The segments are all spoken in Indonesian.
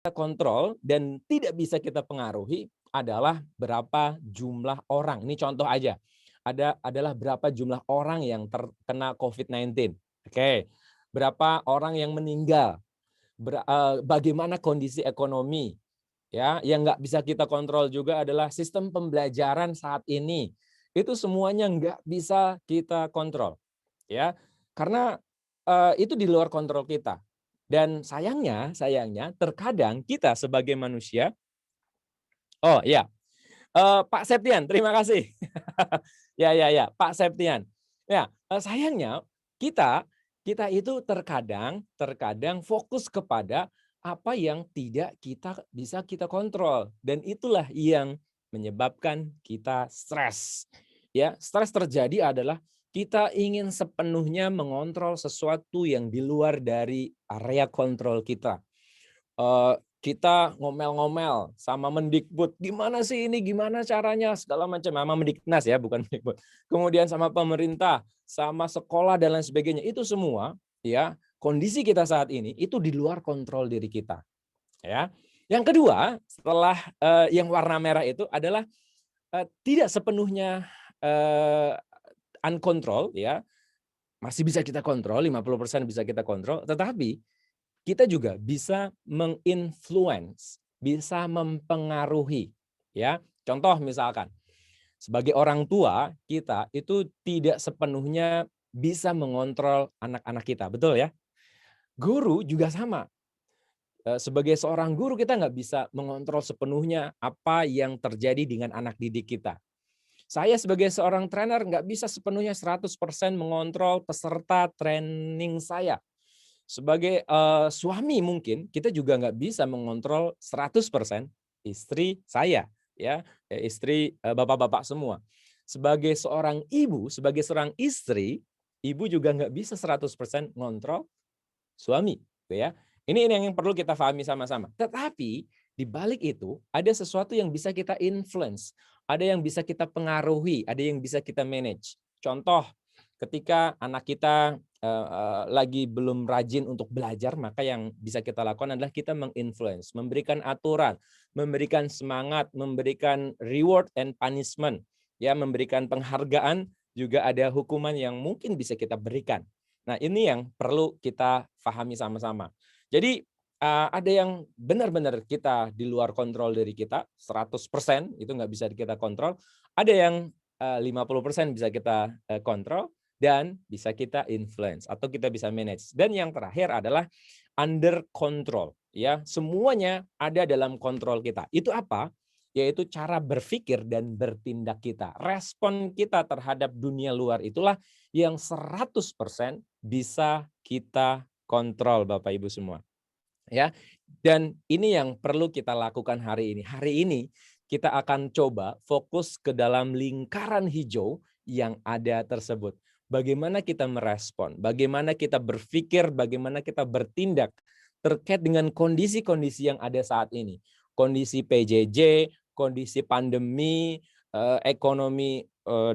kita kontrol dan tidak bisa kita pengaruhi adalah berapa jumlah orang. Ini contoh aja. Adalah berapa jumlah orang yang terkena COVID-19. Oke. Berapa orang yang meninggal. Bagaimana kondisi ekonomi. Ya, yang nggak bisa kita kontrol juga adalah sistem pembelajaran saat ini. Itu semuanya nggak bisa kita kontrol. Ya, karena itu di luar kontrol kita. Dan sayangnya terkadang kita sebagai manusia, oh iya, Pak Septian, terima kasih. Ya, Pak Septian. Ya, sayangnya kita kita itu terkadang fokus kepada apa yang tidak bisa kita kontrol dan itulah yang menyebabkan kita stres. Ya, stres terjadi adalah kita ingin sepenuhnya mengontrol sesuatu yang di luar dari area kontrol kita. Kita ngomel-ngomel sama Mendikbud, gimana sih ini, gimana caranya, segala macam, sama Mendiknas ya, bukan Mendikbud. Kemudian sama pemerintah, sama sekolah dan lain sebagainya. Itu semua ya, kondisi kita saat ini itu di luar kontrol diri kita, ya. Yang kedua, setelah yang warna merah itu adalah tidak sepenuhnya uncontrol ya, masih bisa kita kontrol, 50% bisa kita kontrol, tetapi kita juga bisa menginfluence, bisa mempengaruhi, ya. Contoh misalkan, sebagai orang tua, kita itu tidak sepenuhnya bisa mengontrol anak-anak kita, betul ya? Guru juga sama. Sebagai seorang guru kita nggak bisa mengontrol sepenuhnya apa yang terjadi dengan anak didik kita. Saya sebagai seorang trainer nggak bisa sepenuhnya 100% mengontrol peserta training saya. Sebagai suami mungkin kita juga nggak bisa mengontrol 100% istri saya, ya, istri bapak-bapak semua. Sebagai seorang ibu, sebagai seorang istri, ibu juga nggak bisa 100% ngontrol suami, gitu ya. Ini yang perlu kita pahami sama-sama. Tetapi di balik itu ada sesuatu yang bisa kita influence, ada yang bisa kita pengaruhi, ada yang bisa kita manage. Contoh, ketika anak kita lagi belum rajin untuk belajar, maka yang bisa kita lakukan adalah kita menginfluence, memberikan aturan, memberikan semangat, memberikan reward and punishment, ya, memberikan penghargaan, juga ada hukuman yang mungkin bisa kita berikan. Nah, ini yang perlu kita pahami sama-sama. Jadi ada yang benar-benar kita di luar kontrol dari kita, 100% itu nggak bisa kita kontrol. Ada yang 50% bisa kita kontrol dan bisa kita influence atau kita bisa manage. Dan yang terakhir adalah under control, ya. Semuanya ada dalam kontrol kita. Itu apa? Yaitu cara berpikir dan bertindak kita. Respon kita terhadap dunia luar itulah yang 100% bisa kita kontrol, Bapak Ibu semua. Ya. Dan ini yang perlu kita lakukan hari ini. Hari ini kita akan coba fokus ke dalam lingkaran hijau yang ada tersebut. Bagaimana kita merespon, bagaimana kita berpikir, bagaimana kita bertindak terkait dengan kondisi-kondisi yang ada saat ini. Kondisi PJJ, kondisi pandemi, ekonomi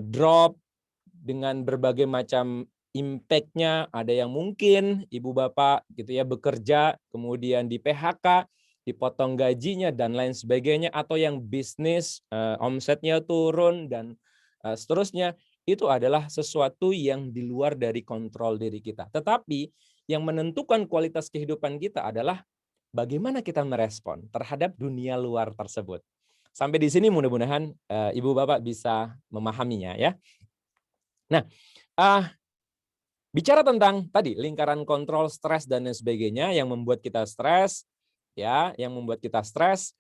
drop dengan berbagai macam impact-nya. Ada yang mungkin ibu bapak gitu ya bekerja kemudian di PHK, dipotong gajinya dan lain sebagainya, atau yang bisnis omsetnya turun dan seterusnya. Itu adalah sesuatu yang di luar dari kontrol diri kita. Tetapi yang menentukan kualitas kehidupan kita adalah bagaimana kita merespon terhadap dunia luar tersebut. Sampai di sini mudah-mudahan ibu bapak bisa memahaminya ya. Nah, bicara tentang tadi lingkaran kontrol, stres dan lain sebagainya yang membuat kita stres, ya, yang membuat kita stres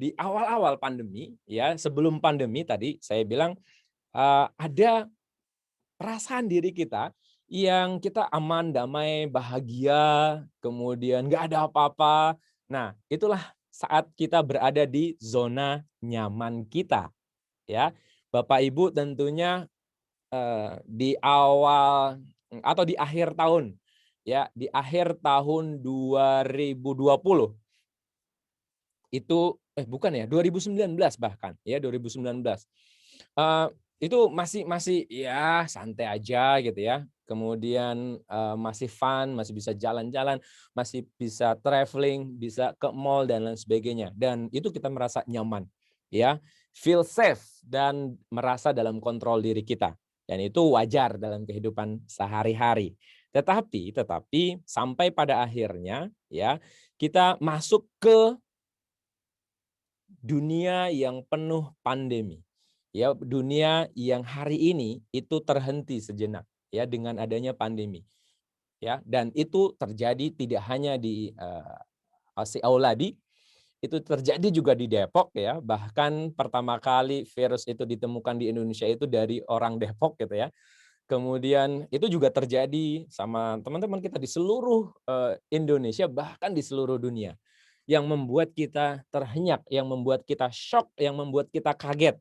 di awal-awal pandemi, ya, sebelum pandemi tadi saya bilang ada perasaan diri kita yang kita aman, damai, bahagia, kemudian nggak ada apa-apa. Nah, itulah saat kita berada di zona nyaman kita, ya. Bapak Ibu tentunya di awal atau di akhir tahun, ya, di akhir tahun 2020 itu bukan ya, 2019 bahkan, ya, 2019. itu masih masih ya santai aja gitu ya. Kemudian, masih fun, masih bisa jalan-jalan, masih bisa traveling, bisa ke mall dan lain sebagainya. Dan itu kita merasa nyaman, ya, feel safe dan merasa dalam kontrol diri kita. Dan itu wajar dalam kehidupan sehari-hari. Tetapi sampai pada akhirnya ya, kita masuk ke dunia yang penuh pandemi. Ya, dunia yang hari ini itu terhenti sejenak ya dengan adanya pandemi. Ya, dan itu terjadi tidak hanya di Aussie Auladi, itu terjadi juga di Depok ya. Bahkan pertama kali virus itu ditemukan di Indonesia itu dari orang Depok gitu ya. Kemudian itu juga terjadi sama teman-teman kita di seluruh Indonesia bahkan di seluruh dunia. Yang membuat kita terhenyak, yang membuat kita shock, yang membuat kita kaget.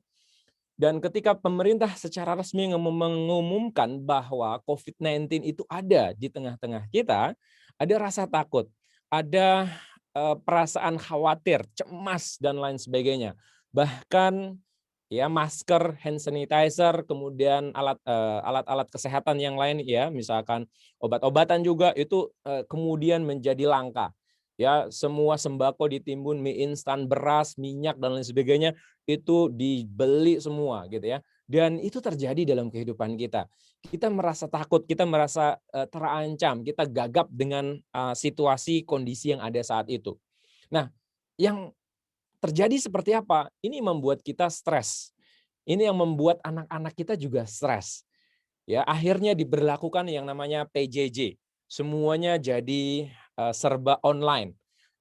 Dan ketika pemerintah secara resmi mengumumkan bahwa COVID-19 itu ada di tengah-tengah kita, ada rasa takut, ada perasaan khawatir, cemas dan lain sebagainya. Bahkan ya masker, hand sanitizer, kemudian alat-alat kesehatan yang lain ya, misalkan obat-obatan juga itu kemudian menjadi langka. Ya, semua sembako ditimbun, mie instan, beras, minyak dan lain sebagainya itu dibeli semua gitu ya. Dan itu terjadi dalam kehidupan kita. Kita merasa takut, kita merasa terancam, kita gagap dengan situasi kondisi yang ada saat itu. Nah, yang terjadi seperti apa? Ini membuat kita stres. Ini yang membuat anak-anak kita juga stres. Ya, akhirnya diberlakukan yang namanya PJJ. Semuanya jadi serba online.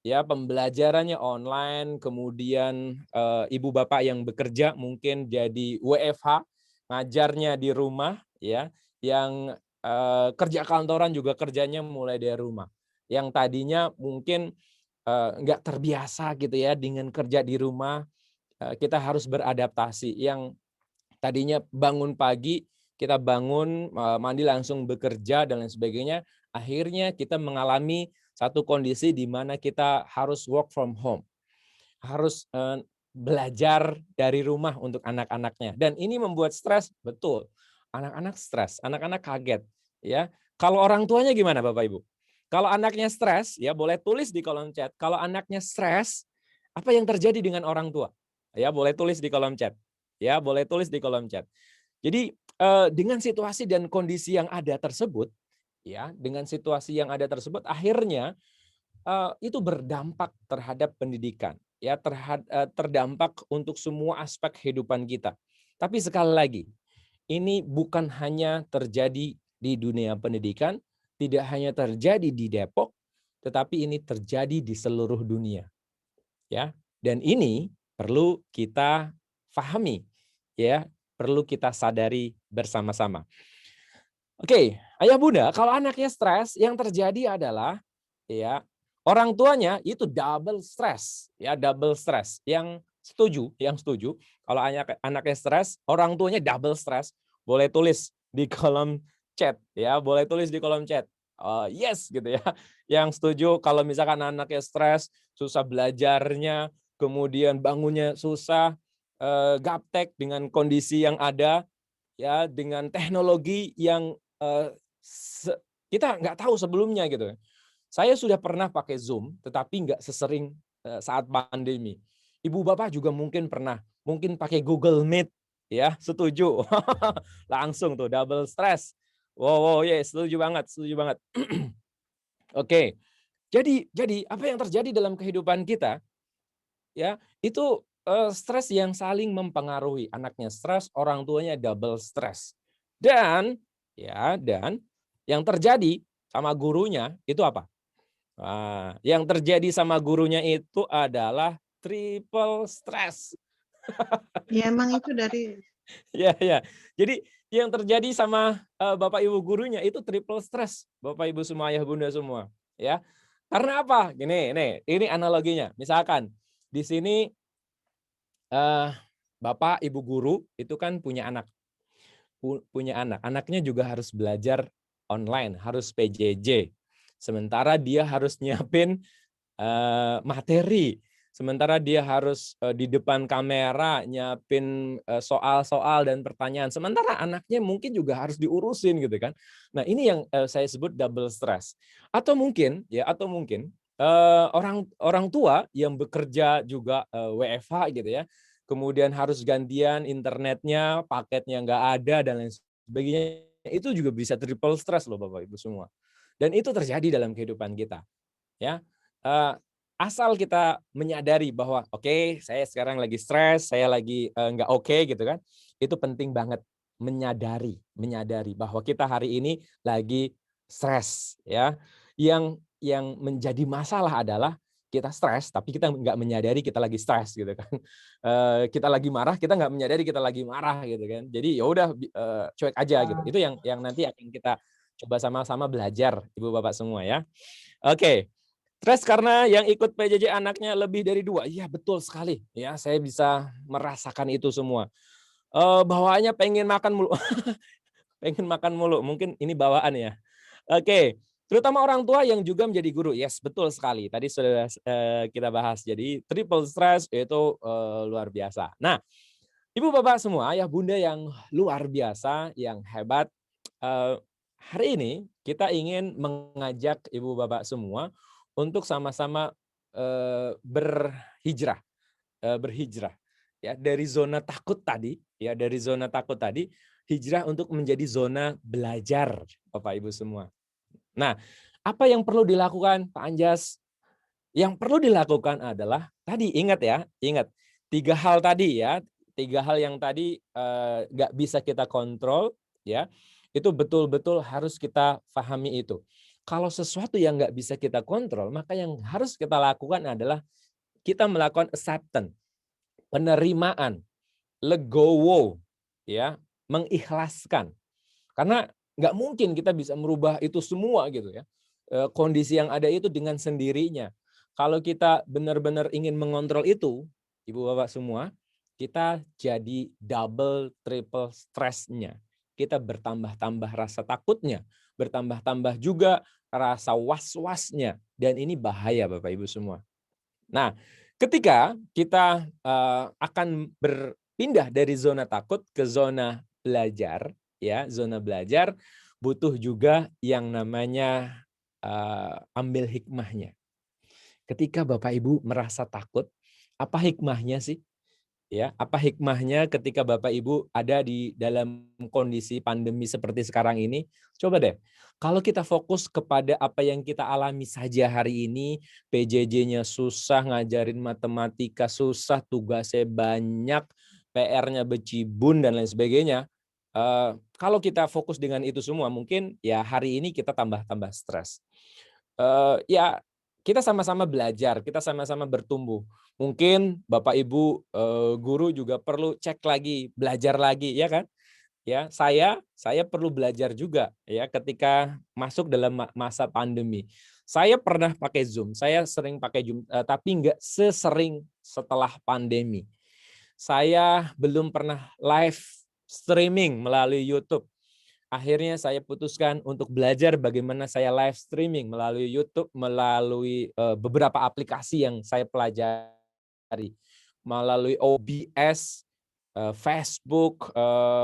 Ya, pembelajarannya online, kemudian ibu bapak yang bekerja mungkin jadi WFH, ngajarnya di rumah ya, yang kerja kantoran juga kerjanya mulai dari rumah. Yang tadinya mungkin nggak terbiasa gitu ya dengan kerja di rumah, kita harus beradaptasi. Yang tadinya bangun pagi, kita bangun, mandi langsung bekerja dan lain sebagainya, akhirnya kita mengalami satu kondisi di mana kita harus work from home. Harus, belajar dari rumah untuk anak-anaknya dan ini membuat stres, betul. Anak-anak stres, anak-anak kaget, ya. Kalau orang tuanya gimana Bapak Ibu? Kalau anaknya stres, ya boleh tulis di kolom chat. Kalau anaknya stres, apa yang terjadi dengan orang tua? Ya boleh tulis di kolom chat. Ya boleh tulis di kolom chat. Jadi, dengan situasi dan kondisi yang ada tersebut, ya, dengan situasi yang ada tersebut akhirnya itu berdampak terhadap pendidikan, ya terdampak untuk semua aspek kehidupan kita. Tapi sekali lagi, ini bukan hanya terjadi di dunia pendidikan, tidak hanya terjadi di Depok, tetapi ini terjadi di seluruh dunia, ya. Dan ini perlu kita pahami, ya, perlu kita sadari bersama-sama. Oke, ayah bunda, kalau anaknya stres, yang terjadi adalah ya orang tuanya itu double stres, ya double stres. Yang setuju, kalau anaknya stres, orang tuanya double stres. Boleh tulis di kolom chat, ya boleh tulis di kolom chat. Yes gitu ya. Yang setuju kalau misalkan anaknya stres, susah belajarnya, kemudian bangunnya susah, gaptek dengan kondisi yang ada, ya dengan teknologi yang kita nggak tahu sebelumnya gitu. Saya sudah pernah pakai Zoom, tetapi nggak sesering saat pandemi. Ibu bapak juga mungkin pernah, mungkin pakai Google Meet, ya setuju. Langsung tuh double stress. Wow, wow, yes, setuju banget, setuju banget. Oke, jadi apa yang terjadi dalam kehidupan kita, ya itu stres yang saling mempengaruhi. Anaknya stres, orang tuanya double stres. Dan yang terjadi sama gurunya itu apa? Nah, yang terjadi sama gurunya itu adalah triple stres. Ya emang itu dari Ya, ya. Jadi yang terjadi sama Bapak Ibu gurunya itu triple stres, Bapak Ibu semua, ayah bunda semua, ya. Karena apa? Gini, nih, ini analoginya. Misalkan di sini Bapak Ibu guru itu kan punya anak. Punya anak. Anaknya juga harus belajar online, harus PJJ. Sementara dia harus nyiapin materi. Sementara dia harus di depan kamera nyiapin soal-soal dan pertanyaan. Sementara anaknya mungkin juga harus diurusin gitu kan. Nah, ini yang saya sebut double stress. Atau mungkin orang orang tua yang bekerja juga WFH gitu ya. Kemudian harus gantian internetnya, paketnya nggak ada dan lain sebagainya. Itu juga bisa triple stress loh Bapak Ibu semua. Dan itu terjadi dalam kehidupan kita, ya. Eh, Asal kita menyadari bahwa oke, saya sekarang lagi stres, saya lagi nggak oke gitu kan. Itu penting banget menyadari bahwa kita hari ini lagi stres, ya. Yang menjadi masalah adalah kita stres, tapi kita nggak menyadari kita lagi stres gitu kan. Kita lagi marah, kita nggak menyadari kita lagi marah gitu kan. Jadi ya udah cuek aja gitu. Itu yang nanti akan kita coba sama-sama belajar, Ibu Bapak semua ya. Oke. Stres karena yang ikut PJJ anaknya lebih dari 2. Iya betul sekali. Ya, saya bisa merasakan itu semua. Bawaannya pengen makan mulu. Pengen makan mulu. Mungkin ini bawaan ya. Oke. Terutama orang tua yang juga menjadi guru. Yes, betul sekali. Tadi sudah kita bahas. Jadi triple stress itu luar biasa. Nah, Ibu Bapak semua, ayah bunda yang luar biasa, yang hebat. eh, Hari ini kita ingin mengajak Ibu Bapak semua untuk sama-sama berhijrah, berhijrah ya dari zona takut tadi, hijrah untuk menjadi zona belajar, Bapak Ibu semua. Nah, apa yang perlu dilakukan, Pak Anjas? Yang perlu dilakukan adalah tadi ingat 3 hal tadi ya, 3 hal yang tadi nggak bisa kita kontrol ya, itu betul-betul harus kita pahami itu. Kalau sesuatu yang nggak bisa kita kontrol, maka yang harus kita lakukan adalah kita melakukan acceptance, penerimaan, legowo, ya, mengikhlaskan. Karena nggak mungkin kita bisa merubah itu semua gitu ya. Kondisi yang ada itu dengan sendirinya. Kalau kita benar-benar ingin mengontrol itu, Ibu Bapak semua, kita jadi double triple stressnya. Kita bertambah-tambah rasa takutnya, bertambah-tambah juga rasa was-wasnya, dan ini bahaya Bapak Ibu semua. Nah, ketika kita akan berpindah dari zona takut ke zona belajar, ya, zona belajar butuh juga yang namanya ambil hikmahnya. Ketika Bapak Ibu merasa takut, apa hikmahnya sih? Ya, apa hikmahnya ketika Bapak Ibu ada di dalam kondisi pandemi seperti sekarang ini? Coba deh, kalau kita fokus kepada apa yang kita alami saja hari ini, PJJ-nya susah, ngajarin matematika susah, tugasnya banyak, PR-nya becibun dan lain sebagainya. Kalau kita fokus dengan itu semua, mungkin ya hari ini kita tambah-tambah stres. Ya kita sama-sama belajar, kita sama-sama bertumbuh. Mungkin Bapak Ibu guru juga perlu cek lagi, belajar lagi, ya kan? Ya, saya perlu belajar juga ya ketika masuk dalam masa pandemi. Saya pernah pakai Zoom, saya sering pakai Zoom, tapi nggak sesering setelah pandemi. Saya belum pernah live streaming melalui YouTube. Akhirnya saya putuskan untuk belajar bagaimana saya live streaming melalui YouTube, melalui beberapa aplikasi yang saya pelajari, melalui OBS, Facebook,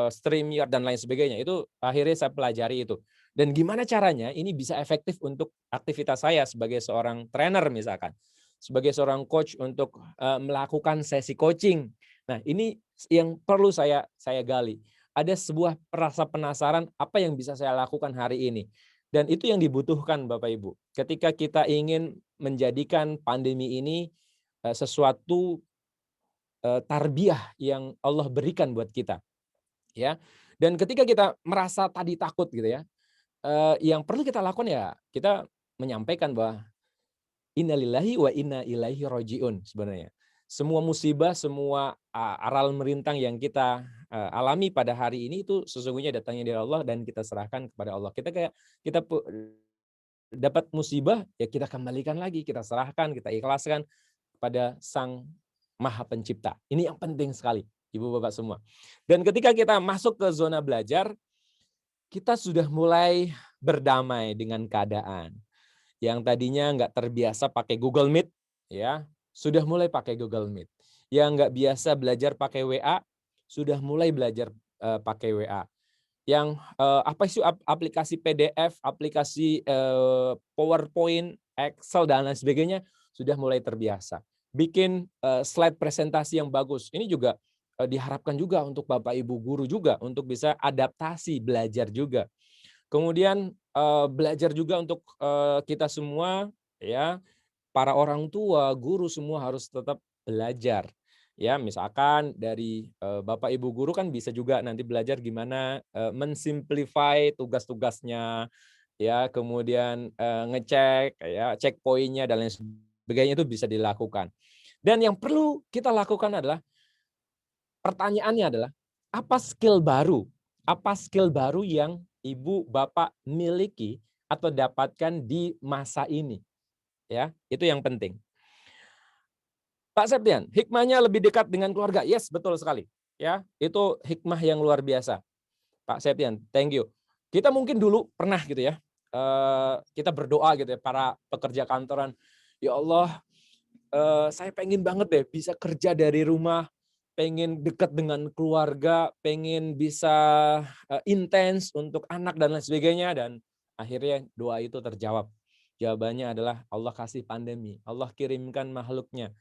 StreamYard dan lain sebagainya. Itu akhirnya saya pelajari itu. Dan gimana caranya ini bisa efektif untuk aktivitas saya sebagai seorang trainer misalkan, sebagai seorang coach untuk melakukan sesi coaching. Nah, ini yang perlu saya gali. Ada sebuah rasa penasaran apa yang bisa saya lakukan hari ini. Dan itu yang dibutuhkan Bapak Ibu. Ketika kita ingin menjadikan pandemi ini sesuatu tarbiyah yang Allah berikan buat kita. Ya. Dan ketika kita merasa tadi takut gitu ya, yang perlu kita lakukan ya kita menyampaikan bahwa innalillahi wa inna ilaihi rojiun sebenarnya. Semua musibah, semua aral merintang yang kita alami pada hari ini itu sesungguhnya datangnya dari Allah dan kita serahkan kepada Allah. Kita dapat musibah ya kita kembalikan lagi, kita serahkan, kita ikhlaskan kepada Sang Maha Pencipta. Ini yang penting sekali, Ibu Bapak semua. Dan ketika kita masuk ke zona belajar, kita sudah mulai berdamai dengan keadaan. Yang tadinya nggak terbiasa pakai Google Meet, ya sudah mulai pakai Google Meet. Yang nggak biasa belajar pakai WA, sudah mulai belajar pakai WA. Yang apa sih aplikasi PDF, aplikasi PowerPoint, Excel dan lain sebagainya sudah mulai terbiasa. Bikin slide presentasi yang bagus. Ini juga diharapkan juga untuk Bapak Ibu guru juga untuk bisa adaptasi belajar juga. Kemudian belajar juga untuk kita semua ya, para orang tua, guru semua harus tetap belajar. Ya, misalkan dari Bapak Ibu guru kan bisa juga nanti belajar gimana mensimplify tugas-tugasnya, ya, kemudian ngecek ya, cek poinnya dan lain sebagainya itu bisa dilakukan. Dan yang perlu kita lakukan adalah pertanyaannya adalah apa skill baru? Apa skill baru yang Ibu Bapak miliki atau dapatkan di masa ini? Ya, itu yang penting. Pak Septian, hikmahnya lebih dekat dengan keluarga. Yes, betul sekali. Ya, itu hikmah yang luar biasa. Pak Septian, thank you. Kita mungkin dulu pernah gitu ya, kita berdoa gitu ya, para pekerja kantoran, ya Allah, saya pengen banget deh bisa kerja dari rumah, pengen dekat dengan keluarga, pengen bisa intens untuk anak dan lain sebagainya, dan akhirnya doa itu terjawab. Jawabannya adalah Allah kasih pandemi, Allah kirimkan makhluknya,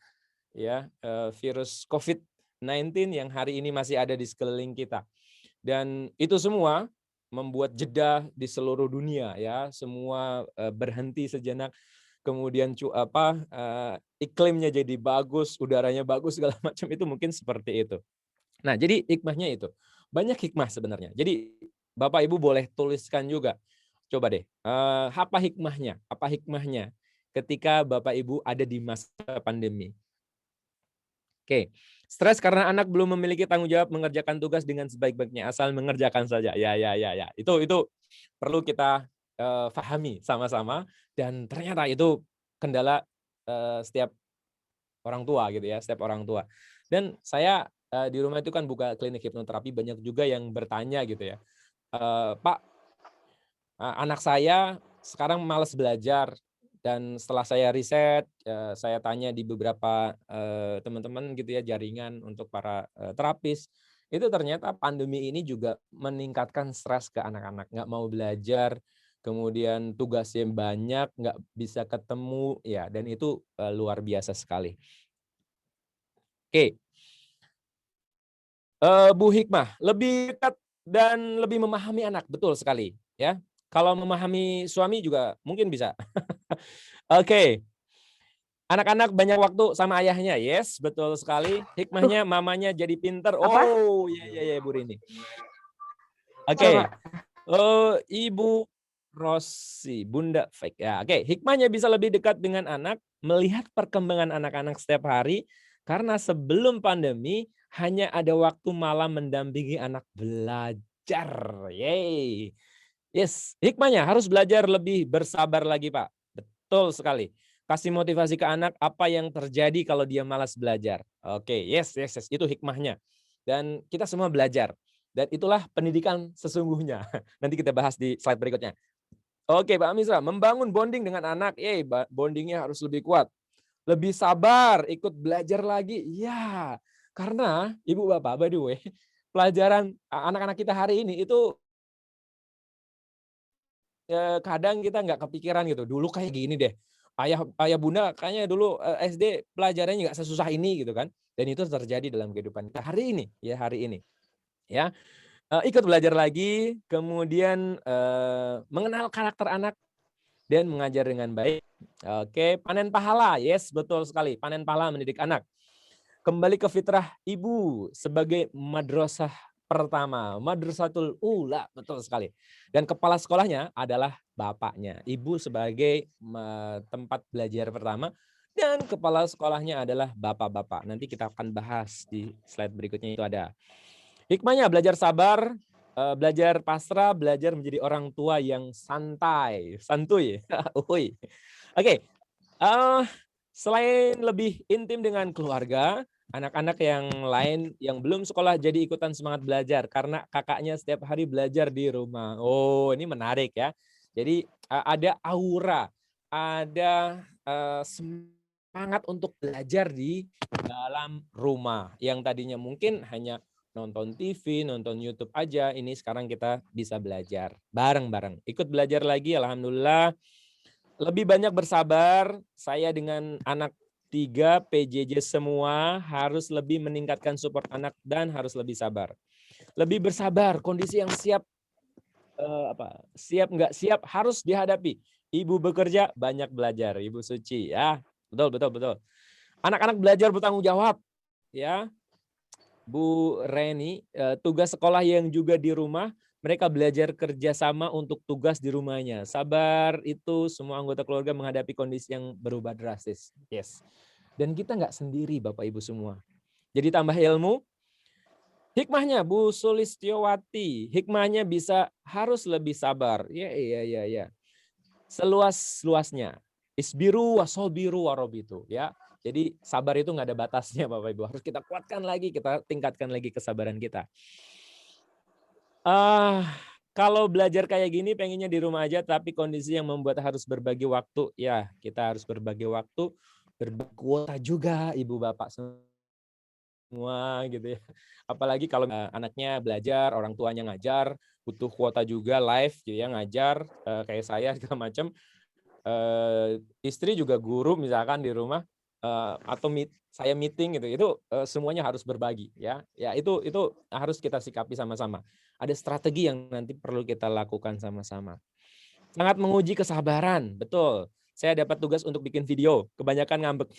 ya, virus COVID-19 yang hari ini masih ada di sekeliling kita. Dan itu semua membuat jeda di seluruh dunia ya, semua berhenti sejenak, kemudian iklimnya jadi bagus, udaranya bagus segala macam itu mungkin seperti itu. Nah, jadi hikmahnya itu. Banyak hikmah sebenarnya. Jadi Bapak Ibu boleh tuliskan juga. Coba deh, apa hikmahnya? Apa hikmahnya ketika Bapak Ibu ada di masa pandemi? Oke, stres karena anak belum memiliki tanggung jawab mengerjakan tugas dengan sebaik-baiknya, asal mengerjakan saja. Ya. Itu perlu kita pahami sama-sama dan ternyata itu kendala setiap orang tua gitu ya, setiap orang tua. Dan saya di rumah itu kan buka klinik hipnoterapi, banyak juga yang bertanya gitu ya, Pak, anak saya sekarang malas belajar, dan setelah saya riset, saya tanya di beberapa teman-teman gitu ya, jaringan untuk para terapis, itu ternyata pandemi ini juga meningkatkan stres ke anak-anak, nggak mau belajar, kemudian tugasnya banyak, nggak bisa ketemu, ya, dan itu luar biasa sekali. Oke, Bu Hikmah, lebih dekat dan lebih memahami anak, betul sekali, ya. Kalau memahami suami juga mungkin bisa. Oke, anak-anak banyak waktu sama ayahnya, yes, betul sekali. Duh, Hikmahnya mamanya jadi pinter. apa? Oh, iya, Bu Rini. Oke, Coba. Ibu Rosi, Bunda Fake. Ya, oke, hikmahnya bisa lebih dekat dengan anak, melihat perkembangan anak-anak setiap hari, karena sebelum pandemi hanya ada waktu malam mendampingi anak belajar. Yeay. Yes, hikmahnya harus belajar lebih bersabar lagi, Pak. Betul sekali. Kasih motivasi ke anak apa yang terjadi kalau dia malas belajar. Oke, yes. Itu hikmahnya. Dan kita semua belajar. Dan itulah pendidikan sesungguhnya. Nanti kita bahas di slide berikutnya. Oke, Pak Misra, membangun bonding dengan anak, bondingnya harus lebih kuat. Lebih sabar, ikut belajar lagi. Ya, karena Ibu Bapak, by the way, pelajaran anak-anak kita hari ini itu kadang kita nggak kepikiran gitu, dulu kayak gini deh, ayah ayah bunda kayaknya dulu SD pelajarannya nggak sesusah ini gitu kan, dan itu terjadi dalam kehidupan kita hari ini, ya. Ikut belajar lagi, kemudian mengenal karakter anak dan mengajar dengan baik. Oke, panen pahala, yes, betul sekali, panen pahala mendidik anak. Kembali ke fitrah ibu sebagai madrasah pertama, madrasatul ula, betul sekali. Dan kepala sekolahnya adalah bapaknya. Ibu sebagai tempat belajar pertama dan kepala sekolahnya adalah bapak-bapak. Nanti kita akan bahas di slide berikutnya, itu ada. Hikmahnya belajar sabar, belajar pasrah, belajar menjadi orang tua yang santuy. Uhuy. Oke, selain lebih intim dengan keluarga, anak-anak yang lain yang belum sekolah jadi ikutan semangat belajar karena kakaknya setiap hari belajar di rumah. Oh, ini menarik ya. Jadi ada aura, ada semangat untuk belajar di dalam rumah. Yang tadinya mungkin hanya nonton TV, nonton YouTube aja, ini sekarang kita bisa belajar bareng-bareng. Ikut belajar lagi, alhamdulillah. Lebih banyak bersabar, saya dengan anak 3 PJJ semua harus lebih meningkatkan support anak dan harus lebih sabar. Lebih bersabar, kondisi yang siap siap nggak siap harus dihadapi. Ibu bekerja, banyak belajar, Ibu Suci ya. Betul betul betul. Anak-anak belajar bertanggung jawab ya. Bu Reni, tugas sekolah yang juga di rumah, mereka belajar kerjasama untuk tugas di rumahnya. Sabar itu semua anggota keluarga menghadapi kondisi yang berubah drastis. Yes. Dan kita nggak sendiri Bapak Ibu semua. Jadi tambah ilmu, hikmahnya Bu Sulistyowati, hikmahnya bisa harus lebih sabar. Ya. Seluas-luasnya. Isbiru wasobiru warobitu ya. Jadi sabar itu nggak ada batasnya Bapak Ibu. Harus kita kuatkan lagi, kita tingkatkan lagi kesabaran kita. Kalau belajar kayak gini pengennya di rumah aja, tapi kondisi yang membuat harus berbagi waktu, ya kita harus berbagi waktu, berbagi kuota juga Ibu Bapak semua gitu ya. Apalagi kalau anaknya belajar, orang tuanya ngajar, butuh kuota juga live gitu ya, ngajar kayak saya segala macam. Istri juga guru misalkan di rumah atau saya meeting gitu, itu semuanya harus berbagi ya. Ya itu harus kita sikapi sama-sama. Ada strategi yang nanti perlu kita lakukan sama-sama. Sangat menguji kesabaran, betul. Saya dapat tugas untuk bikin video, kebanyakan ngambek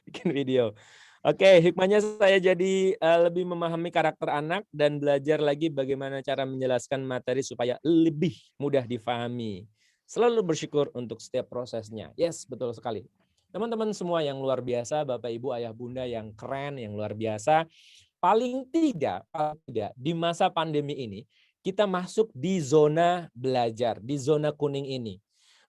bikin video. Oke, hikmahnya saya jadi lebih memahami karakter anak dan belajar lagi bagaimana cara menjelaskan materi supaya lebih mudah difahami. Selalu bersyukur untuk setiap prosesnya. Yes, betul sekali. Teman-teman semua yang luar biasa, Bapak Ibu, Ayah Bunda yang keren, yang luar biasa. Paling tidak di masa pandemi ini kita masuk di zona belajar, di zona kuning ini.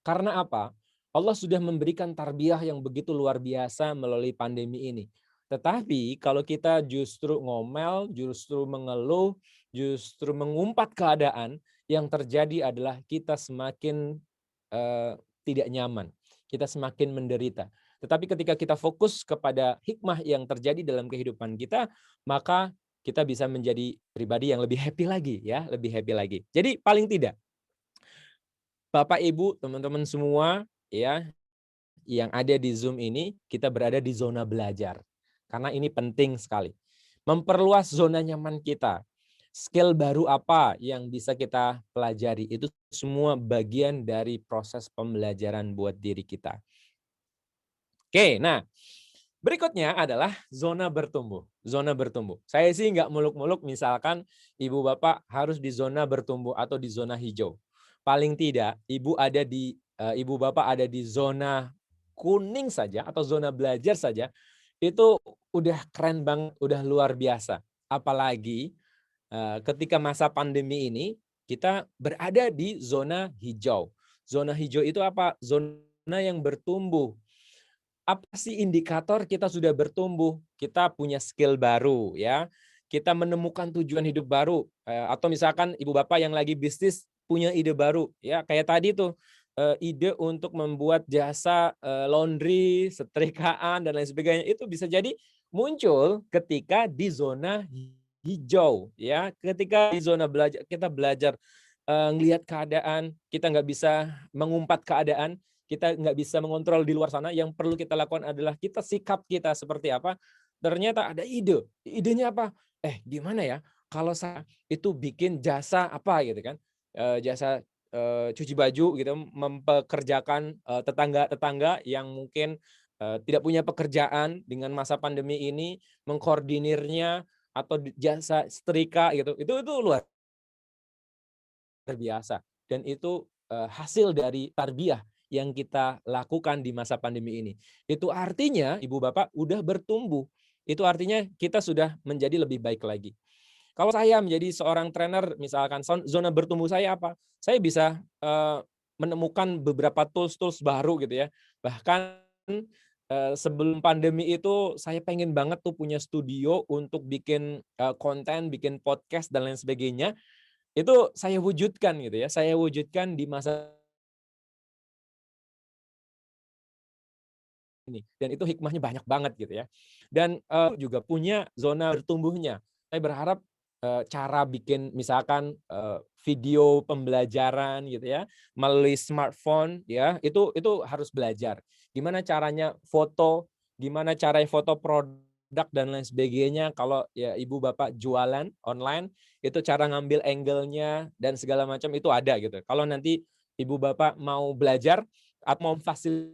Karena apa? Allah sudah memberikan tarbiyah yang begitu luar biasa melalui pandemi ini. Tetapi kalau kita justru ngomel, justru mengeluh, justru mengumpat keadaan, yang terjadi adalah kita semakin tidak nyaman. Kita semakin menderita. Tetapi ketika kita fokus kepada hikmah yang terjadi dalam kehidupan kita, maka kita bisa menjadi pribadi yang lebih happy lagi ya, lebih happy lagi. Jadi paling tidak Bapak Ibu, teman-teman semua ya yang ada di Zoom ini, kita berada di zona belajar. Karena ini penting sekali. Memperluas zona nyaman kita. Skill baru apa yang bisa kita pelajari, itu semua bagian dari proses pembelajaran buat diri kita. Oke, nah berikutnya adalah zona bertumbuh. Zona bertumbuh. Saya sih nggak muluk-muluk misalkan Ibu Bapak harus di zona bertumbuh atau di zona hijau. Paling tidak Ibu Bapak ada di zona kuning saja atau zona belajar saja, itu udah keren banget, udah luar biasa. Apalagi ketika masa pandemi ini kita berada di zona hijau. Zona hijau itu apa? Zona yang bertumbuh. Apa sih indikator kita sudah bertumbuh? Kita punya skill baru ya. Kita menemukan tujuan hidup baru atau misalkan Ibu Bapak yang lagi bisnis punya ide baru ya, kayak tadi tuh ide untuk membuat jasa laundry, setrikaan dan lain sebagainya, itu bisa jadi muncul ketika di zona hijau ya. Ketika di zona belajar kita belajar ngelihat keadaan, kita nggak bisa mengumpat keadaan, kita nggak bisa mengontrol di luar sana. Yang perlu kita lakukan adalah kita sikap kita seperti apa. Ternyata ada ide. Idenya apa? Gimana ya kalau saya itu bikin jasa apa gitu kan? Jasa cuci baju gitu, mempekerjakan tetangga-tetangga yang mungkin tidak punya pekerjaan dengan masa pandemi ini, mengkoordinirnya atau jasa setrika gitu. Itu luar biasa dan itu hasil dari tarbiyah yang kita lakukan di masa pandemi ini. Itu artinya Ibu Bapak udah bertumbuh. Itu artinya kita sudah menjadi lebih baik lagi. Kalau saya menjadi seorang trainer, misalkan zona bertumbuh saya apa? Saya bisa menemukan beberapa tools-tools baru gitu ya. Bahkan sebelum pandemi itu saya pengen banget tuh punya studio untuk bikin konten, bikin podcast dan lain sebagainya. Itu saya wujudkan gitu ya. Saya wujudkan di masa ini. Dan itu hikmahnya banyak banget gitu ya. Dan juga punya zona bertumbuhnya. Saya berharap cara bikin misalkan video pembelajaran gitu ya melalui smartphone ya itu harus belajar. Gimana caranya foto, gimana caranya foto produk dan lain sebagainya kalau ya ibu bapak jualan online itu cara ngambil angle-nya dan segala macam itu ada gitu. Kalau nanti ibu bapak mau belajar atau mau fasil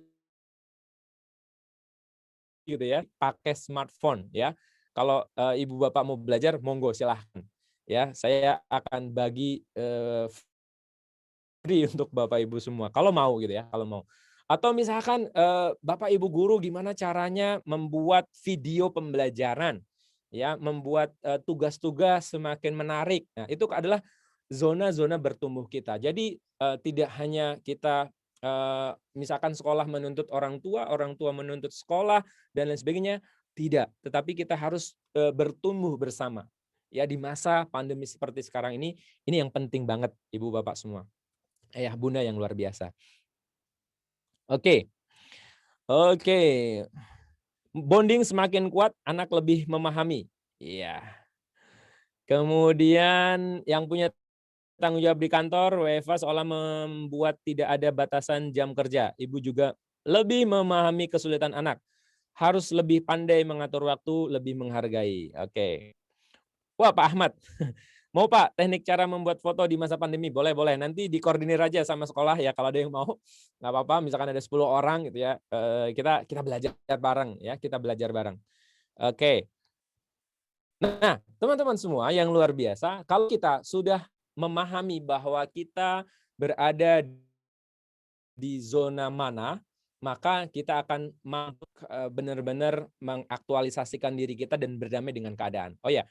gitu ya, pakai smartphone ya. Kalau ibu bapak mau belajar, monggo silahkan. Ya, saya akan bagi free untuk bapak ibu semua. Kalau mau gitu ya, kalau mau. Atau misalkan bapak ibu guru gimana caranya membuat video pembelajaran, ya, membuat tugas-tugas semakin menarik. Nah, itu adalah zona-zona bertumbuh kita. Jadi tidak hanya kita misalkan sekolah menuntut orang tua menuntut sekolah dan lain sebagainya, tidak. Tetapi kita harus bertumbuh bersama. Ya di masa pandemi seperti sekarang ini yang penting banget ibu bapak semua. Ayah bunda yang luar biasa. Oke. Oke. Bonding semakin kuat, anak lebih memahami. Iya. Kemudian yang punya tanggung jawab di kantor, WFH seolah membuat tidak ada batasan jam kerja. Ibu juga lebih memahami kesulitan anak. Harus lebih pandai mengatur waktu, lebih menghargai. Oke. Wah, Pak Ahmad. Mau Pak, teknik cara membuat foto di masa pandemi? Boleh, boleh. Nanti dikoordinir aja sama sekolah ya kalau ada yang mau. Nggak apa-apa, misalkan ada 10 orang gitu ya. Kita belajar bareng ya, kita belajar bareng. Oke. Nah, teman-teman semua yang luar biasa, kalau kita sudah memahami bahwa kita berada di zona mana, maka kita akan mampu benar-benar mengaktualisasikan diri kita dan berdamai dengan keadaan. Oh ya,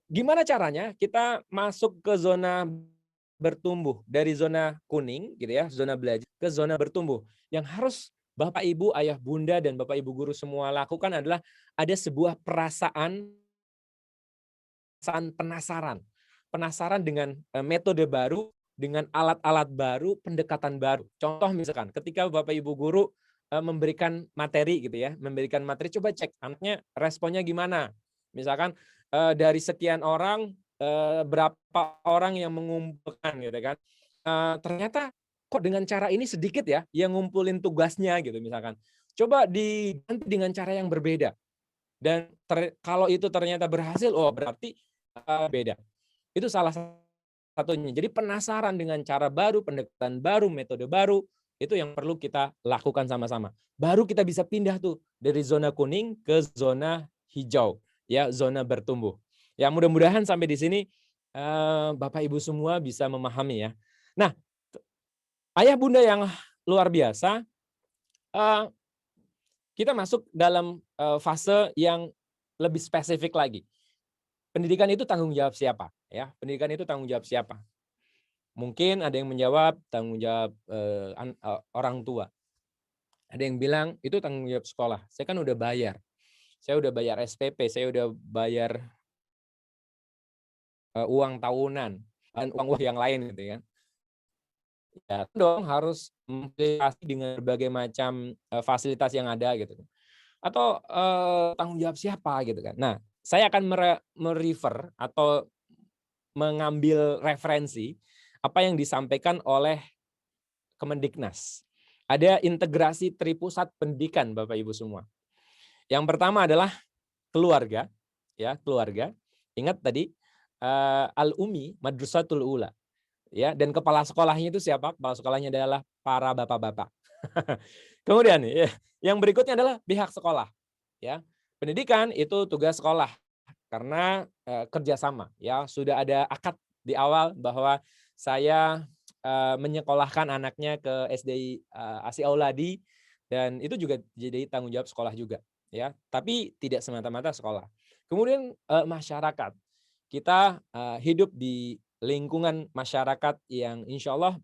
gimana caranya kita masuk ke zona bertumbuh dari zona kuning gitu ya, zona belajar ke zona bertumbuh. Yang harus Bapak Ibu, Ayah Bunda dan Bapak Ibu guru semua lakukan adalah ada sebuah perasaan penasaran. Penasaran dengan metode baru, dengan alat-alat baru, pendekatan baru. Contoh misalkan ketika Bapak Ibu guru memberikan materi gitu ya, memberikan materi coba cek anaknya responnya gimana. Misalkan dari sekian orang berapa orang yang mengumpulkan gitu kan. Ternyata kok dengan cara ini sedikit ya yang ngumpulin tugasnya gitu misalkan. Coba diganti dengan cara yang berbeda. Dan kalau itu ternyata berhasil, oh berarti beda. Itu salah satunya. Jadi penasaran dengan cara baru, pendekatan baru, metode baru, itu yang perlu kita lakukan sama-sama. Baru kita bisa pindah tuh dari zona kuning ke zona hijau, ya zona bertumbuh. Ya mudah-mudahan sampai di sini Bapak Ibu semua bisa memahami ya. Nah, ayah bunda yang luar biasa, kita masuk dalam fase yang lebih spesifik lagi. Pendidikan itu tanggung jawab siapa? Ya, pendidikan itu tanggung jawab siapa? Mungkin ada yang menjawab tanggung jawab orang tua. Ada yang bilang itu tanggung jawab sekolah. Saya kan udah bayar. Saya udah bayar SPP, saya udah bayar uang tahunan dan uang yang lain gitu kan. Ya dong harus memfasilitasi dengan berbagai macam fasilitas yang ada gitu. Atau tanggung jawab siapa gitu kan. Nah, saya akan merefer atau mengambil referensi apa yang disampaikan oleh Kemendiknas. Ada integrasi tripusat pendidikan Bapak Ibu semua. Yang pertama adalah keluarga, ya, keluarga. Ingat tadi Al-Umi Madrasatul Ula, ya, dan kepala sekolahnya itu siapa? Kepala sekolahnya adalah para bapak-bapak. Kemudian ya, yang berikutnya adalah pihak sekolah, ya. Pendidikan itu tugas sekolah karena kerjasama, ya, sudah ada akad di awal bahwa saya menyekolahkan anaknya ke SD Asi Auladi dan itu juga jadi tanggung jawab sekolah juga, ya. Tapi tidak semata-mata sekolah. Kemudian masyarakat. Kita hidup di lingkungan masyarakat yang insya Allah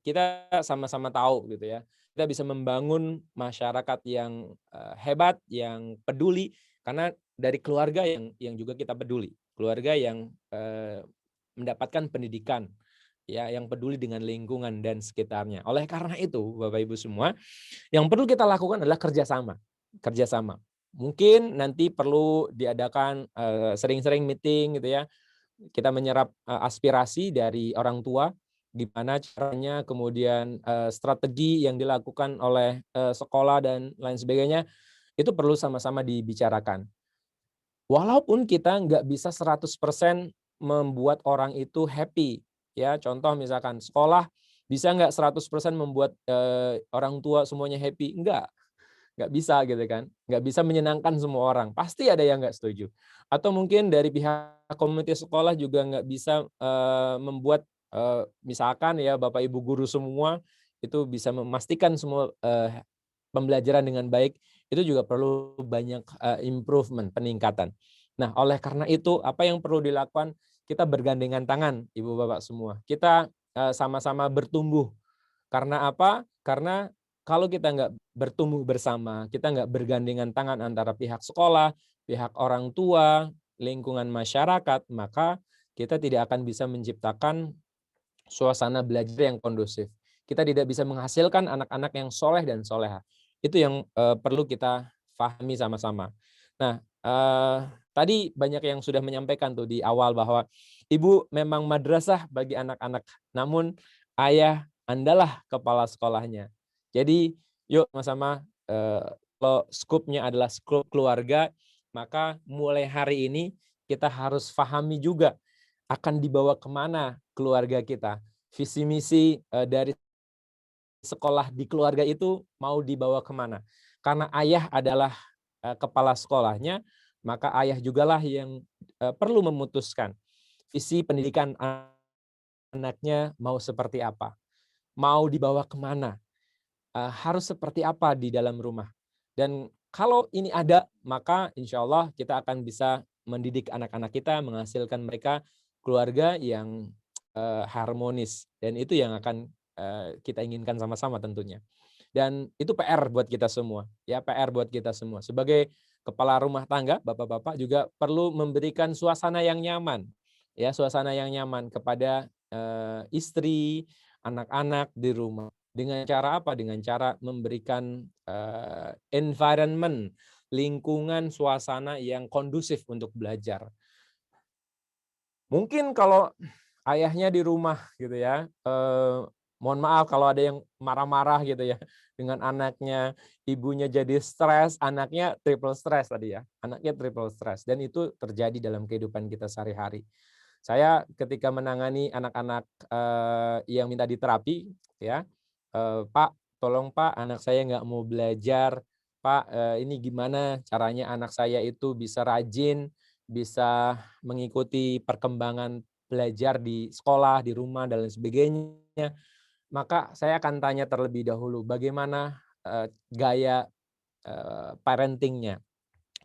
kita sama-sama tahu gitu ya. Kita bisa membangun masyarakat yang hebat, yang peduli karena dari keluarga yang juga kita peduli. Keluarga yang mendapatkan pendidikan ya, yang peduli dengan lingkungan dan sekitarnya. Oleh karena itu, Bapak Ibu semua, yang perlu kita lakukan adalah kerjasama. Kerjasama. Mungkin nanti perlu diadakan sering-sering meeting gitu ya. Kita menyerap aspirasi dari orang tua, gimana caranya, kemudian strategi yang dilakukan oleh sekolah dan lain sebagainya, itu perlu sama-sama dibicarakan. Walaupun kita nggak bisa 100% membuat orang itu happy, ya. Contoh misalkan sekolah bisa nggak 100% membuat orang tua semuanya happy? Nggak bisa gitu kan. Nggak bisa menyenangkan semua orang, pasti ada yang nggak setuju. Atau mungkin dari pihak komunitas sekolah juga nggak bisa membuat misalkan ya Bapak Ibu guru semua itu bisa memastikan semua pembelajaran dengan baik, itu juga perlu banyak improvement, peningkatan. Nah, oleh karena itu apa yang perlu dilakukan, kita bergandengan tangan Ibu Bapak semua. Kita sama-sama bertumbuh. Karena apa? Karena kalau kita nggak bertumbuh bersama, kita nggak bergandengan tangan antara pihak sekolah, pihak orang tua, lingkungan masyarakat, maka kita tidak akan bisa menciptakan suasana belajar yang kondusif. Kita tidak bisa menghasilkan anak-anak yang soleh dan soleha. Itu yang perlu kita pahami sama-sama. Nah, tadi banyak yang sudah menyampaikan tuh di awal bahwa ibu memang madrasah bagi anak-anak, namun ayah andalah kepala sekolahnya. Jadi yuk sama-sama, kalau skupnya adalah skup keluarga, maka mulai hari ini kita harus pahami juga akan dibawa kemana keluarga kita. Visi misi dari sekolah di keluarga itu mau dibawa kemana. Karena ayah adalah kepala sekolahnya, maka ayah jugalah yang perlu memutuskan visi pendidikan anaknya mau seperti apa, mau dibawa kemana, harus seperti apa di dalam rumah. Dan kalau ini ada, maka insya Allah kita akan bisa mendidik anak-anak kita, menghasilkan mereka keluarga yang harmonis. Dan itu yang akan kita inginkan sama-sama tentunya. Dan itu PR buat kita semua, ya, PR buat kita semua. Sebagai kepala rumah tangga, bapak-bapak juga perlu memberikan suasana yang nyaman, ya, suasana yang nyaman kepada istri, anak-anak di rumah. Dengan cara apa? Dengan cara memberikan environment, lingkungan, suasana yang kondusif untuk belajar. Mungkin kalau ayahnya di rumah gitu ya, mohon maaf kalau ada yang marah-marah gitu ya dengan anaknya, ibunya jadi stres, anaknya triple stres tadi ya, anaknya triple stres, dan itu terjadi dalam kehidupan kita sehari-hari. Saya ketika menangani anak-anak yang minta diterapi ya, "Pak, tolong Pak, anak saya nggak mau belajar. Pak, ini gimana caranya anak saya itu bisa rajin, bisa mengikuti perkembangan belajar di sekolah, di rumah, dan lain sebagainya." Maka saya akan tanya terlebih dahulu, bagaimana gaya parenting-nya,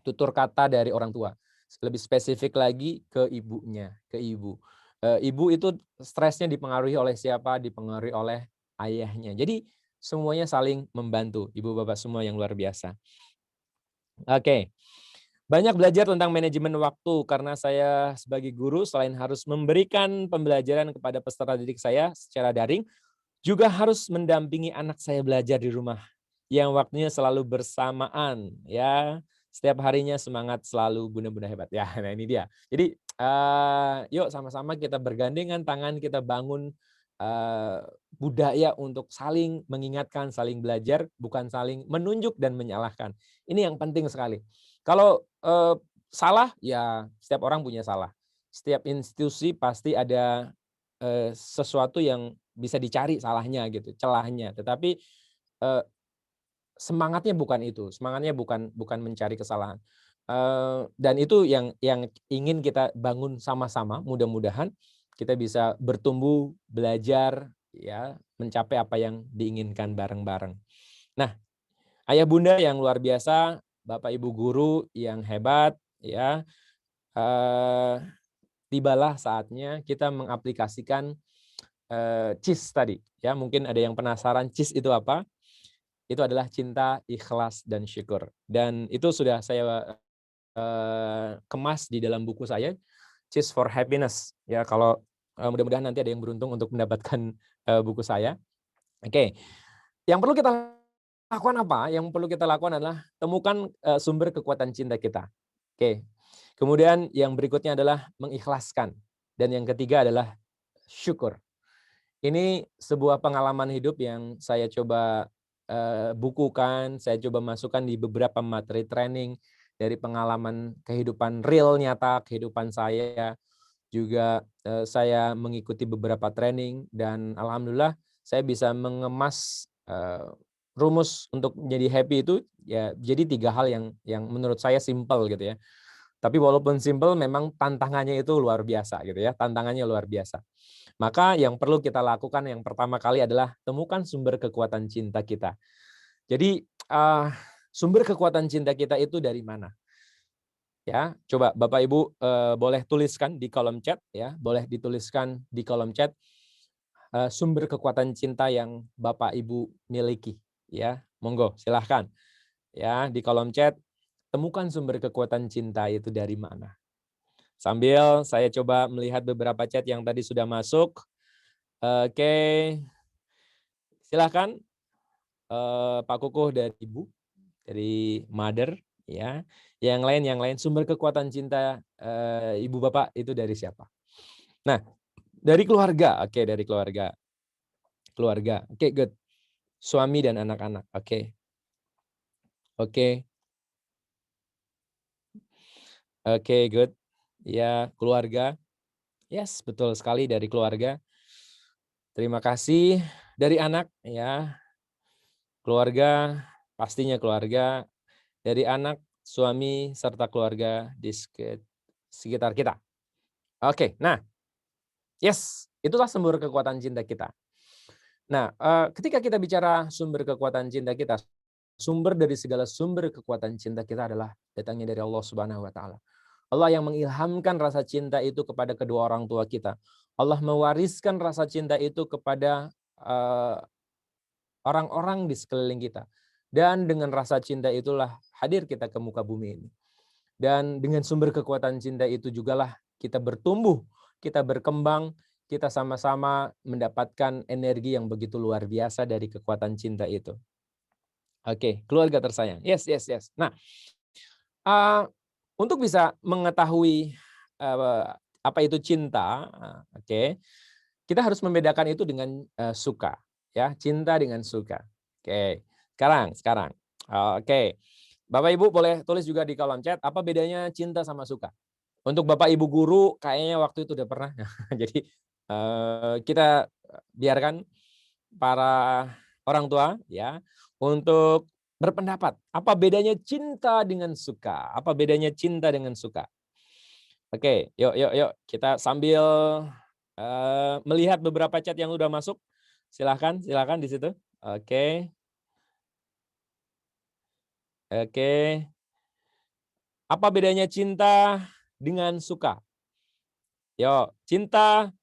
tutur kata dari orang tua. Lebih spesifik lagi ke ibunya, ke ibu. Ibu itu stresnya dipengaruhi oleh siapa? Dipengaruhi oleh ayahnya. Jadi semuanya saling membantu, ibu bapak semua yang luar biasa. Oke. Banyak belajar tentang manajemen waktu karena saya sebagai guru selain harus memberikan pembelajaran kepada peserta didik saya secara daring, juga harus mendampingi anak saya belajar di rumah yang waktunya selalu bersamaan ya. Setiap harinya semangat selalu bunda-bunda hebat. Ya, nah ini dia. Jadi yuk sama-sama kita bergandengan tangan, kita bangun budaya untuk saling mengingatkan, saling belajar, bukan saling menunjuk dan menyalahkan. Ini yang penting sekali. Kalau salah, ya setiap orang punya salah. Setiap institusi pasti ada sesuatu yang bisa dicari salahnya gitu, celahnya. Tetapi semangatnya bukan itu, semangatnya bukan mencari kesalahan. Dan itu yang ingin kita bangun sama-sama, mudah-mudahan kita bisa bertumbuh, belajar, ya, mencapai apa yang diinginkan bareng-bareng. Nah, ayah bunda yang luar biasa, Bapak Ibu guru yang hebat, ya, tibalah saatnya kita mengaplikasikan CIS tadi, ya. Mungkin ada yang penasaran CIS itu apa? Itu adalah cinta, ikhlas, dan syukur. Dan itu sudah saya kemas di dalam buku saya, CIS for Happiness. Ya, kalau Mudah-mudahan nanti ada yang beruntung untuk mendapatkan buku saya. Oke, yang perlu kita lakukan apa? Yang perlu kita lakukan adalah temukan sumber kekuatan cinta kita. Oke. Kemudian yang berikutnya adalah mengikhlaskan. Dan yang ketiga adalah syukur. Ini sebuah pengalaman hidup yang saya coba bukukan, saya coba masukkan di beberapa materi training dari pengalaman kehidupan real nyata, kehidupan saya. Juga saya mengikuti beberapa training dan alhamdulillah saya bisa mengemas rumus untuk menjadi happy itu ya jadi 3 hal yang menurut saya simpel gitu ya. Tapi walaupun simpel memang tantangannya itu luar biasa gitu ya, tantangannya luar biasa. Maka yang perlu kita lakukan yang pertama kali adalah temukan sumber kekuatan cinta kita. Jadi sumber kekuatan cinta kita itu dari mana? Ya, coba Bapak Ibu boleh tuliskan di kolom chat ya, boleh dituliskan di kolom chat sumber kekuatan cinta yang Bapak Ibu miliki ya. Monggo silahkan ya di kolom chat temukan sumber kekuatan cinta itu dari mana. Sambil saya coba melihat beberapa chat yang tadi sudah masuk. Oke. Silahkan Pak Kukuh dari Ibu, dari Mother ya. Yang lain sumber kekuatan cinta Ibu Bapak itu dari siapa? Nah, dari keluarga. Oke, dari keluarga. Keluarga. Oke, good. Suami dan anak-anak. Oke. Oke. Oke, good. Ya, keluarga. Yes, betul sekali dari keluarga. Terima kasih dari anak ya. Keluarga, pastinya keluarga. Dari anak, suami serta keluarga di sekitar kita. Oke, nah, yes, itulah sumber kekuatan cinta kita. Nah, ketika kita bicara sumber kekuatan cinta kita, sumber dari segala sumber kekuatan cinta kita adalah datangnya dari Allah Subhanahu wa taala. Allah yang mengilhamkan rasa cinta itu kepada kedua orang tua kita. Allah mewariskan rasa cinta itu kepada orang-orang di sekeliling kita. Dan dengan rasa cinta itulah hadir kita ke muka bumi ini. Dan dengan sumber kekuatan cinta itu jugalah kita bertumbuh, kita berkembang, kita sama-sama mendapatkan energi yang begitu luar biasa dari kekuatan cinta itu. Oke, keluarga tersayang. Yes, yes, yes. Nah, untuk bisa mengetahui apa itu cinta, oke, kita harus membedakan itu dengan suka, ya, cinta dengan suka. Oke, sekarang, oke, Bapak Ibu boleh tulis juga di kolom chat apa bedanya cinta sama suka. Untuk Bapak Ibu guru kayaknya waktu itu udah pernah, jadi kita biarkan para orang tua ya untuk berpendapat apa bedanya cinta dengan suka, apa bedanya cinta dengan suka. Oke, yuk kita sambil melihat beberapa chat yang udah masuk. Silahkan di situ. Oke. Oke. Apa bedanya cinta dengan suka? Yuk, cinta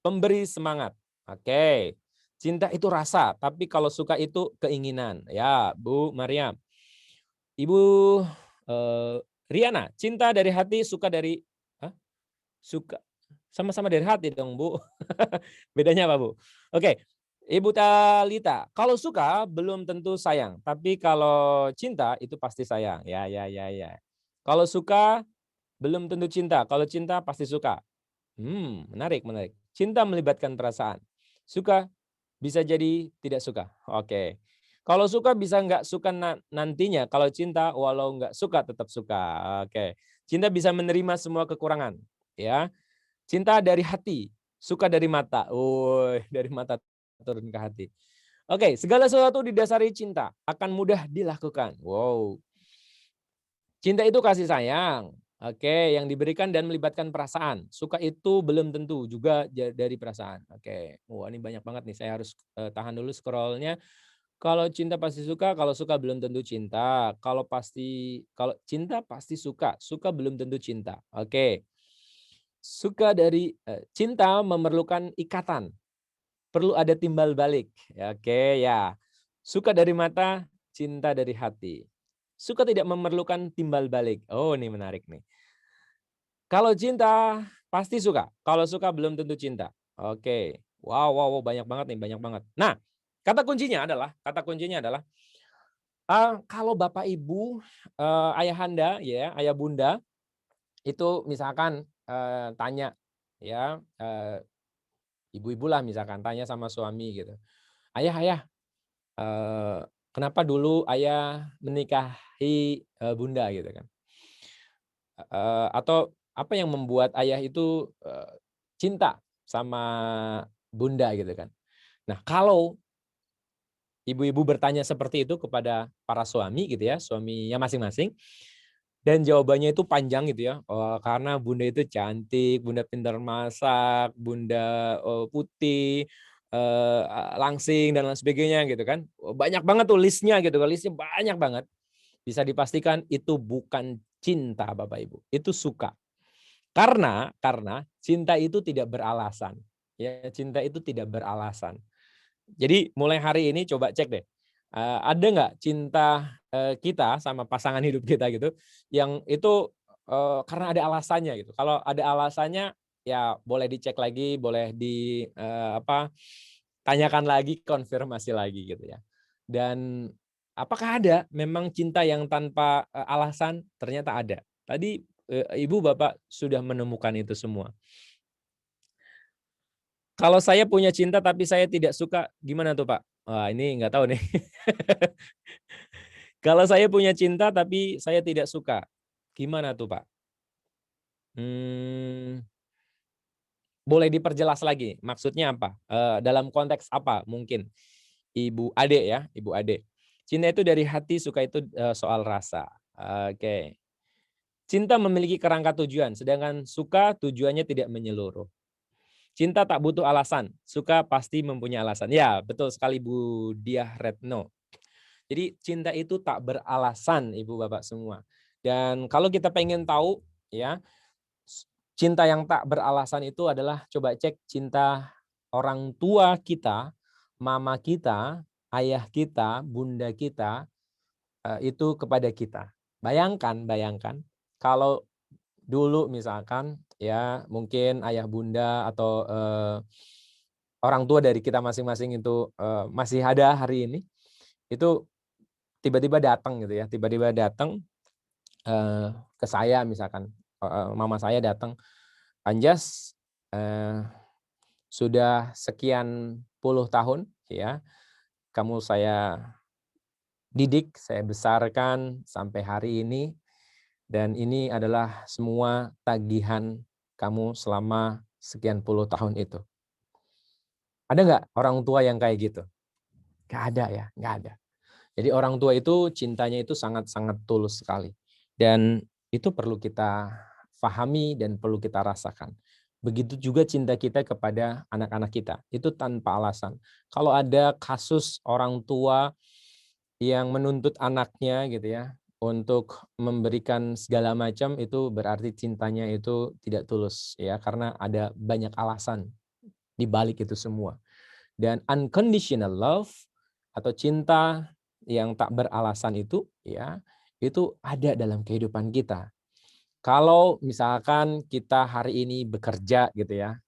pemberi semangat. Oke. Cinta itu rasa, tapi kalau suka itu keinginan. Ya, Bu Mariam. Ibu Riana, cinta dari hati, suka dari suka sama-sama dari hati dong, Bu. Bedanya apa, Bu? Oke. Ibu Talita, kalau suka belum tentu sayang, tapi kalau cinta itu pasti sayang. Ya, ya, ya, ya. Kalau suka belum tentu cinta, kalau cinta pasti suka. Menarik, menarik. Cinta melibatkan perasaan. Suka bisa jadi tidak suka. Oke. Kalau suka bisa nggak suka nantinya. Kalau cinta walau nggak suka tetap suka. Oke. Cinta bisa menerima semua kekurangan. Ya. Cinta dari hati, suka dari mata. Dari mata turun ke hati. Oke, segala sesuatu didasari cinta akan mudah dilakukan. Wow. Cinta itu kasih sayang. Oke, yang diberikan dan melibatkan perasaan. Suka itu belum tentu juga dari perasaan. Oke. Wah, ini banyak banget nih. Saya harus tahan dulu scrollnya. Kalau cinta pasti suka, kalau suka belum tentu cinta. Kalau cinta pasti suka, suka belum tentu cinta. Oke. Suka dari cinta memerlukan ikatan. Perlu ada timbal balik. Oke, ya. Suka dari mata, cinta dari hati. Suka tidak memerlukan timbal balik. Oh, ini menarik nih. Kalau cinta pasti suka, kalau suka belum tentu cinta. Oke. Wow, wow, wow, banyak banget nih, banyak banget. Nah, kata kuncinya adalah kalau bapak ibu, ayahanda ya, ayah bunda itu misalkan, tanya ya, ibu-ibu lah misalkan tanya sama suami gitu, "Ayah ayah, kenapa dulu ayah menikahi, bunda?" Gitu kan. Atau apa yang membuat ayah itu, cinta sama bunda gitu kan. Nah, kalau ibu-ibu bertanya seperti itu kepada para suami gitu ya, suaminya masing-masing, dan jawabannya itu panjang gitu ya, karena bunda itu cantik, bunda pintar masak, bunda, putih, langsing dan lain sebagainya gitu kan. Banyak banget tuh list-nya gitu kan, list-nya banyak banget. Bisa dipastikan itu bukan cinta Bapak Ibu, itu suka. Karena cinta itu tidak beralasan, ya, cinta itu tidak beralasan. Jadi mulai hari ini coba cek deh, ada nggak cinta, kita sama pasangan hidup kita gitu, yang itu, karena ada alasannya gitu. Kalau ada alasannya, ya boleh dicek lagi, boleh tanyakan lagi, konfirmasi lagi gitu ya. Dan apakah ada memang cinta yang tanpa, alasan? Ternyata ada. Tadi, Ibu, Bapak sudah menemukan itu semua. Kalau saya punya cinta tapi saya tidak suka, gimana tuh, Pak? Wah, ini nggak tahu nih. Kalau saya punya cinta tapi saya tidak suka, gimana tuh, Pak? Mmm, boleh diperjelas lagi, maksudnya apa? Dalam konteks apa mungkin? Ibu ade ya, ibu ade. Cinta itu dari hati, suka itu, soal rasa. Oke. Cinta memiliki kerangka tujuan, sedangkan suka tujuannya tidak menyeluruh. Cinta tak butuh alasan, suka pasti mempunyai alasan. Ya, betul sekali Bu Diah Retno. Jadi cinta itu tak beralasan Ibu Bapak semua. Dan kalau kita pengen tahu ya, cinta yang tak beralasan itu adalah coba cek cinta orang tua kita, mama kita, ayah kita, bunda kita, itu kepada kita. Bayangkan bayangkan kalau dulu misalkan ya mungkin ayah bunda atau, orang tua dari kita masing-masing itu, masih ada hari ini, itu tiba-tiba datang gitu ya, tiba-tiba datang, ke saya misalkan, mama saya datang, "Anjas, eee, sudah sekian puluh tahun ya, kamu saya didik, saya besarkan sampai hari ini, dan ini adalah semua tagihan kamu selama sekian puluh tahun itu." Ada nggak orang tua yang kayak gitu? Nggak ada ya, nggak ada. Jadi orang tua itu cintanya itu sangat-sangat tulus sekali. Dan itu perlu kita pahami dan perlu kita rasakan. Begitu juga cinta kita kepada anak-anak kita, itu tanpa alasan. Kalau ada kasus orang tua yang menuntut anaknya gitu ya, untuk memberikan segala macam, itu berarti cintanya itu tidak tulus ya, karena ada banyak alasan di balik itu semua. Dan unconditional love atau cinta yang tak beralasan itu ya, itu ada dalam kehidupan kita. Kalau misalkan kita hari ini bekerja gitu ya,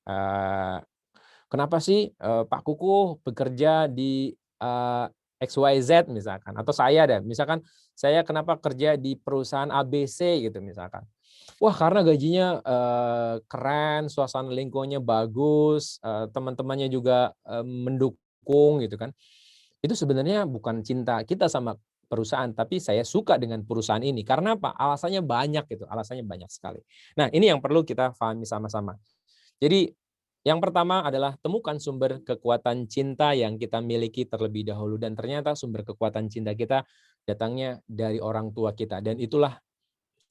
kenapa sih, Pak Kukuh bekerja di, XYZ misalkan, atau saya deh, misalkan saya kenapa kerja di perusahaan ABC gitu misalkan. Wah, karena gajinya, keren, suasana lingkungannya bagus, teman-temannya juga, mendukung gitu kan. Itu sebenarnya bukan cinta kita sama perusahaan, tapi saya suka dengan perusahaan ini. Karena apa? Alasannya banyak gitu, alasannya banyak sekali. Nah, ini yang perlu kita pahami sama-sama. Jadi, yang pertama adalah temukan sumber kekuatan cinta yang kita miliki terlebih dahulu, dan ternyata sumber kekuatan cinta kita datangnya dari orang tua kita, dan itulah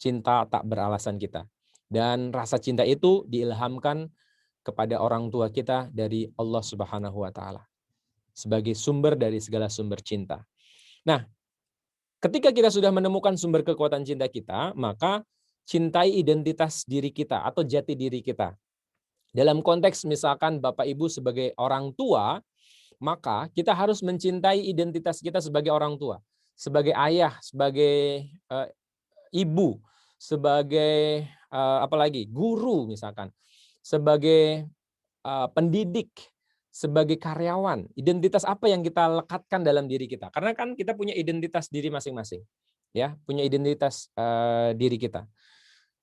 cinta tak beralasan kita. Dan rasa cinta itu diilhamkan kepada orang tua kita dari Allah Subhanahu wa taala sebagai sumber dari segala sumber cinta. Nah, ketika kita sudah menemukan sumber kekuatan cinta kita, maka cintai identitas diri kita atau jati diri kita. Dalam konteks misalkan Bapak Ibu sebagai orang tua, maka kita harus mencintai identitas kita sebagai orang tua, sebagai ayah, sebagai ibu, sebagai apalagi guru misalkan, sebagai pendidik, sebagai karyawan, identitas apa yang kita lekatkan dalam diri kita? Karena kan kita punya identitas diri masing-masing, ya, punya identitas diri kita.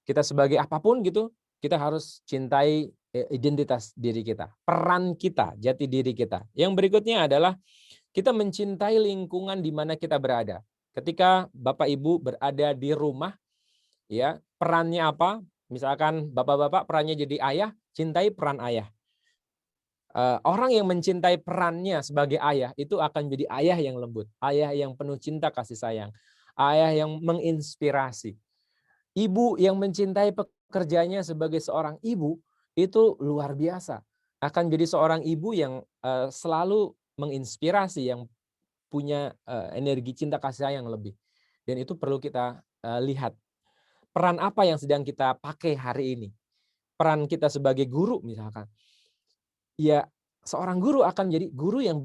Kita sebagai apapun gitu, kita harus cintai identitas diri kita, peran kita, jati diri kita. Yang berikutnya adalah kita mencintai lingkungan di mana kita berada. Ketika Bapak Ibu berada di rumah, ya, perannya apa? Misalkan bapak-bapak perannya jadi ayah, cintai peran ayah. Orang yang mencintai perannya sebagai ayah itu akan jadi ayah yang lembut, ayah yang penuh cinta kasih sayang, ayah yang menginspirasi. Ibu yang mencintai pekerjaannya sebagai seorang ibu itu luar biasa. Akan jadi seorang ibu yang selalu menginspirasi, yang punya energi cinta kasih sayang lebih. Dan itu perlu kita lihat. Peran apa yang sedang kita pakai hari ini? Peran kita sebagai guru misalkan. Ya, seorang guru akan jadi guru yang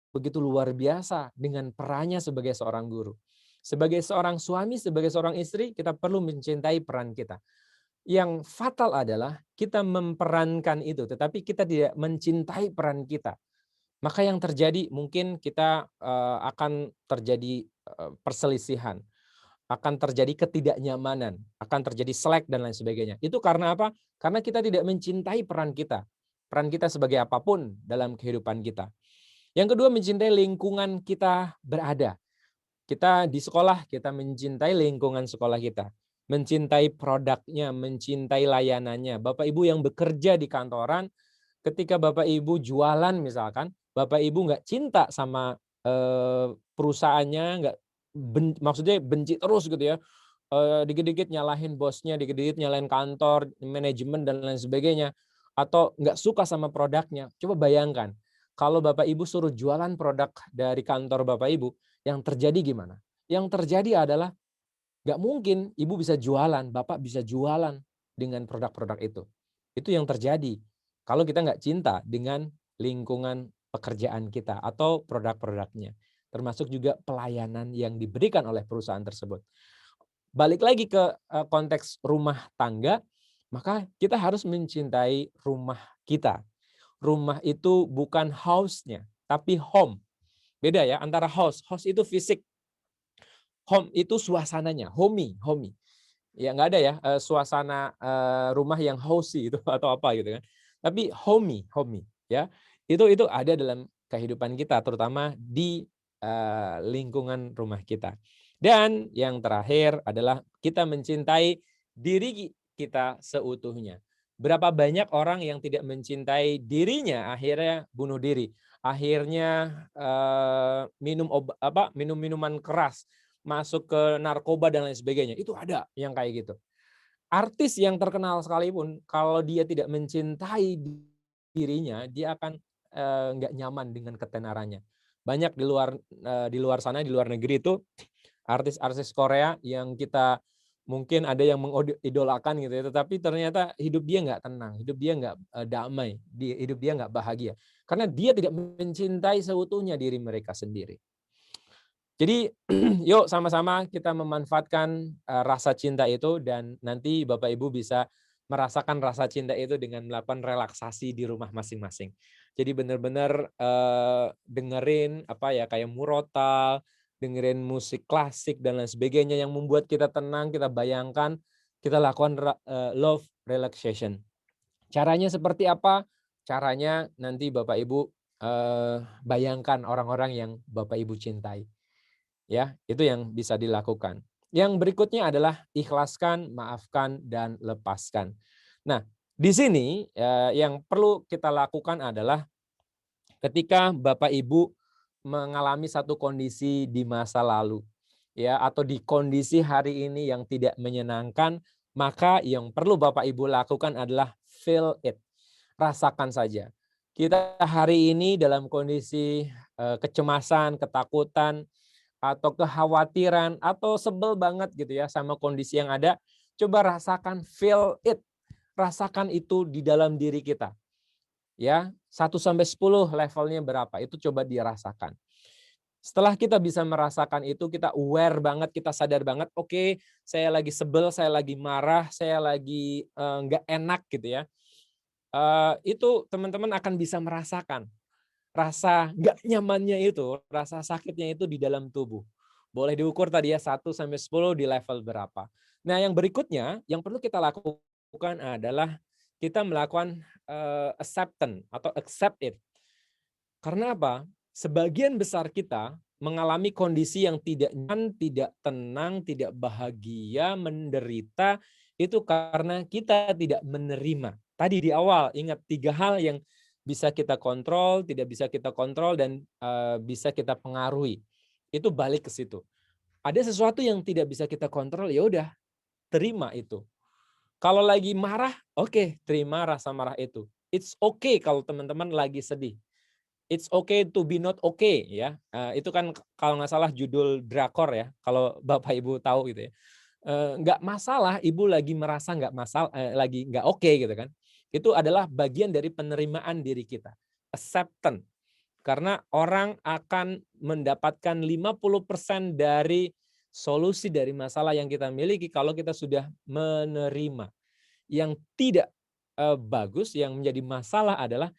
begitu luar biasa dengan perannya sebagai seorang guru. Sebagai seorang suami, sebagai seorang istri, kita perlu mencintai peran kita. Yang fatal adalah kita memperankan itu, tetapi kita tidak mencintai peran kita. Maka yang terjadi mungkin kita akan terjadi perselisihan, akan terjadi ketidaknyamanan, akan terjadi slack dan lain sebagainya. Itu karena apa? Karena kita tidak mencintai peran kita. Peran kita sebagai apapun dalam kehidupan kita. Yang kedua, mencintai lingkungan kita berada. Kita di sekolah, kita mencintai lingkungan sekolah kita. Mencintai produknya, mencintai layanannya. Bapak Ibu yang bekerja di kantoran, ketika Bapak Ibu jualan misalkan, Bapak Ibu nggak cinta sama perusahaannya, nggak maksudnya benci terus gitu ya. Dikit-dikit nyalahin bosnya, dikit-dikit nyalahin kantor, manajemen dan lain sebagainya. Atau nggak suka sama produknya. Coba bayangkan, kalau Bapak Ibu suruh jualan produk dari kantor Bapak Ibu, yang terjadi gimana? Yang terjadi adalah nggak mungkin ibu bisa jualan, bapak bisa jualan dengan produk-produk itu. Itu yang terjadi kalau kita nggak cinta dengan lingkungan pekerjaan kita atau produk-produknya. Termasuk juga pelayanan yang diberikan oleh perusahaan tersebut. Balik lagi ke konteks rumah tangga, maka kita harus mencintai rumah kita. Rumah itu bukan house-nya, tapi home. Beda ya antara house. House itu fisik. Home itu suasananya, homey. Ya nggak ada ya suasana rumah yang housey itu atau apa gitu kan. Tapi homey ya. Itu ada dalam kehidupan kita terutama di lingkungan rumah kita. Dan yang terakhir adalah kita mencintai diri kita seutuhnya. Berapa banyak orang yang tidak mencintai dirinya akhirnya bunuh diri, akhirnya minum minuman keras, masuk ke narkoba dan lain sebagainya. Itu ada yang kayak gitu. Artis yang terkenal sekalipun kalau dia tidak mencintai dirinya, dia akan nggak nyaman dengan ketenarannya. Banyak di luar sana, di luar negeri itu artis-artis Korea yang kita mungkin ada yang mengidolakan gitu ya, tetapi ternyata hidup dia nggak tenang, hidup dia nggak damai, hidup dia nggak bahagia. Karena dia tidak mencintai seutuhnya diri mereka sendiri. Jadi yuk sama-sama kita memanfaatkan rasa cinta itu dan nanti Bapak Ibu bisa merasakan rasa cinta itu dengan melakukan relaksasi di rumah masing-masing. Jadi benar-benar dengerin kayak murotal, dengerin musik klasik dan lain sebagainya yang membuat kita tenang, kita bayangkan, kita lakukan love relaxation. Caranya seperti apa? Caranya nanti Bapak Ibu bayangkan orang-orang yang Bapak Ibu cintai. Ya, itu yang bisa dilakukan. Yang berikutnya adalah ikhlaskan, maafkan, dan lepaskan. Nah, di sini yang perlu kita lakukan adalah ketika Bapak Ibu mengalami satu kondisi di masa lalu, ya, atau di kondisi hari ini yang tidak menyenangkan, maka yang perlu Bapak Ibu lakukan adalah feel it, rasakan saja. Kita hari ini dalam kondisi kecemasan, ketakutan, atau kekhawatiran atau sebel banget gitu ya sama kondisi yang ada, coba rasakan, feel it. Rasakan itu di dalam diri kita. Ya, 1 sampai 10 levelnya berapa? Itu coba dirasakan. Setelah kita bisa merasakan itu, kita aware banget, kita sadar banget, oke, saya lagi sebel, saya lagi marah, saya lagi nggak enak gitu ya. Itu teman-teman akan bisa merasakan rasa nggak nyamannya itu, rasa sakitnya itu di dalam tubuh. Boleh diukur tadi ya 1 sampai 10 di level berapa. Nah, yang berikutnya yang perlu kita lakukan adalah kita melakukan acceptance atau accept it. Karena apa? Sebagian besar kita mengalami kondisi yang tidak nyaman, tidak tenang, tidak bahagia, menderita, itu karena kita tidak menerima. Tadi di awal, ingat 3 hal yang bisa kita kontrol, tidak bisa kita kontrol, dan bisa kita pengaruhi. Itu balik ke situ. Ada sesuatu yang tidak bisa kita kontrol, ya udah, terima itu. Kalau lagi marah, oke, terima rasa marah itu. It's okay kalau teman-teman lagi sedih. It's okay to be not okay ya. Itu kan kalau nggak salah judul drakor ya, kalau Bapak Ibu tahu gitu ya. Nggak masalah Ibu lagi merasa nggak masalah, lagi nggak oke gitu kan. Itu adalah bagian dari penerimaan diri kita. Acceptance. Karena orang akan mendapatkan 50% dari solusi dari masalah yang kita miliki kalau kita sudah menerima. Yang tidak bagus, yang menjadi masalah adalah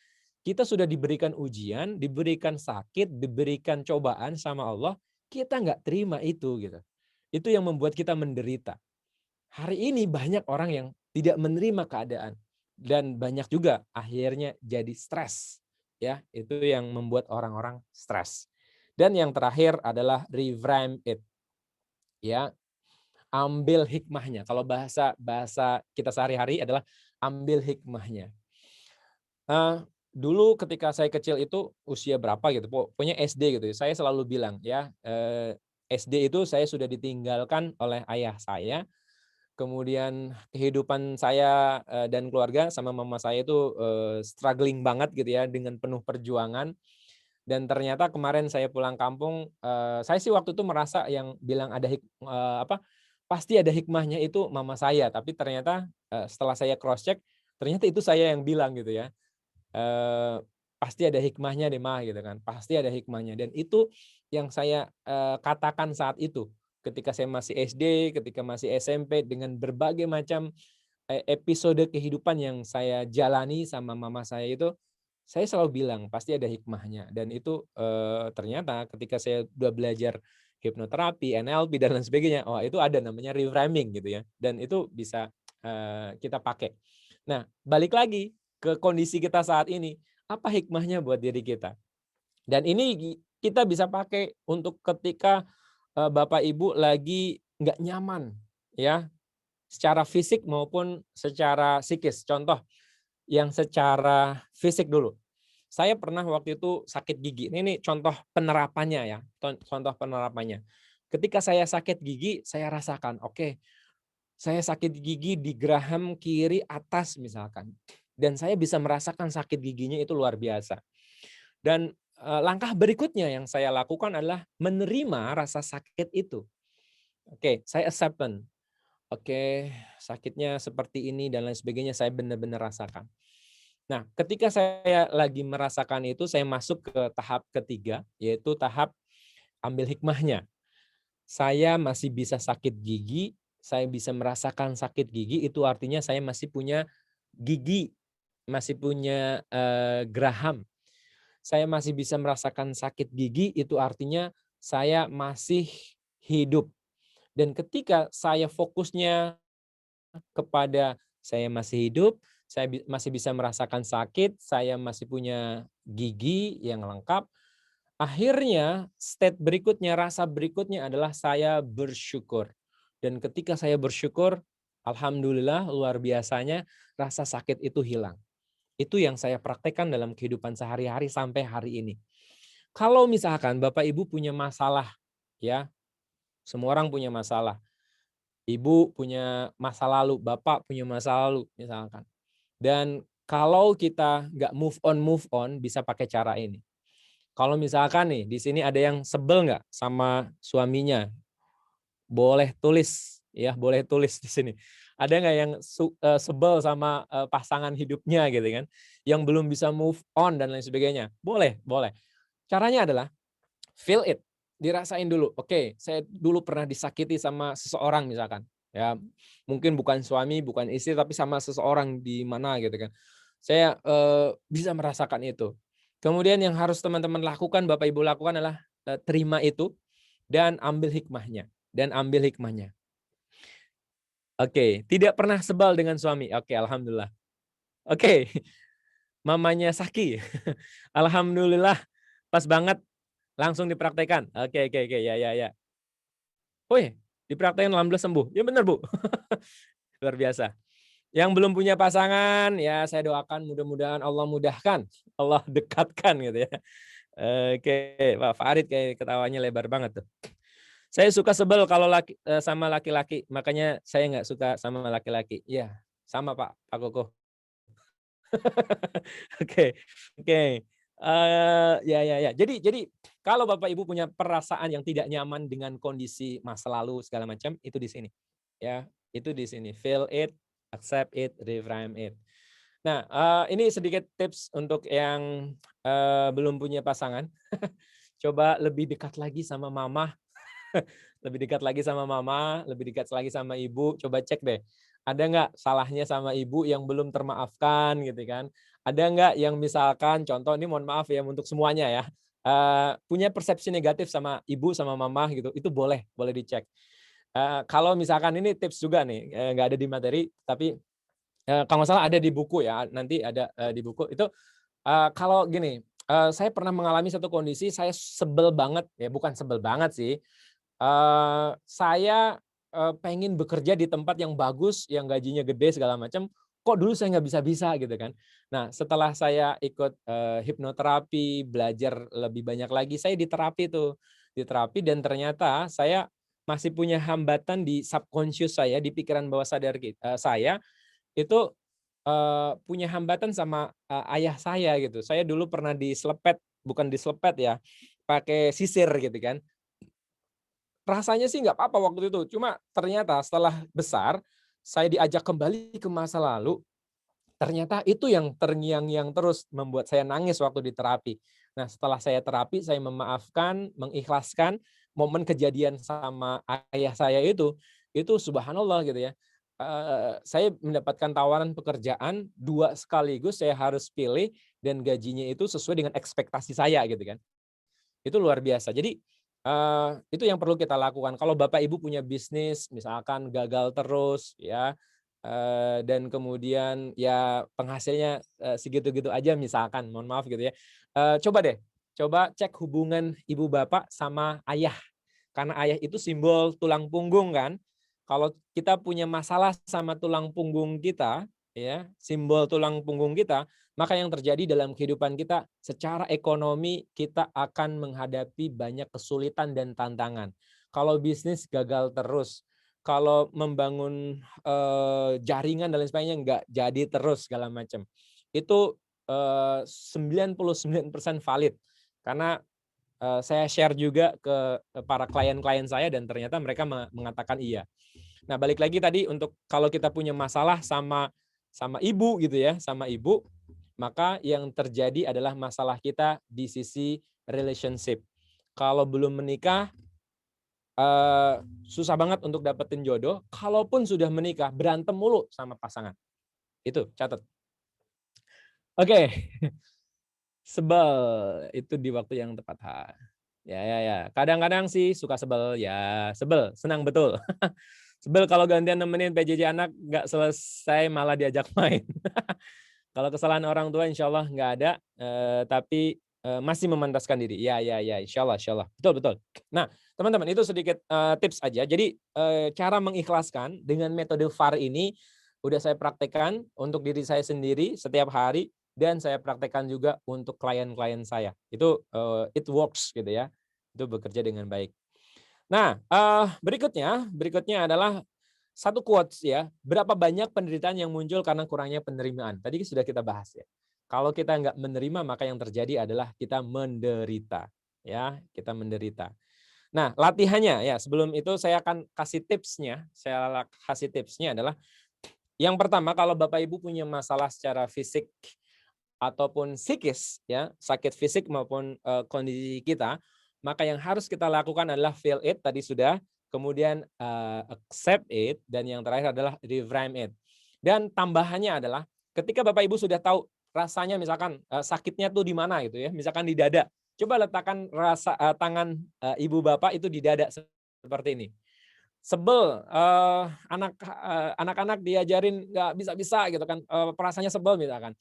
kita sudah diberikan ujian, diberikan sakit, diberikan cobaan sama Allah, kita nggak terima itu gitu. Itu yang membuat kita menderita. Hari ini banyak orang yang tidak menerima keadaan dan banyak juga akhirnya jadi stres. Ya, itu yang membuat orang-orang stres. Dan yang terakhir adalah reframe it. Ya, ambil hikmahnya. Kalau bahasa bahasa kita sehari-hari adalah ambil hikmahnya. Dulu ketika saya kecil itu usia berapa gitu, pokoknya SD gitu ya, saya selalu bilang ya, SD itu saya sudah ditinggalkan oleh ayah saya, kemudian kehidupan saya, dan keluarga sama mama saya itu, struggling banget gitu ya dengan penuh perjuangan, dan ternyata kemarin saya pulang kampung, saya sih waktu itu merasa yang bilang ada pasti ada hikmahnya itu mama saya, tapi ternyata, setelah saya cross check, ternyata itu saya yang bilang gitu ya. Pasti ada hikmahnya deh Mah gitu kan, pasti ada hikmahnya, dan itu yang saya katakan saat itu, ketika saya masih SD, ketika masih SMP, dengan berbagai macam episode kehidupan yang saya jalani sama mama saya itu, saya selalu bilang pasti ada hikmahnya, dan itu ternyata ketika saya udah belajar hipnoterapi, NLP dan lain sebagainya, oh itu ada namanya reframing gitu ya, dan itu bisa kita pakai. Nah, balik lagi ke kondisi kita saat ini, apa hikmahnya buat diri kita? Dan ini kita bisa pakai untuk ketika Bapak Ibu lagi nggak nyaman ya, secara fisik maupun secara psikis. Contoh yang secara fisik dulu. Saya pernah waktu itu sakit gigi. Ini contoh penerapannya ya, contoh penerapannya. Ketika saya sakit gigi, saya rasakan, oke, saya sakit gigi di geraham kiri atas misalkan, dan saya bisa merasakan sakit giginya itu luar biasa. Dan langkah berikutnya yang saya lakukan adalah menerima rasa sakit itu. Oke, saya acceptance. Oke, sakitnya seperti ini dan lain sebagainya, saya benar-benar rasakan. Nah, ketika saya lagi merasakan itu, saya masuk ke tahap ketiga, yaitu tahap ambil hikmahnya. Saya masih bisa sakit gigi, saya bisa merasakan sakit gigi, itu artinya saya masih punya gigi, masih punya geraham. Saya masih bisa merasakan sakit gigi, itu artinya saya masih hidup. Dan ketika saya fokusnya kepada saya masih hidup, saya masih bisa merasakan sakit, saya masih punya gigi yang lengkap, akhirnya state berikutnya, rasa berikutnya adalah saya bersyukur. Dan ketika saya bersyukur, alhamdulillah luar biasanya rasa sakit itu hilang. Itu yang saya praktekkan dalam kehidupan sehari-hari sampai hari ini. Kalau misalkan Bapak Ibu punya masalah, ya, semua orang punya masalah. Ibu punya masa lalu, Bapak punya masa lalu misalkan. Dan kalau kita nggak move on bisa pakai cara ini. Kalau misalkan nih di sini ada yang sebel nggak sama suaminya, boleh tulis ya, boleh tulis di sini. Ada nggak yang sebel sama pasangan hidupnya gitu kan, yang belum bisa move on dan lain sebagainya? Boleh, boleh. Caranya adalah feel it. dirasain dulu. Oke, saya dulu pernah disakiti sama seseorang misalkan. Ya, mungkin bukan suami, bukan istri, tapi sama seseorang di mana gitu kan. Saya bisa merasakan itu. Kemudian yang harus teman-teman lakukan, Bapak Ibu lakukan adalah terima itu dan ambil hikmahnya. Dan ambil hikmahnya. Oke, tidak pernah sebal dengan suami. Oke, alhamdulillah. Oke, mamanya Saki. Alhamdulillah, pas banget langsung dipraktekkan. Oke, ya ya ya. Wih, dipraktekin alhamdulillah sembuh. Ya benar, Bu. Luar biasa. Yang belum punya pasangan, ya saya doakan mudah-mudahan Allah mudahkan, Allah dekatkan gitu ya. Oke, Pak Farid kayak ketawanya lebar banget tuh. Saya suka sebel kalau sama laki-laki, makanya saya nggak suka sama laki-laki. Iya, sama Pak Koko. Oke, oke. Ya. Jadi kalau Bapak Ibu punya perasaan yang tidak nyaman dengan kondisi masa lalu segala macam, itu di sini. Ya, itu di sini. Feel it, accept it, reframe it. Nah, ini sedikit tips untuk yang belum punya pasangan. Coba lebih dekat lagi sama mama, lebih dekat lagi sama mama, lebih dekat lagi sama ibu. Coba cek deh, ada nggak salahnya sama ibu yang belum termaafkan gitu kan? Ada nggak yang misalkan contoh ini mohon maaf ya untuk semuanya ya, punya persepsi negatif sama ibu sama mama gitu, itu boleh dicek. Kalau misalkan ini tips juga nih, nggak ada di materi, tapi kalau nggak salah ada di buku ya, nanti ada di buku itu. Kalau gini, saya pernah mengalami satu kondisi saya sebel banget, ya bukan sebel banget sih, saya pengen bekerja di tempat yang bagus, yang gajinya gede segala macam, kok dulu saya nggak bisa-bisa gitu kan. Nah, setelah saya ikut hipnoterapi, belajar lebih banyak lagi, saya diterapi tuh, diterapi dan ternyata saya masih punya hambatan di subconscious saya, di pikiran bawah sadar saya itu punya hambatan sama ayah saya gitu. Saya dulu pernah diselepet, bukan diselepet ya, pakai sisir gitu kan. Rasanya sih nggak apa-apa waktu itu, cuma ternyata setelah besar, saya diajak kembali ke masa lalu, ternyata itu yang terngiang-ngiang terus membuat saya nangis waktu di terapi. Nah, setelah saya terapi, saya memaafkan, mengikhlaskan momen kejadian sama ayah saya itu subhanallah gitu ya. Saya mendapatkan tawaran pekerjaan 2 sekaligus saya harus pilih dan gajinya itu sesuai dengan ekspektasi saya gitu kan. Itu luar biasa. Jadi, itu yang perlu kita lakukan. Kalau Bapak Ibu punya bisnis, misalkan gagal terus ya, dan kemudian ya penghasilnya, segitu-gitu aja misalkan, mohon maaf gitu ya. Coba deh, coba cek hubungan ibu bapak sama ayah. Karena ayah itu simbol tulang punggung kan. Kalau kita punya masalah sama tulang punggung kita, ya, simbol tulang punggung kita, maka yang terjadi dalam kehidupan kita secara ekonomi kita akan menghadapi banyak kesulitan dan tantangan. Kalau bisnis gagal terus, kalau membangun jaringan dan lain sebagainya nggak jadi terus segala macam. Itu 99% valid karena saya share juga ke para klien-klien saya dan ternyata mereka mengatakan iya. Nah, balik lagi tadi untuk kalau kita punya masalah sama ibu gitu ya, sama ibu, maka yang terjadi adalah masalah kita di sisi relationship. Kalau belum menikah, susah banget untuk dapetin jodoh. Kalaupun sudah menikah, berantem mulu sama pasangan. Itu, catat. Oke, sebel itu di waktu yang tepat. Ya. Kadang-kadang sih suka sebel, ya sebel, senang betul. Sebel kalau gantian nemenin PJJ anak nggak selesai malah diajak main. Kalau kesalahan orang tua insya Allah nggak ada, tapi masih memantaskan diri. Ya, insya Allah. Betul. Nah, teman-teman itu sedikit tips aja. Jadi cara mengikhlaskan dengan metode VAR ini udah saya praktekkan untuk diri saya sendiri setiap hari dan saya praktekkan juga untuk klien-klien saya. Itu it works gitu ya. Itu bekerja dengan baik. Nah, berikutnya adalah satu quotes ya, berapa banyak penderitaan yang muncul karena kurangnya penerimaan. Tadi sudah kita bahas ya. Kalau kita nggak menerima, maka yang terjadi adalah kita menderita. Ya, kita menderita. Nah, latihannya ya, sebelum itu saya akan kasih tipsnya. Saya kasih tipsnya adalah, yang pertama kalau Bapak Ibu punya masalah secara fisik ataupun psikis, ya sakit fisik maupun kondisi kita, maka yang harus kita lakukan adalah feel it, tadi sudah, kemudian accept it, dan yang terakhir adalah reframe it. Dan tambahannya adalah ketika Bapak Ibu sudah tahu rasanya, misalkan sakitnya tuh di mana gitu ya, misalkan di dada, coba letakkan tangan ibu bapak itu di dada seperti ini. Sebel, anak-anak diajarin nggak bisa-bisa gitu kan, perasaannya sebel misalkan.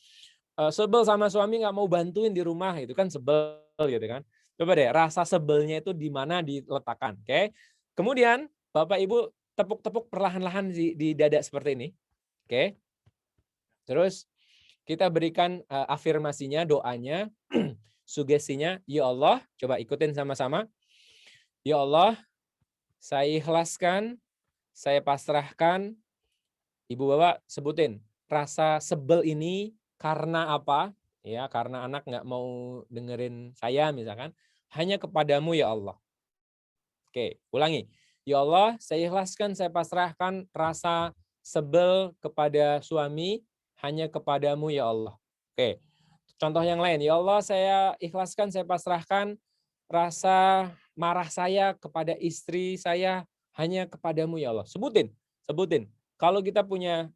Sebel sama suami nggak mau bantuin di rumah itu kan sebel gitu kan. Coba deh rasa sebelnya itu di mana diletakkan, oke. Kemudian Bapak Ibu tepuk-tepuk perlahan-lahan di dada seperti ini, oke. Terus kita berikan afirmasinya, doanya, sugestinya, ya Allah, coba ikutin sama-sama. Ya Allah, saya ikhlaskan, saya pasrahkan. Ibu bapak sebutin rasa sebel ini karena apa? Ya, karena anak nggak mau dengerin saya misalkan. Hanya kepadamu ya Allah. Oke, ulangi. Ya Allah, saya ikhlaskan, saya pasrahkan rasa sebel kepada suami hanya kepadamu ya Allah. Oke. Contoh yang lain, ya Allah, saya ikhlaskan, saya pasrahkan rasa marah saya kepada istri saya hanya kepadamu ya Allah. Sebutin, sebutin. Kalau kita punya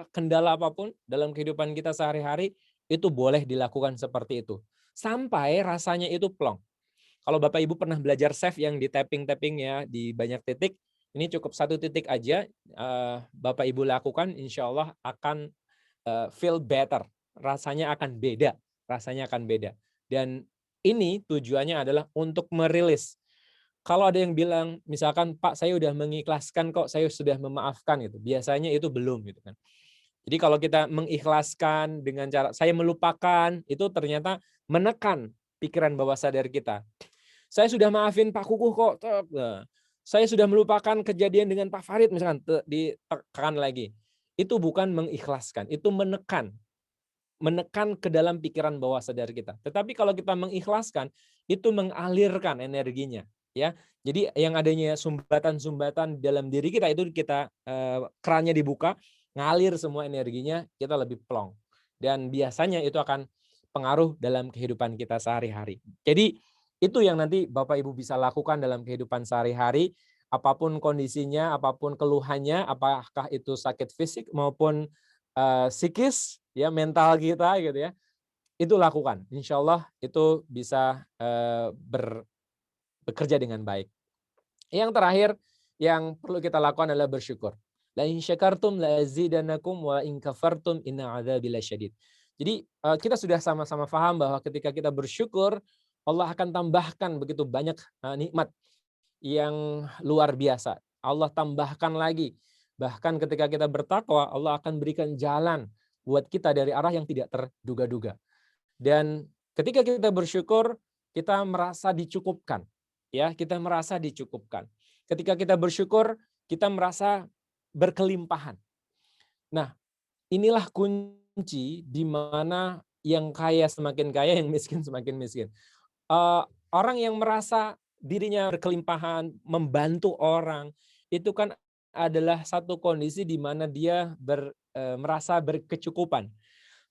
kendala apapun dalam kehidupan kita sehari-hari, itu boleh dilakukan seperti itu. Sampai rasanya itu plong. Kalau Bapak Ibu pernah belajar save yang di tapping-tapping ya, di banyak titik, ini cukup satu titik aja, Bapak Ibu lakukan, insya Allah akan feel better. Rasanya akan beda. Rasanya akan beda. Dan ini tujuannya adalah untuk merilis. Kalau ada yang bilang, misalkan, Pak, saya sudah mengikhlaskan kok, saya sudah memaafkan, gitu. Biasanya itu belum, gitu kan. Jadi kalau kita mengikhlaskan dengan cara saya melupakan, itu ternyata menekan pikiran bawah sadar kita. Saya sudah maafin Pak Kukuh kok. Nah, saya sudah melupakan kejadian dengan Pak Farid misalkan, ditekan lagi. Itu bukan mengikhlaskan, itu menekan. Menekan ke dalam pikiran bawah sadar kita. Tetapi kalau kita mengikhlaskan, itu mengalirkan energinya, ya. Jadi yang adanya sumbatan-sumbatan dalam diri kita itu kita kerannya dibuka, ngalir semua energinya, kita lebih plong. Dan biasanya itu akan pengaruh dalam kehidupan kita sehari-hari. Jadi itu yang nanti Bapak Ibu bisa lakukan dalam kehidupan sehari-hari, apapun kondisinya, apapun keluhannya, apakah itu sakit fisik maupun psikis, ya mental kita gitu ya, itu lakukan. Insya Allah itu bisa bekerja dengan baik. Yang terakhir yang perlu kita lakukan adalah bersyukur. La in syakartum la azidannakum wa in kafartum inna adzabi lasyadid. Jadi kita sudah sama-sama paham bahwa ketika kita bersyukur, Allah akan tambahkan begitu banyak nikmat yang luar biasa. Allah tambahkan lagi. Bahkan ketika kita bertakwa, Allah akan berikan jalan buat kita dari arah yang tidak terduga-duga. Dan ketika kita bersyukur, kita merasa dicukupkan. Ya, kita merasa dicukupkan. Ketika kita bersyukur, kita merasa berkelimpahan. Nah, inilah kunci di mana yang kaya semakin kaya, yang miskin semakin miskin. Orang yang merasa dirinya berkelimpahan, membantu orang, itu kan adalah satu kondisi di mana dia merasa berkecukupan.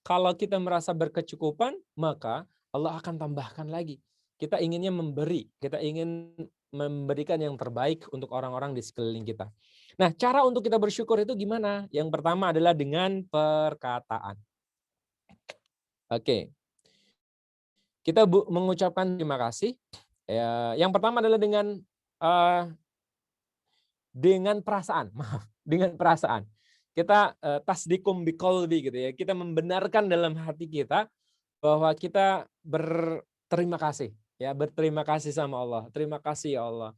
Kalau kita merasa berkecukupan, maka Allah akan tambahkan lagi. Kita inginnya memberi, kita ingin memberikan yang terbaik untuk orang-orang di sekeliling kita. Nah, cara untuk kita bersyukur itu gimana? Yang pertama adalah dengan perkataan. Oke, kita mengucapkan terima kasih. Ya, yang pertama adalah dengan perasaan, maaf, dengan perasaan. Kita tasdikum biqalbi gitu ya. Kita membenarkan dalam hati kita bahwa kita berterima kasih, ya, berterima kasih sama Allah. Terima kasih ya Allah.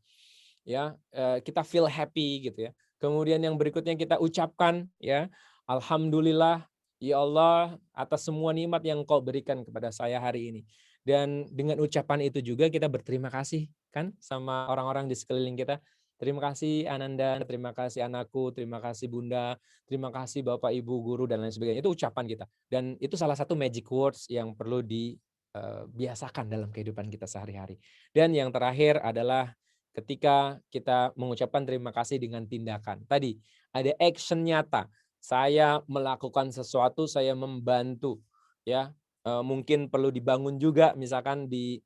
Ya, kita feel happy gitu ya. Kemudian yang berikutnya kita ucapkan ya, alhamdulillah ya Allah atas semua nikmat yang Kau berikan kepada saya hari ini. Dan dengan ucapan itu juga kita berterima kasih kan sama orang-orang di sekeliling kita. Terima kasih Ananda, terima kasih anakku, terima kasih Bunda, terima kasih Bapak Ibu guru dan lain sebagainya. Itu ucapan kita. Dan itu salah satu magic words yang perlu dibiasakan dalam kehidupan kita sehari-hari. Dan yang terakhir adalah ketika kita mengucapkan terima kasih dengan tindakan. Tadi ada action nyata. Saya melakukan sesuatu, saya membantu, ya. Mungkin perlu dibangun juga, misalkan di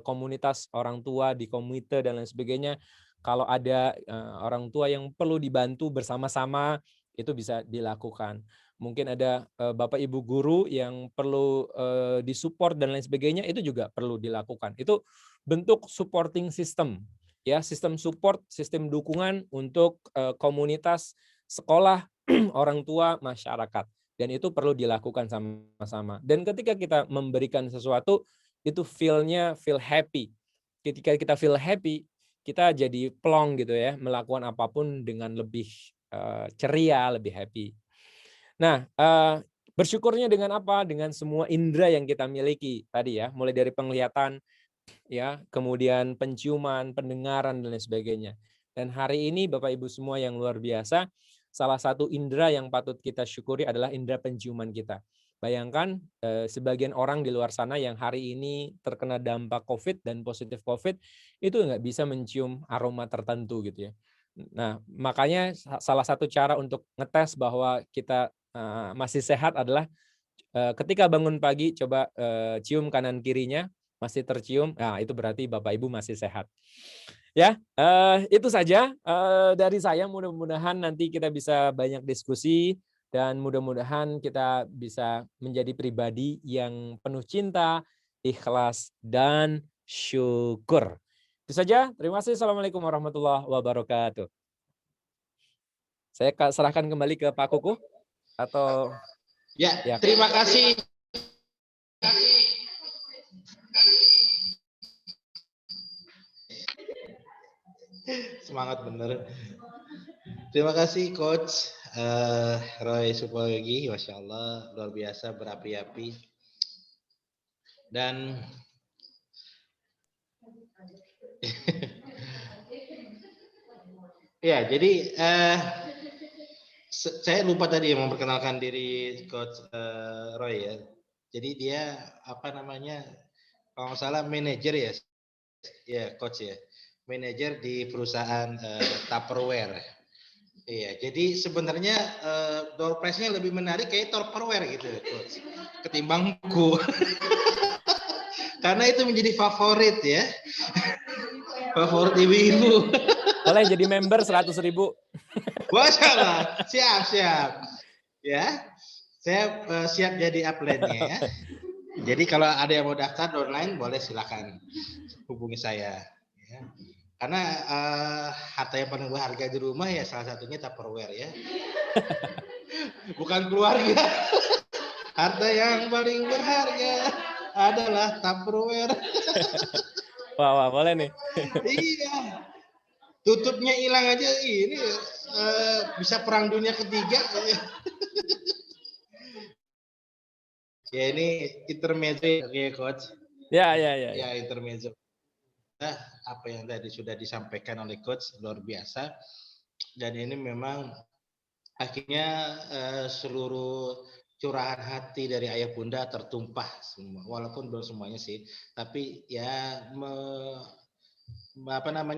komunitas orang tua di komite dan lain sebagainya. Kalau ada orang tua yang perlu dibantu bersama-sama, itu bisa dilakukan. Mungkin ada bapak ibu guru yang perlu disupport dan lain sebagainya, itu juga perlu dilakukan. Itu bentuk supporting system, ya, sistem support, sistem dukungan untuk komunitas, sekolah, orang tua, masyarakat. Dan itu perlu dilakukan sama-sama. Dan ketika kita memberikan sesuatu, itu feel happy. Ketika kita feel happy, kita jadi plong gitu ya, melakukan apapun dengan lebih ceria, lebih happy. Nah, bersyukurnya dengan apa? Dengan semua indera yang kita miliki tadi ya, mulai dari penglihatan, ya, kemudian penciuman, pendengaran dan lain sebagainya. Dan hari ini Bapak Ibu semua yang luar biasa, salah satu indera yang patut kita syukuri adalah indera penciuman kita. Bayangkan sebagian orang di luar sana yang hari ini terkena dampak COVID dan positif COVID itu nggak bisa mencium aroma tertentu gitu ya. Nah, makanya salah satu cara untuk ngetes bahwa kita masih sehat adalah ketika bangun pagi coba cium kanan kirinya, masih tercium, nah itu berarti Bapak Ibu masih sehat. Ya, itu saja dari saya. Mudah-mudahan nanti kita bisa banyak diskusi dan mudah-mudahan kita bisa menjadi pribadi yang penuh cinta, ikhlas, dan syukur. Itu saja. Terima kasih. Assalamualaikum warahmatullahi wabarakatuh. Saya serahkan kembali ke Pak Kuku atau ya, ya. Terima kasih. Semangat bener. Terima kasih Coach Roy Supoyogi, Masya Allah, luar biasa, berapi-api. Dan ya, jadi saya lupa tadi memperkenalkan diri Coach Roy ya. Jadi dia apa namanya, kalau nggak salah manajer ya Coach ya, manajer di perusahaan Tupperware. Iya, jadi sebenarnya door prize-nya lebih menarik kayak Tupperware gitu, Coach, ketimbang buku. Karena itu menjadi favorit ya, favorit ibu-ibu. Boleh jadi member 100.000. Masya Allah, siap. Ya, saya siap jadi upline-nya ya. Jadi kalau ada yang mau daftar online boleh silakan hubungi saya. Ya. Karena harta yang paling berharga di rumah ya salah satunya Tupperware ya. Bukan keluarga. Harta yang paling berharga adalah Tupperware. Wah, boleh nih. Iya. Tutupnya hilang aja ini bisa perang dunia ketiga. Ya ini intermezzo ya Coach. Ya. Ya intermezzo. Nah, apa yang tadi sudah disampaikan oleh Coach luar biasa. Dan ini memang akhirnya seluruh curahan hati dari ayah bunda tertumpah semua. Walaupun belum semuanya sih, tapi ya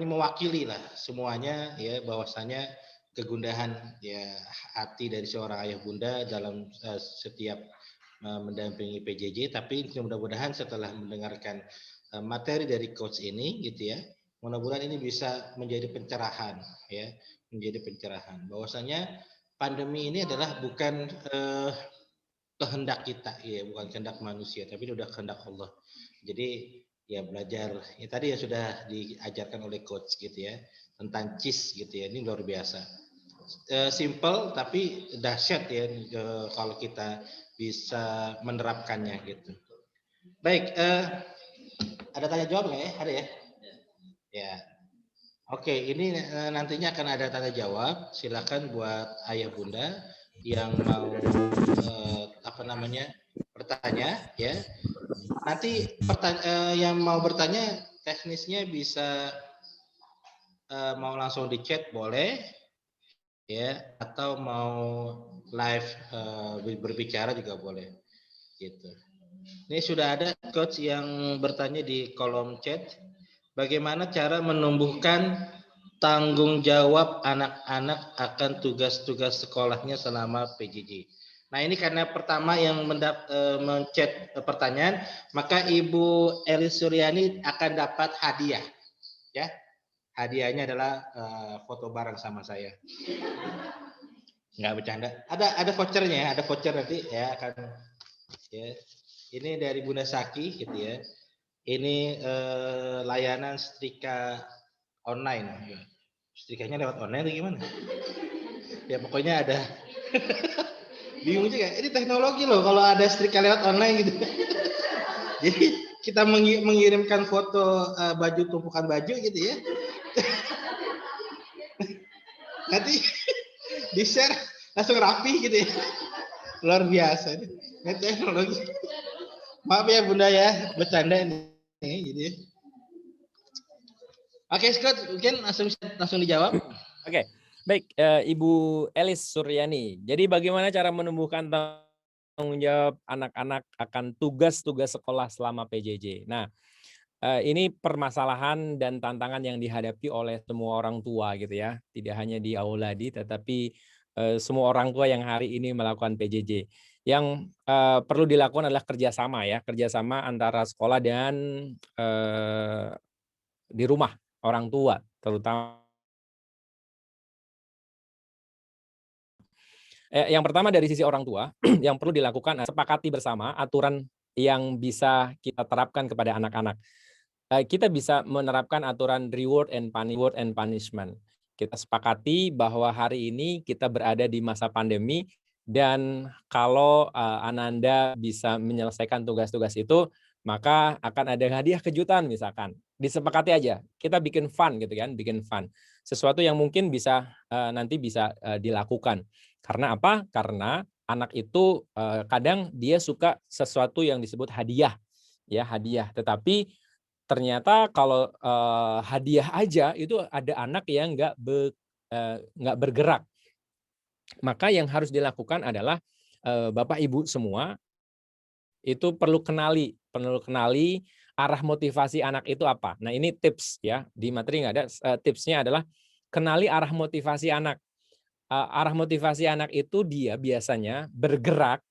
mewakili lah semuanya ya, bahwasanya kegundahan ya hati dari seorang ayah bunda dalam setiap mendampingi PJJ. Tapi mudah-mudahan setelah mendengarkan materi dari coach ini gitu ya, mudah-mudahan ini bisa menjadi pencerahan ya, menjadi pencerahan bahwasanya pandemi ini adalah bukan kehendak kita ya, bukan kehendak manusia, tapi itu udah kehendak Allah. Jadi ya belajar ya tadi yang sudah diajarkan oleh coach gitu ya, tentang CIS gitu ya, ini luar biasa. Simple tapi dahsyat ya kalau kita bisa menerapkannya gitu. Baik, ada tanya jawab nggak ya? Ada ya? Ya. Oke, ini nantinya akan ada tanya jawab. Silakan buat ayah bunda yang mau bertanya ya. Nanti yang mau bertanya teknisnya bisa mau langsung di chat boleh ya, atau mau live berbicara juga boleh gitu. Ini sudah ada coach yang bertanya di kolom chat, bagaimana cara menumbuhkan tanggung jawab anak-anak akan tugas-tugas sekolahnya selama PJJ. Nah, ini karena pertama yang mencet pertanyaan, maka Ibu Elis Suryani akan dapat hadiah. Ya, hadiahnya adalah foto bareng sama saya. Nggak bercanda. Ada vouchernya, ada voucher nanti ya akan. Ya, ini dari Bunda Saki gitu ya. Ini layanan setrika online. Setrikanya lewat online atau gimana? Ya pokoknya ada. Bingung juga. Ini teknologi loh kalau ada setrika lewat online gitu. Jadi kita mengirimkan foto baju tumpukan baju gitu ya. Nanti di share langsung rapi gitu ya. Luar biasa ini teknologi. Maaf ya Bunda ya, bercanda nih gitu ya. Oke, Scott, mungkin langsung dijawab. Oke. Baik, Ibu Elis Suryani. Jadi bagaimana cara menumbuhkan tanggung jawab anak-anak akan tugas-tugas sekolah selama PJJ? Nah, ini permasalahan dan tantangan yang dihadapi oleh semua orang tua gitu ya. Tidak hanya di Auladi, tetapi semua orang tua yang hari ini melakukan PJJ. Yang perlu dilakukan adalah kerjasama ya, kerjasama antara sekolah dan di rumah orang tua, terutama. Yang pertama dari sisi orang tua, yang perlu dilakukan sepakati bersama aturan yang bisa kita terapkan kepada anak-anak. Kita bisa menerapkan aturan reward and punishment. Kita sepakati bahwa hari ini kita berada di masa pandemi dan kalau Ananda bisa menyelesaikan tugas-tugas itu, maka akan ada hadiah kejutan misalkan. Disepakati aja, kita bikin fun gitu kan, bikin fun. Sesuatu yang mungkin bisa nanti bisa dilakukan. Karena apa? Karena anak itu kadang dia suka sesuatu yang disebut hadiah, ya hadiah. Tetapi ternyata kalau hadiah aja itu ada anak yang nggak bergerak. Maka yang harus dilakukan adalah Bapak Ibu semua itu perlu kenali arah motivasi anak itu apa. Nah ini tips ya, di materi nggak ada, tipsnya adalah kenali arah motivasi anak. Arah motivasi anak itu dia biasanya bergerak,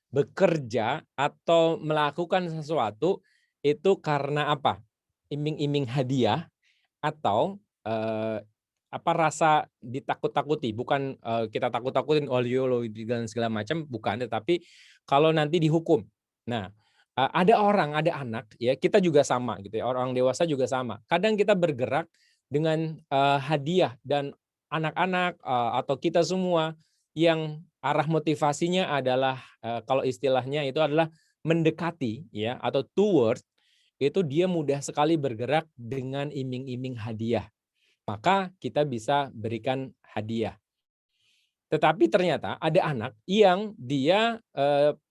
bekerja atau melakukan sesuatu itu karena apa? Iming-iming hadiah atau rasa ditakut-takuti, bukan kita takut-takutin oliolo dan segala macam, bukan, tetapi kalau nanti dihukum. Nah, ada anak ya, kita juga sama gitu ya, orang dewasa juga sama. Kadang kita bergerak dengan hadiah dan anak-anak atau kita semua yang arah motivasinya adalah kalau istilahnya itu adalah mendekati ya atau toward, itu dia mudah sekali bergerak dengan iming-iming hadiah. Maka kita bisa berikan hadiah. Tetapi ternyata ada anak yang dia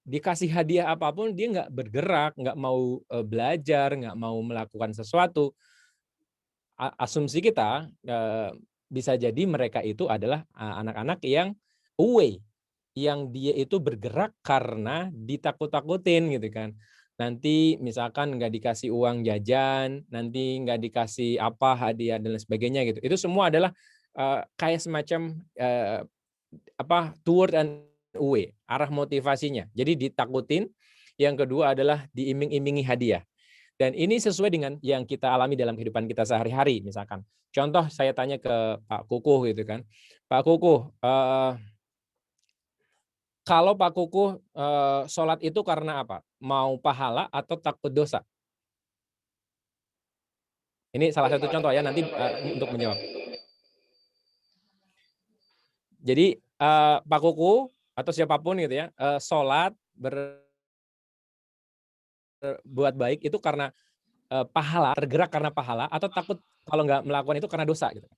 dikasih hadiah apapun dia nggak bergerak, nggak mau belajar, nggak mau melakukan sesuatu. Asumsi kita bisa jadi mereka itu adalah anak-anak yang away, yang dia itu bergerak karena ditakut-takutin gitu kan. Nanti misalkan nggak dikasih uang jajan, nanti nggak dikasih apa hadiah dan lain sebagainya gitu. Itu semua adalah kayak semacam toward and away, arah motivasinya. Jadi ditakutin. Yang kedua adalah diiming-imingi hadiah. Dan ini sesuai dengan yang kita alami dalam kehidupan kita sehari-hari misalkan. Contoh saya tanya ke Pak Kukuh gitu kan. Pak Kukuh, kalau Pak Kukuh sholat itu karena apa? Mau pahala atau takut dosa? Ini salah satu contoh ya nanti untuk menjawab. Jadi Pak Kukuh atau siapapun gitu ya, sholat berbuat baik itu karena pahala, tergerak karena pahala atau takut kalau nggak melakukan itu karena dosa gitu.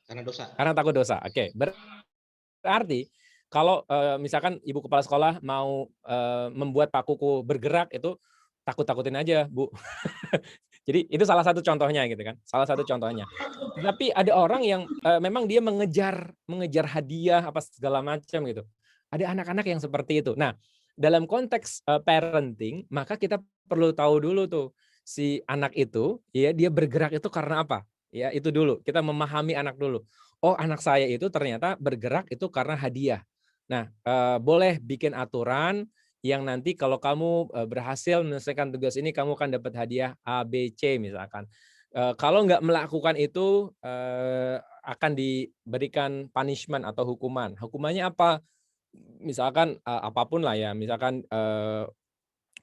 Karena dosa. Karena takut dosa. Oke. Berarti kalau misalkan Ibu Kepala Sekolah mau membuat Pak Kuku bergerak itu takut-takutin aja, Bu. Jadi itu salah satu contohnya gitu kan. Salah satu contohnya. Tapi ada orang yang memang dia mengejar hadiah apa segala macam gitu. Ada anak-anak yang seperti itu. Nah, dalam konteks parenting, maka kita perlu tahu dulu tuh si anak itu ya dia bergerak itu karena apa? Ya, itu dulu. Kita memahami anak dulu. Oh, anak saya itu ternyata bergerak itu karena hadiah. Nah, boleh bikin aturan yang nanti kalau kamu berhasil menyelesaikan tugas ini, kamu akan dapat hadiah A, B, C misalkan. Kalau nggak melakukan itu, akan diberikan punishment atau hukuman. Hukumannya apa? Misalkan apapun lah ya, misalkan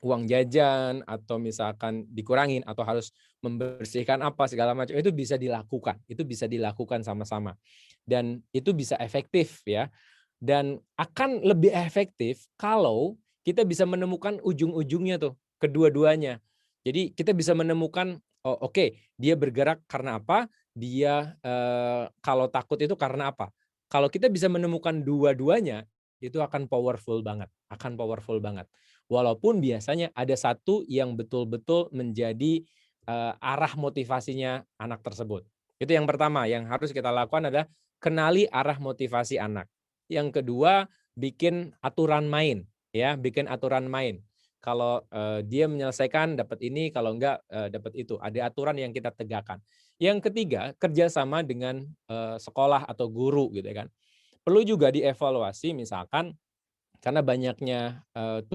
uang jajan atau misalkan dikurangin atau harus membersihkan apa segala macam, itu bisa dilakukan sama-sama dan itu bisa efektif ya, dan akan lebih efektif kalau kita bisa menemukan ujung-ujungnya tuh kedua-duanya. Jadi kita bisa menemukan, oh oke, dia bergerak karena apa, dia kalau takut itu karena apa. Kalau kita bisa menemukan dua-duanya, itu akan powerful banget, akan powerful banget. Walaupun biasanya ada satu yang betul-betul menjadi arah motivasinya anak tersebut. Itu yang pertama, yang harus kita lakukan adalah kenali arah motivasi anak. Yang kedua, bikin aturan main, ya, bikin aturan main. Kalau dia menyelesaikan dapat ini, kalau enggak dapat itu. Ada aturan yang kita tegakkan. Yang ketiga, kerjasama dengan sekolah atau guru, gitu kan. Perlu juga dievaluasi, misalkan karena banyaknya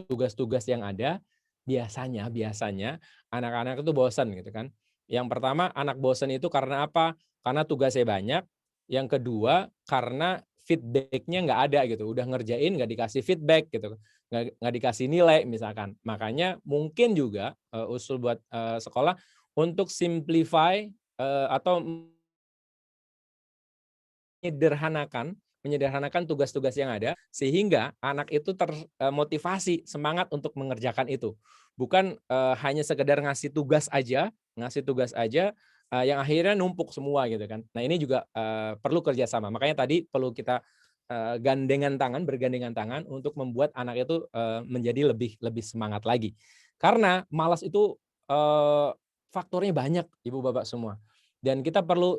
tugas-tugas yang ada, biasanya anak-anak itu bosan gitu kan. Yang pertama, anak bosan itu karena apa? Karena tugasnya banyak. Yang kedua, karena feedback-nya nggak ada gitu. Udah ngerjain nggak dikasih feedback gitu. Nggak dikasih nilai misalkan. Makanya mungkin juga usul buat sekolah untuk simplify atau menyederhanakan tugas-tugas yang ada sehingga anak itu termotivasi semangat untuk mengerjakan itu. Bukan hanya sekedar ngasih tugas aja yang akhirnya numpuk semua gitu kan. Nah, ini juga perlu kerjasama. Makanya tadi perlu kita bergandengan tangan untuk membuat anak itu menjadi lebih semangat lagi. Karena malas itu faktornya banyak, Ibu Bapak semua. Dan kita perlu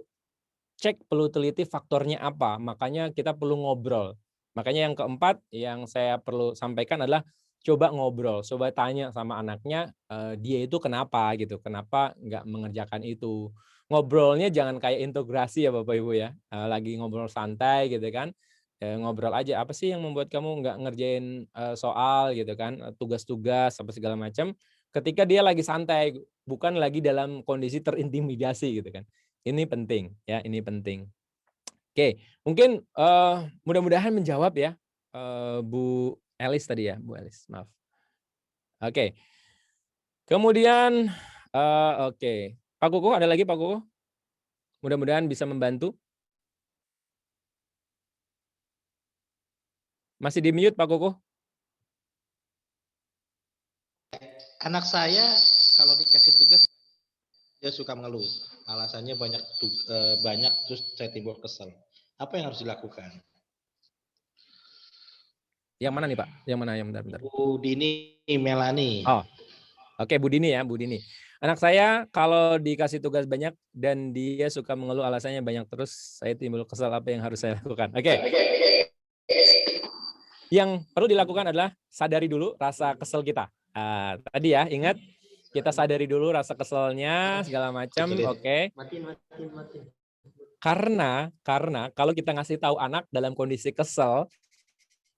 perlu teliti faktornya apa, makanya kita perlu ngobrol. Makanya yang keempat yang saya perlu sampaikan adalah coba ngobrol, coba tanya sama anaknya, dia itu kenapa gitu, kenapa nggak mengerjakan itu. Ngobrolnya jangan kayak integrasi ya Bapak Ibu ya, lagi ngobrol santai gitu kan, ngobrol aja, "Apa sih yang membuat kamu nggak ngerjain, soal?" Gitu kan, tugas-tugas apa segala macam, ketika dia lagi santai, bukan lagi dalam kondisi terintimidasi gitu kan. Ini penting ya, ini penting. Oke, mungkin, mudah-mudahan menjawab ya, Bu Elis tadi ya, Bu Elis, maaf. Oke, kemudian, oke, Pak Kukuh ada lagi Pak Kukuh? Mudah-mudahan bisa membantu. Masih di-mute Pak Kukuh? Anak saya kalau dikasih tugas dia suka mengeluh. Alasannya banyak terus saya timbul kesel. Apa yang harus dilakukan? Yang mana nih Pak? Yang mana? Yang bentar. Bu Dini Melani. Oh, oke Bu Dini ya, Bu Dini. Anak saya kalau dikasih tugas banyak dan dia suka mengeluh alasannya banyak terus, saya timbul kesal, apa yang harus saya lakukan? Oke. Yang perlu dilakukan adalah sadari dulu rasa kesel kita. Tadi ya, ingat kita sadari dulu rasa keselnya segala macam, oke. Karena kalau kita ngasih tahu anak dalam kondisi kesel,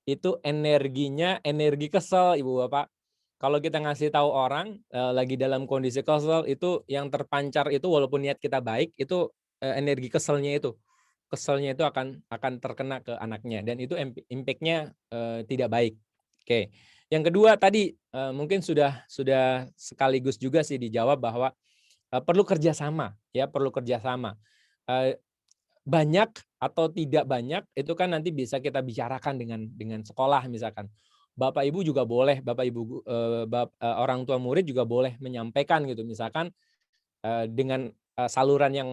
itu energinya energi kesel, Ibu Bapak. Kalau kita ngasih tahu orang lagi dalam kondisi kesel, itu yang terpancar itu walaupun niat kita baik, itu energi keselnya itu. Keselnya itu akan terkena ke anaknya dan itu impact-nya tidak baik. Oke. Yang kedua tadi mungkin sudah sekaligus juga sih dijawab bahwa perlu kerjasama ya, perlu kerjasama. Banyak atau tidak banyak itu kan nanti bisa kita bicarakan dengan sekolah misalkan. Bapak Ibu juga boleh, Bapak Ibu orang tua murid juga boleh menyampaikan gitu misalkan dengan saluran yang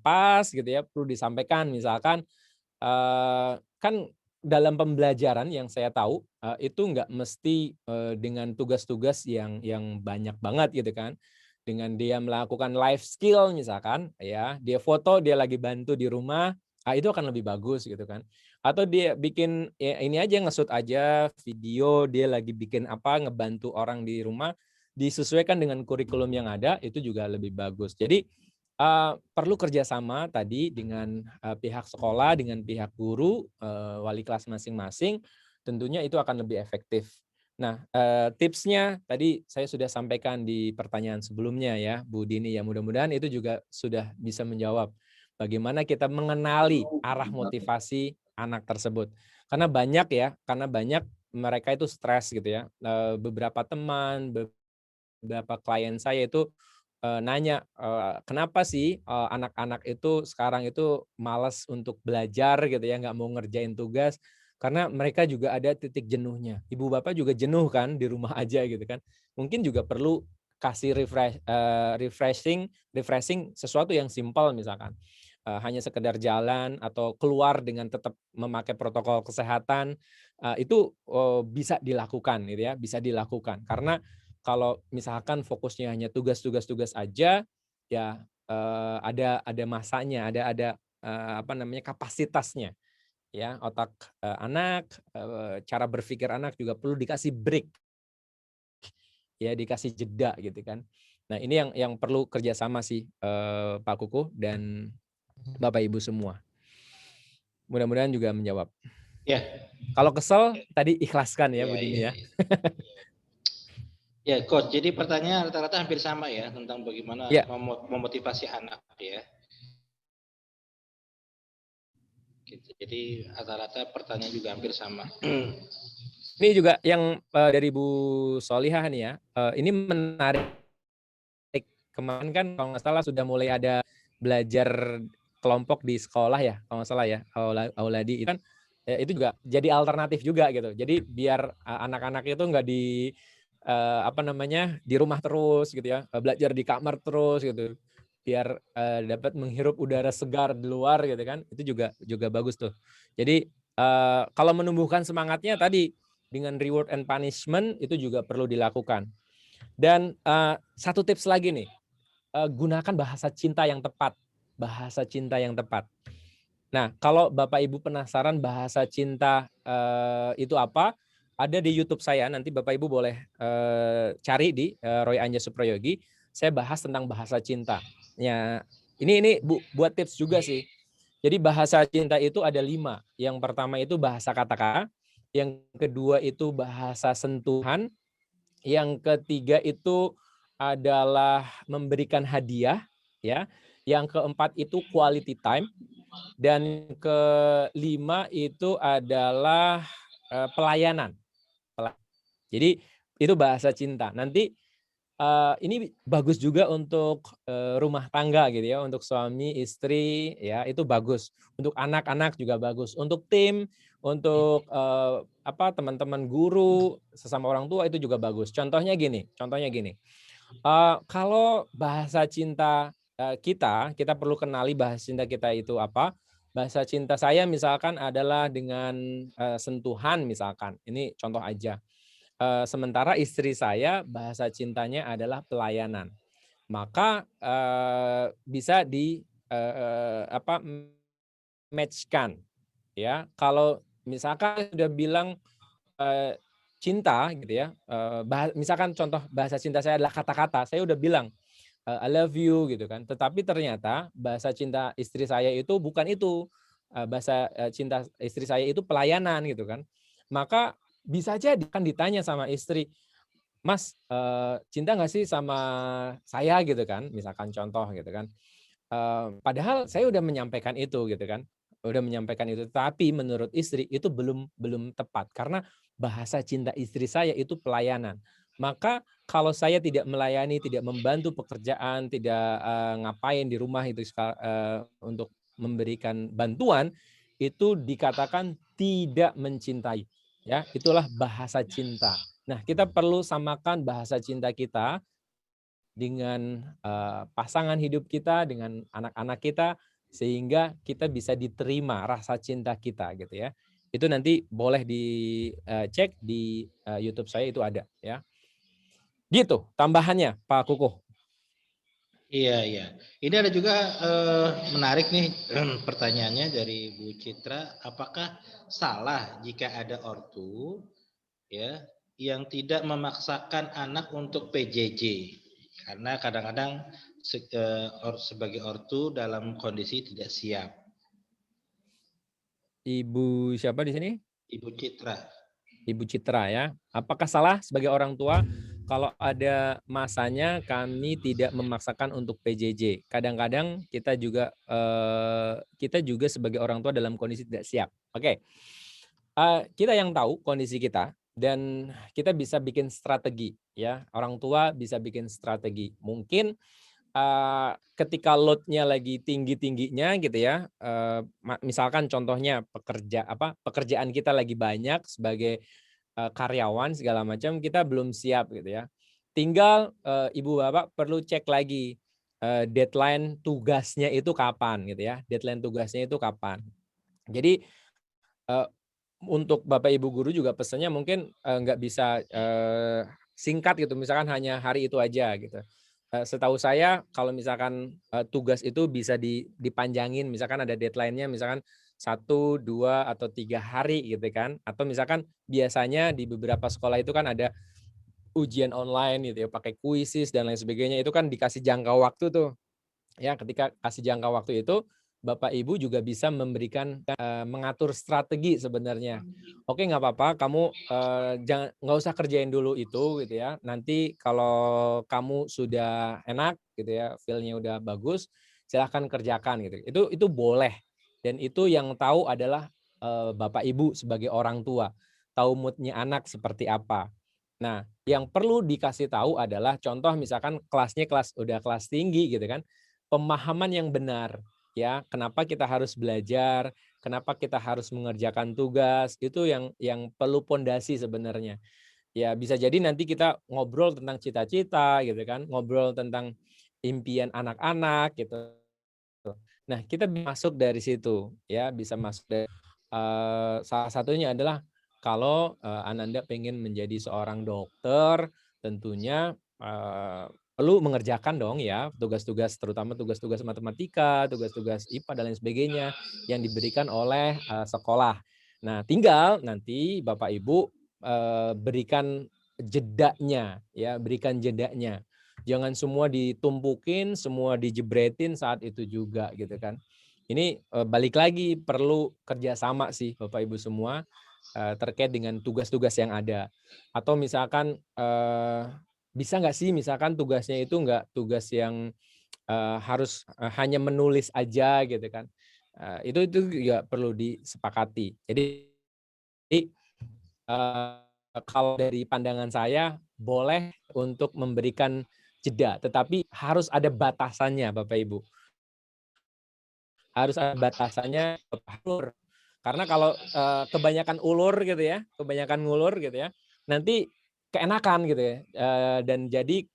pas gitu ya, perlu disampaikan misalkan kan dalam pembelajaran yang saya tahu itu nggak mesti dengan tugas-tugas yang banyak banget gitu kan. Dengan dia melakukan life skill misalkan ya, dia foto dia lagi bantu di rumah, itu akan lebih bagus gitu kan. Atau dia bikin ya ini aja nge-shoot aja video dia lagi bikin apa, ngebantu orang di rumah, disesuaikan dengan kurikulum yang ada itu juga lebih bagus. Jadi perlu kerjasama tadi dengan pihak sekolah, dengan pihak guru, wali kelas masing-masing tentunya itu akan lebih efektif. Nah, tipsnya tadi saya sudah sampaikan di pertanyaan sebelumnya ya, Bu Dini, ya mudah-mudahan itu juga sudah bisa menjawab bagaimana kita mengenali arah motivasi anak tersebut. Karena banyak mereka itu stres gitu ya. Beberapa teman, beberapa klien saya itu nanya, kenapa sih anak-anak itu sekarang itu malas untuk belajar gitu ya, nggak mau ngerjain tugas, karena mereka juga ada titik jenuhnya. Ibu bapak juga jenuh kan di rumah aja gitu kan. Mungkin juga perlu kasih refreshing sesuatu yang simpel misalkan. Hanya sekedar jalan atau keluar dengan tetap memakai protokol kesehatan, itu bisa dilakukan gitu ya, bisa dilakukan. Karena kalau misalkan fokusnya hanya tugas aja, ya ada masanya, ada apa namanya, kapasitasnya ya. Otak anak, cara berpikir anak juga perlu dikasih break ya, dikasih jeda gitu kan. Nah, ini yang perlu kerjasama sih, Pak Kukuh dan Bapak Ibu semua. Mudah-mudahan juga menjawab. Ya, Kalau kesel tadi ikhlaskan ya ya, Bu Dini ya. ya. Ya, Coach. Jadi pertanyaan rata-rata hampir sama ya tentang bagaimana Ya, memotivasi anak ya. Gitu. Jadi rata-rata pertanyaan juga hampir sama. ini juga yang dari Bu Solihah nih ya. Ini menarik. Kemarin kan kalau nggak salah sudah mulai ada belajar kelompok di sekolah ya, kalau nggak salah ya, Auladi itu kan itu juga jadi alternatif juga gitu. Jadi biar anak-anak itu nggak di apa namanya, di rumah terus gitu ya, belajar di kamar terus gitu. Biar dapat menghirup udara segar di luar gitu kan, itu juga bagus tuh. Jadi kalau menumbuhkan semangatnya tadi dengan reward and punishment itu juga perlu dilakukan. Dan satu tips lagi nih, gunakan bahasa cinta yang tepat, bahasa cinta yang tepat. Nah, kalau Bapak Ibu penasaran bahasa cinta itu apa, ada di YouTube saya, nanti Bapak Ibu boleh cari di Roy Anja Suprayogi, saya bahas tentang bahasa cinta. Ya, ini buat tips juga sih. Jadi bahasa cinta itu ada 5. Yang pertama itu bahasa kata-kata, yang kedua itu bahasa sentuhan, yang ketiga itu adalah memberikan hadiah, ya. Yang keempat itu quality time, dan kelima itu adalah pelayanan. Jadi itu bahasa cinta. Nanti ini bagus juga untuk rumah tangga gitu ya, untuk suami, istri ya, itu bagus. Untuk anak-anak juga bagus. Untuk tim, untuk teman-teman guru, sesama orang tua itu juga bagus. Contohnya gini, kalau bahasa cinta kita perlu kenali bahasa cinta kita itu apa. Bahasa cinta saya misalkan adalah dengan sentuhan misalkan. Ini contoh aja. Sementara istri saya bahasa cintanya adalah pelayanan. Maka bisa di match-kan ya. Kalau misalkan sudah bilang cinta gitu ya, misalkan contoh bahasa cinta saya adalah kata-kata, saya udah bilang I love you gitu kan. Tetapi ternyata bahasa cinta istri saya itu bukan itu. Bahasa cinta istri saya itu pelayanan gitu kan. Maka bisa jadi kan ditanya sama istri, "Mas, cinta nggak sih sama saya?" gitu kan, misalkan contoh gitu kan. Padahal saya udah menyampaikan itu gitu kan, udah menyampaikan itu, tapi menurut istri itu belum tepat karena bahasa cinta istri saya itu pelayanan. Maka kalau saya tidak melayani, tidak membantu pekerjaan, tidak ngapain di rumah itu untuk memberikan bantuan, itu dikatakan tidak mencintai. Ya, itulah bahasa cinta. Nah, kita perlu samakan bahasa cinta kita dengan pasangan hidup kita, dengan anak-anak kita, sehingga kita bisa diterima rasa cinta kita gitu ya. Itu nanti boleh dicek di YouTube saya itu ada ya. Gitu tambahannya Pak Kukuh. Iya, iya. Ini ada juga menarik nih pertanyaannya dari Bu Citra. Apakah salah jika ada ortu ya yang tidak memaksakan anak untuk PJJ? Karena kadang-kadang sebagai ortu dalam kondisi tidak siap. Ibu siapa di sini? Ibu Citra. Ibu Citra ya. Apakah salah sebagai orang tua kalau ada masanya kami tidak memaksakan untuk PJJ? Kadang-kadang kita juga sebagai orang tua dalam kondisi tidak siap. Oke. Kita yang tahu kondisi kita dan kita bisa bikin strategi ya. Orang tua bisa bikin strategi. Mungkin ketika load-nya lagi tinggi-tingginya gitu ya, misalkan contohnya pekerjaan kita lagi banyak sebagai karyawan segala macam, kita belum siap gitu ya. Tinggal ibu bapak perlu cek lagi deadline tugasnya itu kapan gitu ya. Deadline tugasnya itu kapan. Jadi untuk bapak ibu guru juga pesannya mungkin nggak bisa singkat gitu, misalkan hanya hari itu aja gitu. Setahu saya kalau misalkan tugas itu bisa dipanjangin, misalkan ada deadline-nya misalkan 1, 2, atau 3 hari gitu kan. Atau misalkan biasanya di beberapa sekolah itu kan ada ujian online gitu ya, pakai kuisis dan lain sebagainya, itu kan dikasih jangka waktu tuh. Ya, ketika kasih jangka waktu itu, Bapak Ibu juga bisa memberikan mengatur strategi sebenarnya. Oke, nggak apa-apa, kamu nggak usah kerjain dulu itu gitu ya. Nanti kalau kamu sudah enak gitu ya, feel-nya udah bagus, silahkan kerjakan gitu. Itu boleh. Dan itu yang tahu adalah Bapak Ibu sebagai orang tua. Tahu mood-nya anak seperti apa. Nah, yang perlu dikasih tahu adalah contoh misalkan kelasnya udah kelas tinggi gitu kan. Pemahaman yang benar ya, kenapa kita harus belajar, kenapa kita harus mengerjakan tugas, itu yang perlu pondasi sebenarnya. Ya bisa jadi nanti kita ngobrol tentang cita-cita gitu kan, ngobrol tentang impian anak-anak gitu. Nah, kita masuk dari situ ya, bisa masuk dari salah satunya adalah kalau Ananda pengen menjadi seorang dokter, tentunya perlu mengerjakan dong ya tugas-tugas, terutama tugas-tugas matematika, tugas-tugas IPA dan lain sebagainya yang diberikan oleh sekolah. Nah, tinggal nanti Bapak Ibu berikan jedanya ya, berikan jedanya. Jangan semua ditumpukin, semua dijebretin saat itu juga gitu kan. Ini balik lagi perlu kerjasama sih Bapak Ibu semua terkait dengan tugas-tugas yang ada. Atau misalkan bisa nggak sih misalkan tugasnya itu nggak tugas yang harus hanya menulis aja gitu kan. Itu juga perlu disepakati. Jadi kalau dari pandangan saya boleh untuk memberikan jeda, tetapi harus ada batasannya Bapak Ibu. Harus ada batasannya ulur. Karena kalau kebanyakan ulur gitu ya, kebanyakan ngulur gitu ya, nanti keenakan gitu ya, dan jadi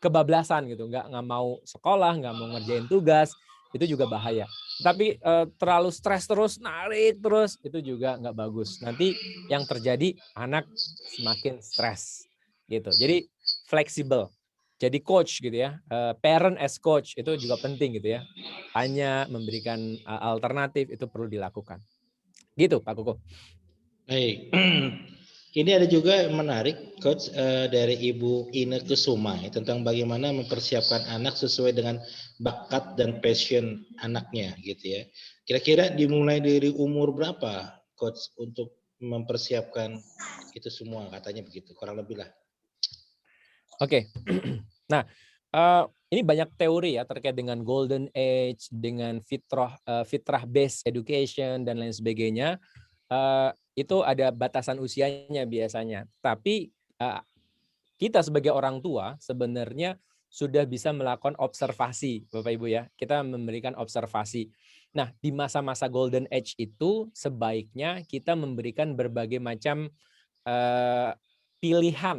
kebablasan gitu, nggak mau sekolah, nggak mau ngerjain tugas, itu juga bahaya. Tapi terlalu stres terus, narik terus, itu juga nggak bagus. Nanti yang terjadi anak semakin stres gitu. Jadi fleksibel. Jadi coach gitu ya, parent as coach itu juga penting gitu ya. Hanya memberikan alternatif itu perlu dilakukan. Gitu Pak Kuku. Baik. Ini ada juga yang menarik, Coach, dari Ibu Ine Kusuma ya, tentang bagaimana mempersiapkan anak sesuai dengan bakat dan passion anaknya, gitu ya. Kira-kira dimulai dari umur berapa, Coach, untuk mempersiapkan itu semua, katanya begitu, kurang lebih lah. Oke. Nah, ini banyak teori ya terkait dengan golden age, dengan fitrah based education dan lain sebagainya. Itu ada batasan usianya biasanya. Tapi kita sebagai orang tua sebenarnya sudah bisa melakukan observasi, Bapak Ibu ya. Kita memberikan observasi. Nah, di masa-masa golden age itu sebaiknya kita memberikan berbagai macam pilihan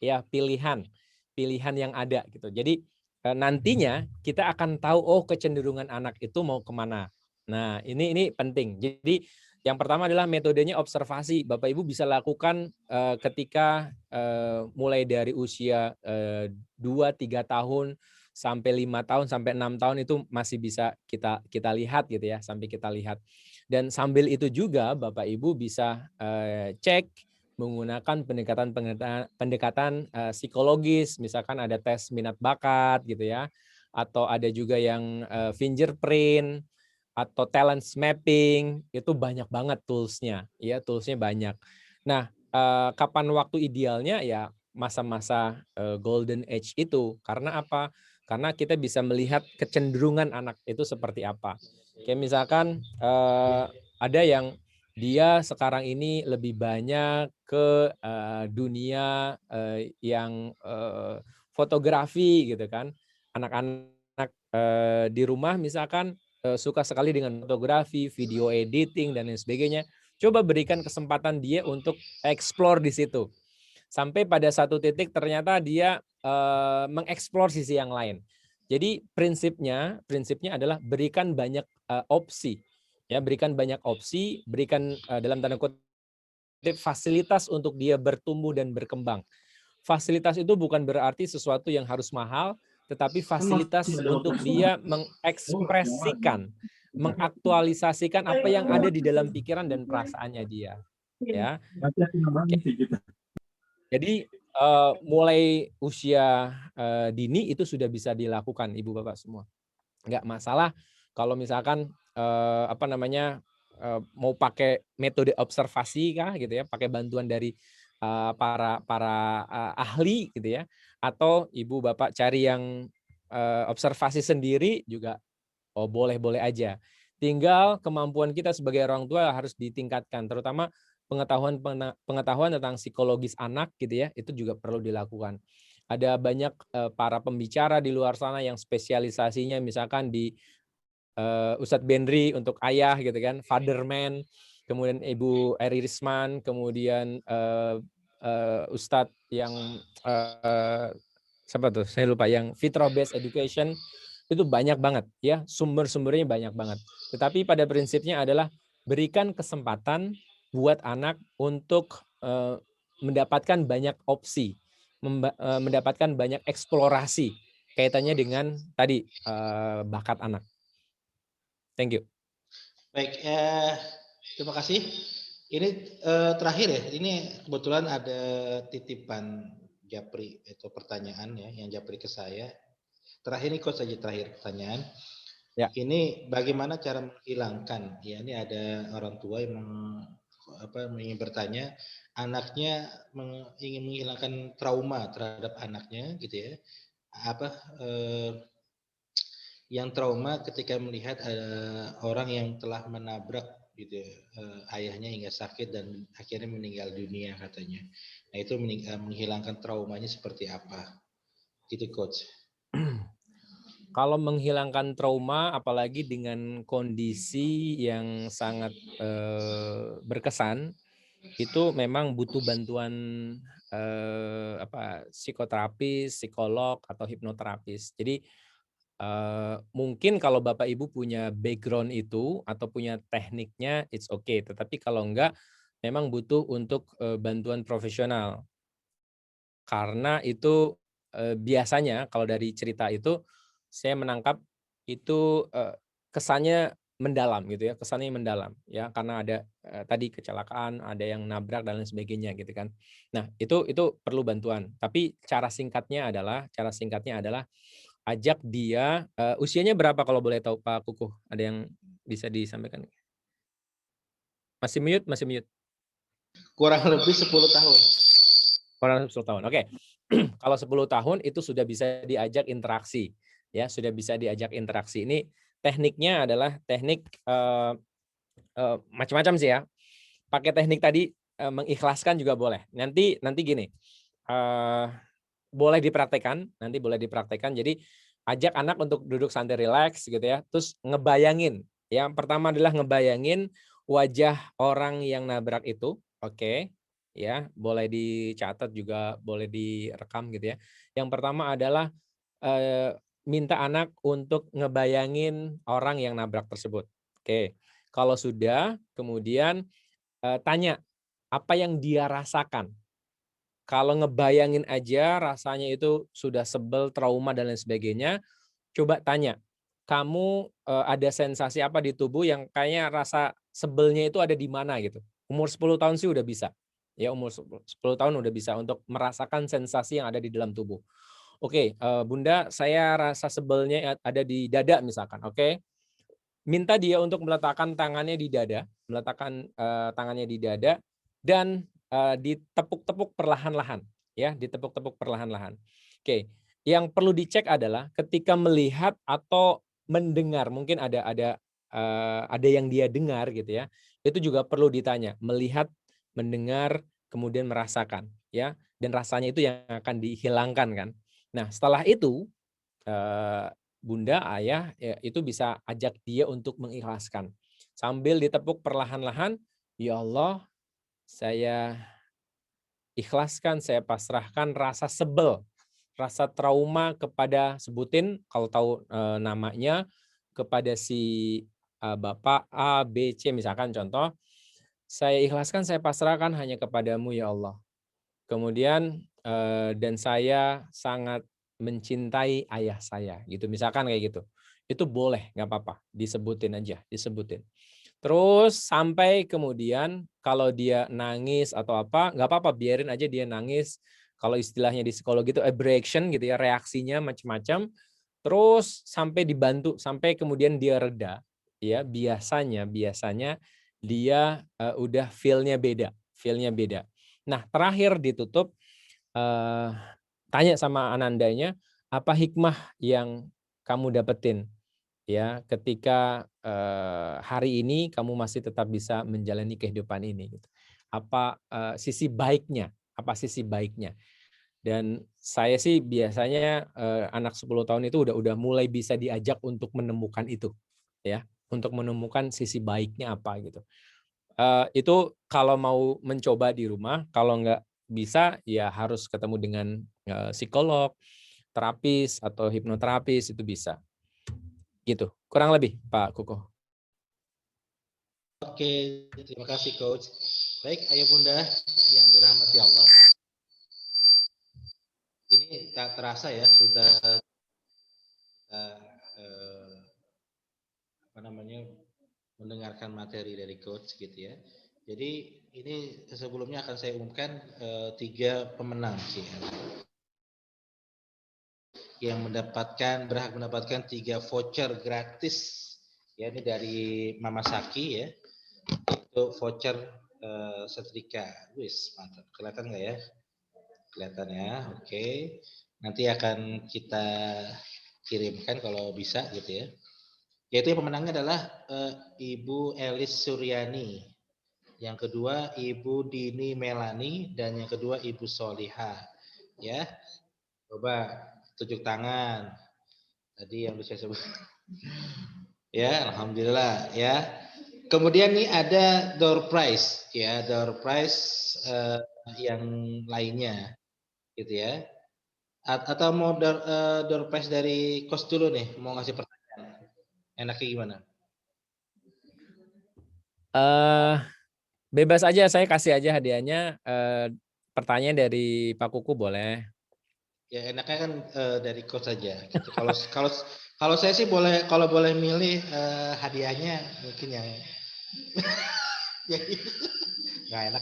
ya, pilihan yang ada gitu. Jadi nantinya kita akan tahu kecenderungan anak itu mau kemana. Nah, ini penting. Jadi yang pertama adalah metodenya observasi. Bapak Ibu bisa lakukan ketika mulai dari usia 2-3 tahun sampai 5 tahun sampai 6 tahun itu masih bisa kita lihat gitu ya, sampai kita lihat. Dan sambil itu juga Bapak Ibu bisa cek menggunakan pendekatan psikologis, misalkan ada tes minat bakat gitu ya, atau ada juga yang fingerprint atau talent mapping, itu banyak banget toolsnya, ya toolsnya banyak. Nah, kapan waktu idealnya ya masa-masa golden age itu. Karena apa? Karena kita bisa melihat kecenderungan anak itu seperti apa. Kayak misalkan ada yang dia sekarang ini lebih banyak ke dunia yang fotografi gitu kan. Anak-anak di rumah misalkan suka sekali dengan fotografi, video editing dan lain sebagainya. Coba berikan kesempatan dia untuk explore di situ. Sampai pada satu titik ternyata dia mengeksplor sisi yang lain. Jadi prinsipnya adalah berikan banyak opsi. Ya, berikan banyak opsi, berikan dalam tanda kutip fasilitas untuk dia bertumbuh dan berkembang. Fasilitas itu bukan berarti sesuatu yang harus mahal, tetapi fasilitas untuk dia mengekspresikan, mengaktualisasikan apa yang ada di dalam pikiran dan perasaannya dia. Ya, jadi mulai usia dini itu sudah bisa dilakukan ibu bapak semua. Nggak masalah kalau misalkan mau pakai metode observasi kah gitu ya, pakai bantuan dari para ahli gitu ya, atau ibu bapak cari yang observasi sendiri juga boleh-boleh aja. Tinggal kemampuan kita sebagai orang tua harus ditingkatkan, terutama pengetahuan tentang psikologis anak gitu ya, itu juga perlu dilakukan. Ada banyak para pembicara di luar sana yang spesialisasinya misalkan di Ustadz Benri untuk ayah gitu kan, Fatherman, kemudian Ibu Eri Risman, kemudian Ustadz yang siapa tuh? Saya lupa, yang Fitrah Based Education, itu banyak banget ya, sumber-sumbernya banyak banget. Tetapi pada prinsipnya adalah berikan kesempatan buat anak untuk mendapatkan banyak opsi, mendapatkan banyak eksplorasi kaitannya dengan tadi bakat anak. Thank you. Baik, terima kasih. Ini terakhir ya, ini kebetulan ada titipan Japri atau pertanyaan ya, yang Japri ke saya. Terakhir ini coach saja terakhir pertanyaan. Ya. Ini bagaimana cara menghilangkan? Ya, ini ada orang tua yang ingin bertanya, anaknya ingin menghilangkan trauma terhadap anaknya, gitu ya. Yang trauma ketika melihat orang yang telah menabrak gitu ayahnya hingga sakit dan akhirnya meninggal dunia katanya. Nah, itu menghilangkan traumanya seperti apa? Gitu coach. Kalau menghilangkan trauma, apalagi dengan kondisi yang sangat berkesan, itu memang butuh bantuan psikoterapis, psikolog atau hipnoterapis. Jadi mungkin kalau Bapak Ibu punya background itu atau punya tekniknya, it's okay. Tetapi kalau enggak, memang butuh untuk bantuan profesional. Karena itu biasanya kalau dari cerita itu saya menangkap itu kesannya mendalam gitu ya, kesannya mendalam ya, karena ada tadi kecelakaan, ada yang nabrak dan lain sebagainya gitu kan. Nah, itu perlu bantuan. Tapi cara singkatnya adalah ajak dia, usianya berapa kalau boleh tahu Pak Kukuh? Ada yang bisa disampaikan? Masih mute, masih mute. Kurang lebih 10 tahun. Kurang 10 tahun. Oke. Kalau 10 tahun itu sudah bisa diajak interaksi. Ya, sudah bisa diajak interaksi. Ini tekniknya adalah teknik macam-macam sih ya. Pakai teknik tadi mengikhlaskan juga boleh. Nanti gini. Boleh dipraktekkan. Jadi ajak anak untuk duduk santai rileks gitu ya. Terus ngebayangin. Yang pertama adalah ngebayangin wajah orang yang nabrak itu. Oke. Ya, boleh dicatat juga, boleh direkam gitu ya. Yang pertama adalah minta anak untuk ngebayangin orang yang nabrak tersebut. Oke. Kalau sudah, kemudian tanya apa yang dia rasakan. Kalau ngebayangin aja rasanya itu sudah sebel, trauma dan lain sebagainya, coba tanya, kamu ada sensasi apa di tubuh yang kayaknya rasa sebelnya itu ada di mana gitu. Umur 10 tahun sih udah bisa. Ya, umur 10 tahun udah bisa untuk merasakan sensasi yang ada di dalam tubuh. Oke, Bunda, saya rasa sebelnya ada di dada misalkan. Oke. Minta dia untuk meletakkan tangannya di dada, dan ditepuk-tepuk perlahan-lahan, ya, ditepuk-tepuk perlahan-lahan. Oke, yang perlu dicek adalah ketika melihat atau mendengar, mungkin ada yang dia dengar gitu ya, itu juga perlu ditanya, melihat, mendengar, kemudian merasakan, ya, dan rasanya itu yang akan dihilangkan kan. Nah, setelah itu bunda, ayah, ya, itu bisa ajak dia untuk mengikhlaskan. Sambil ditepuk perlahan-lahan, ya Allah, saya ikhlaskan, saya pasrahkan rasa sebel, rasa trauma kepada, sebutin kalau tahu namanya, kepada si Bapak A, B, C misalkan contoh, saya ikhlaskan, saya pasrahkan hanya kepadamu ya Allah. Kemudian dan saya sangat mencintai ayah saya, gitu. Misalkan kayak gitu. Itu boleh, nggak apa-apa, disebutin aja, disebutin. Terus sampai kemudian kalau dia nangis atau apa, nggak apa-apa, biarin aja dia nangis. Kalau istilahnya di psikologi itu reaction gitu ya, reaksinya macam-macam. Terus sampai dibantu, sampai kemudian dia reda. Ya, biasanya dia udah feel-nya beda, feel-nya beda. Nah, terakhir ditutup, tanya sama anandanya, apa hikmah yang kamu dapetin ya ketika hari ini kamu masih tetap bisa menjalani kehidupan ini gitu. Apa sisi baiknya? Apa sisi baiknya? Dan saya sih biasanya anak 10 tahun itu udah mulai bisa diajak untuk menemukan itu ya, untuk menemukan sisi baiknya apa gitu. Itu kalau mau mencoba di rumah, kalau nggak bisa ya harus ketemu dengan psikolog, terapis atau hipnoterapis itu bisa. Gitu. Kurang lebih Pak Kuko. Oke, terima kasih Coach. Baik, ayah bunda yang dirahmati Allah. Ini tak terasa ya sudah mendengarkan materi dari Coach gitu ya. Jadi ini sebelumnya akan saya umumkan 3 pemenang sih yang berhak mendapatkan 3 voucher gratis ya, ini dari Mama Saki ya. Itu voucher setrika. Wis, mantap. Kelihatan nggak ya? Kelihatan ya. Oke. Nanti akan kita kirimkan kalau bisa gitu ya. Yaitu yang pemenangnya adalah Ibu Elis Suryani. Yang kedua Ibu Dini Melani dan yang kedua Ibu Soliha. Ya. Coba tunjuk tangan. Tadi yang bisa sebut. Ya, alhamdulillah ya. Kemudian nih ada door prize ya, door prize yang lainnya gitu ya. Atau mau door prize dari Coach dulu nih, mau ngasih pertanyaan. Enaknya gimana? Bebas aja, saya kasih aja hadiahnya. Pertanyaan dari Pak Kuku boleh. Ya enaknya kan dari Coach saja. Gitu. Kalau saya sih kalau boleh milih hadiahnya mungkin yang nggak enak.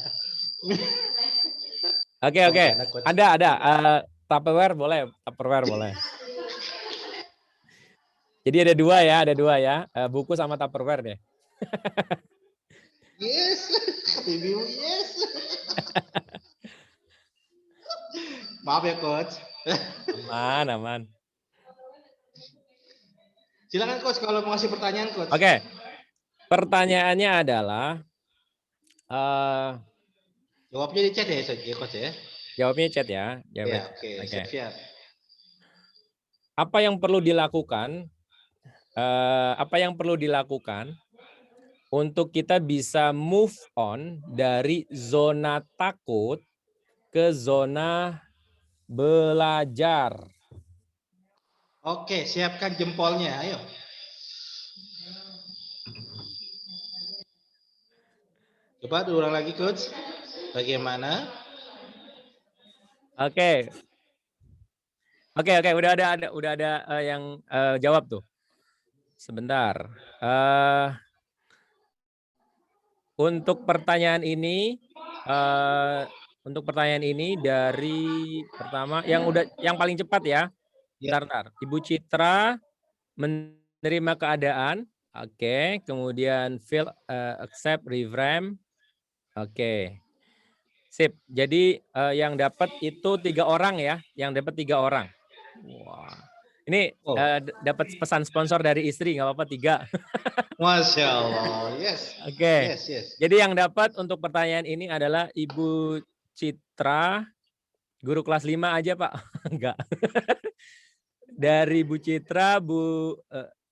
Oke. Ada Tupperware boleh, Tupperware boleh. Jadi ada dua ya, buku sama Tupperware deh. Yes, review yes. Maaf ya Coach. Aman. Silakan Coach kalau mau ngasih pertanyaan Coach. Oke. Pertanyaannya adalah jawabnya di chat ya Coach ya. Jawabnya chat ya. Ya, oke. Siap. Apa yang perlu dilakukan? Untuk kita bisa move on dari zona takut ke zona belajar? Oke, siapkan jempolnya. Ayo. Coba diulang lagi Coach. Bagaimana? Oke, udah ada yang jawab tuh. Sebentar. Untuk pertanyaan ini dari pertama yang paling cepat ya. Bentar. Ibu Citra menerima keadaan. Oke, kemudian feel, accept, reframe. Oke. Sip. Jadi yang dapat itu 3 orang ya, yang dapat 3 orang. Wah. Ini Oh, dapat pesan sponsor dari istri, nggak apa-apa 3. Masya Allah. Yes. Oke. Yes, yes. Jadi yang dapat untuk pertanyaan ini adalah Ibu Citra, guru kelas 5 aja Pak. Enggak. Dari Bu Citra,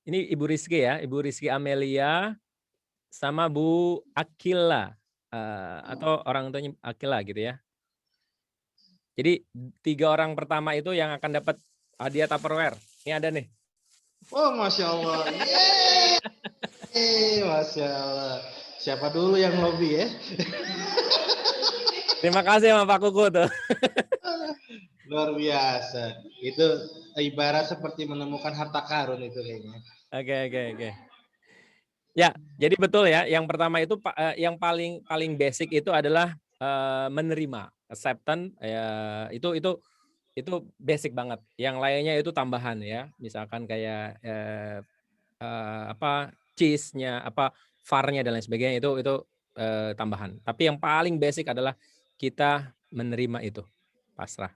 ini Ibu Rizky ya, Ibu Rizky Amelia, sama Bu Akila, atau orang tuanya Akila gitu ya. Jadi 3 orang pertama itu yang akan dapat hadiah Tupperware. Ini ada nih. Oh, Masya Allah. Yeay. Masya Allah. Siapa dulu yang lobby ya? Terima kasih sama Pak Kuku tuh. Luar biasa. Itu ibarat seperti menemukan harta karun itu kayaknya. Oke. Ya, jadi betul ya. Yang pertama itu yang paling basic itu adalah menerima, acceptance ya, itu basic banget. Yang lainnya itu tambahan ya. Misalkan kayak cheese-nya, VAR-nya dan lain sebagainya itu tambahan. Tapi yang paling basic adalah kita menerima itu. Pasrah.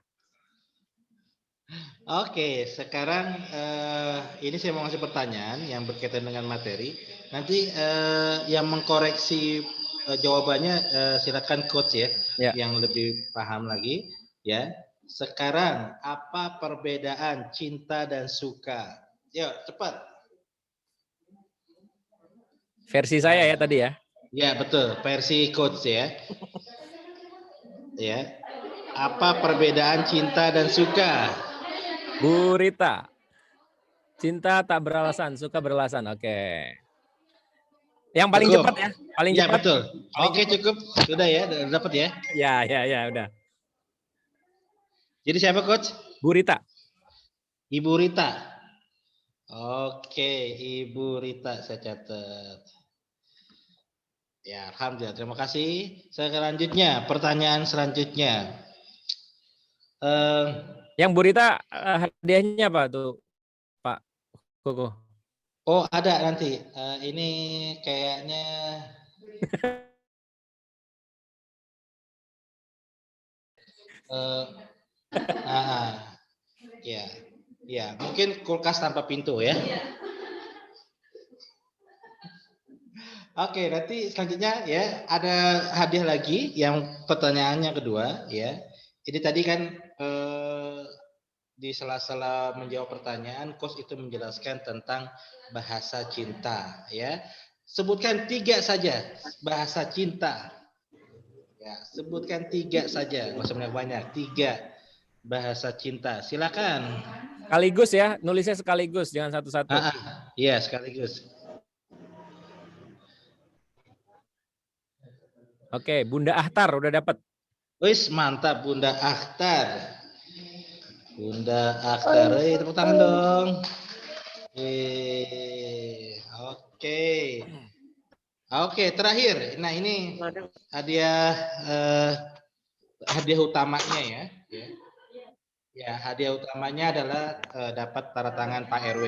Oke, sekarang ini saya mau ngasih pertanyaan yang berkaitan dengan materi. Nanti yang mengkoreksi jawabannya silakan coach ya, yang lebih paham lagi ya. Sekarang apa perbedaan cinta dan suka? Yuk, cepat. Versi saya ya tadi ya. Ya, betul. Versi coach ya. Ya. Apa perbedaan cinta dan suka? Bu Rita. Cinta tak beralasan, suka beralasan. Oke. Yang paling cepat ya, paling ya, cepat. Betul. Paling Oke, cepat. cukup. Sudah ya, dapat ya. Ya, udah. Jadi siapa coach? Bu Rita. Ibu Rita. Oke, Ibu Rita saya catat. Ya, alhamdulillah. Terima kasih. Selanjutnya, pertanyaan selanjutnya. Yang Bu Rita hadiahnya apa tuh, Pak Koko? Oh, ada nanti. Ini kayaknya ya, mungkin kulkas tanpa pintu ya. Oke, nanti selanjutnya ya ada hadiah lagi yang pertanyaannya kedua ya. Ini tadi kan di sela-sela menjawab pertanyaan, coach itu menjelaskan tentang bahasa cinta ya. Sebutkan 3 saja bahasa cinta. Ya, sebutkan 3 saja, nggak usah banyak. 3 bahasa cinta. Silakan. Sekaligus ya, nulisnya sekaligus, jangan satu-satu. Iya, sekaligus. Oke, Bunda Akhtar udah dapat. Wis, mantap Bunda Akhtar. Bunda Akhtar, tepuk tangan dong. Oke, terakhir. Nah, ini hadiah utamanya ya. Ya, hadiah utamanya adalah dapat tanda tangan Pak RW.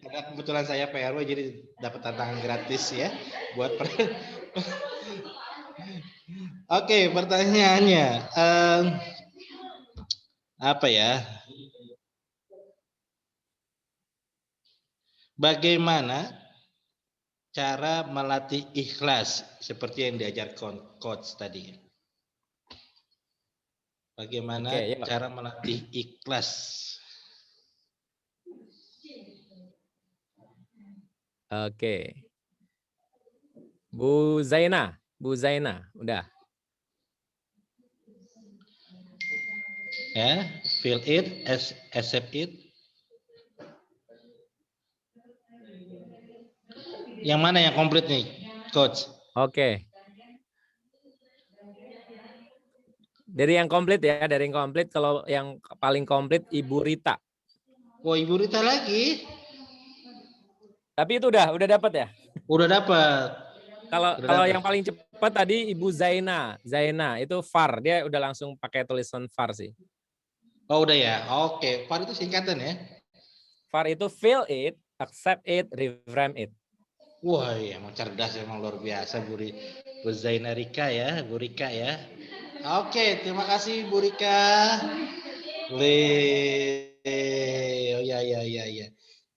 Karena kebetulan saya Pak RW jadi dapat tantangan gratis ya buat Oke, pertanyaannya apa ya? Bagaimana cara melatih ikhlas seperti yang diajar coach tadi? Bagaimana cara melatih ikhlas? Oke. Bu Zaina, udah. Ya, feel it, accept it. Yang mana yang komplit nih, coach? Oke. Dari yang komplit ya, kalau yang paling komplit Ibu Rita. Oh, Ibu Rita lagi. Tapi itu udah dapat ya? Udah dapat. Kalau yang paling cepat tadi Ibu Zaina itu VAR, dia udah langsung pakai tulisan VAR sih. Oh, udah ya. Oke, VAR itu singkatan ya. VAR itu feel it, accept it, reframe it. Wah, ya, emang cerdas, emang luar biasa Bu Zaina Rika ya, Bu Rika ya. Oke, terima kasih Bu Rika. Oh ya ya ya ya.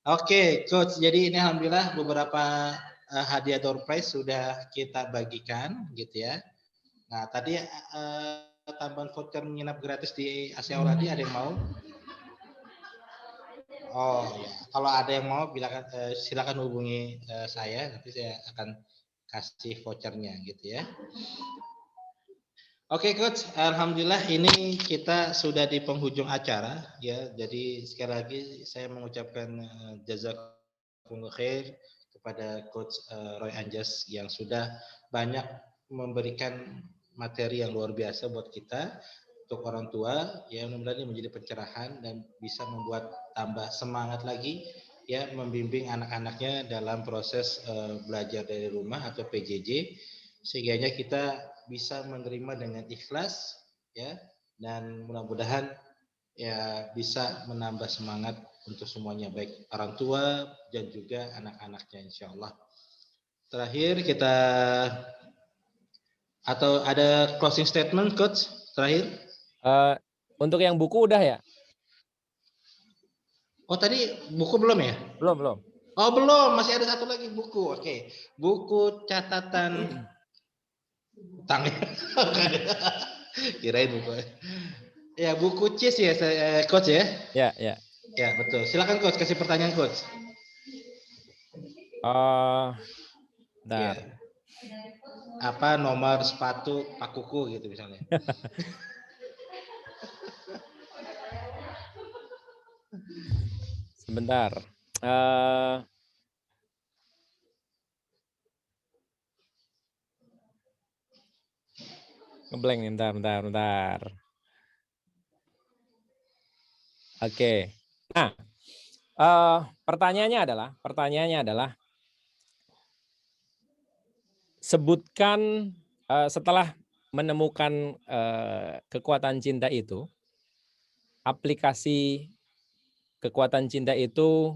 Oke, Coach. Jadi ini alhamdulillah beberapa hadiah door prize sudah kita bagikan gitu ya. Nah, tadi tambahan voucher menginap gratis di Asia Auradi ada yang mau? Oh ya, kalau ada yang mau silakan hubungi saya, nanti saya akan kasih vouchernya gitu ya. Oke Coach, alhamdulillah ini kita sudah di penghujung acara ya. Jadi sekali lagi saya mengucapkan jazakumullah khair kepada Coach Roy Anjas yang sudah banyak memberikan materi yang luar biasa buat kita untuk orang tua ya, mudah-mudahan ini menjadi pencerahan dan bisa membuat tambah semangat lagi ya membimbing anak-anaknya dalam proses belajar dari rumah atau PJJ, sehingga kita bisa menerima dengan ikhlas ya, dan mudah-mudahan ya bisa menambah semangat untuk semuanya, baik orang tua dan juga anak-anaknya insyaallah. Terakhir kita atau ada closing statement Coach terakhir? Untuk yang buku udah ya? Oh tadi buku belum ya? Belum. Oh belum, masih ada satu lagi buku. Oke, buku catatan utang. Kirain buku. Ya buku CIS ya, Coach ya? Ya. Ya betul. Silakan Coach, kasih pertanyaan Coach. Bentar. Ya. Apa nomor sepatu Pak Kuku gitu misalnya? Sebentar. Ngeblank nih, bentar. Oke. Nah, pertanyaannya adalah sebutkan setelah menemukan kekuatan cinta itu, aplikasi kekuatan cinta itu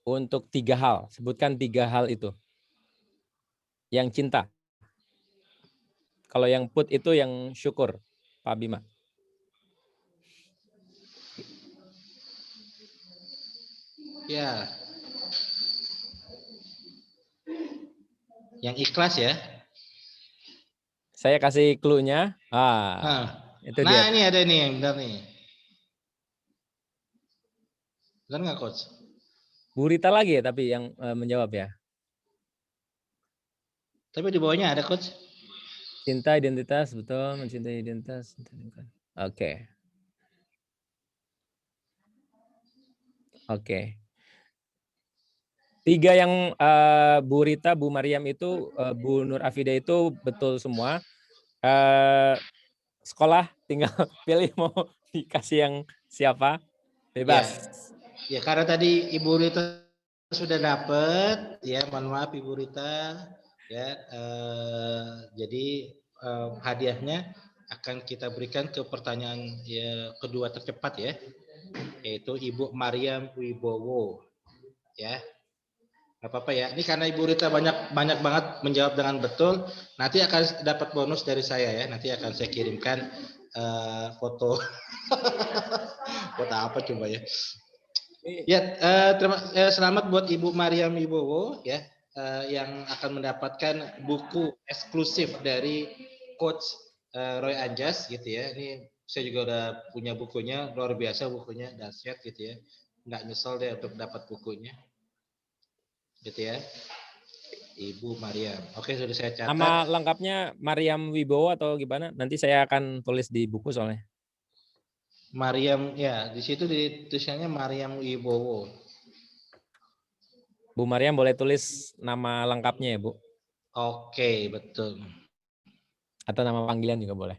untuk 3 hal. Sebutkan 3 hal itu. Yang cinta. Kalau yang put itu yang syukur, Pak Bima. Ya. Yang ikhlas ya. Saya kasih clue-nya. Itu dia. Nah ini ada nih yang benar nih. Benar nggak Coach? Bu Rita lagi ya tapi yang menjawab ya. Tapi di bawahnya ada Coach. Cinta identitas, betul, mencintai identitas. Oke. Oke. 3 yang Bu Rita, Bu Mariam itu, Bu Nur Afida itu betul semua. Sekolah tinggal pilih mau dikasih yang siapa, bebas. Ya karena tadi Ibu Rita sudah dapat, ya mohon maaf Ibu Rita, ya jadi hadiahnya akan kita berikan ke pertanyaan ya kedua tercepat ya, yaitu Ibu Mariam Wibowo, ya. Gak apa-apa ya. Ini karena Ibu Rita banyak banget menjawab dengan betul, nanti akan dapat bonus dari saya ya. Nanti akan saya kirimkan foto. Foto apa coba ya? Ya, selamat buat Ibu Mariam Wibowo ya, yang akan mendapatkan buku eksklusif dari Coach Roy Anjas gitu ya. Ini saya juga udah punya bukunya, luar biasa bukunya, dahsyat gitu ya. Nggak nyesel deh untuk dapat bukunya. Gitu ya. Ibu Mariam. Oke, sudah saya catat. Nama lengkapnya Mariam Wibowo atau gimana? Nanti saya akan tulis di buku soalnya. Mariam, ya di situ tulisannya Mariam Wibowo. Bu Mariam boleh tulis nama lengkapnya ya Bu? Oke, betul. Atau nama panggilan juga boleh.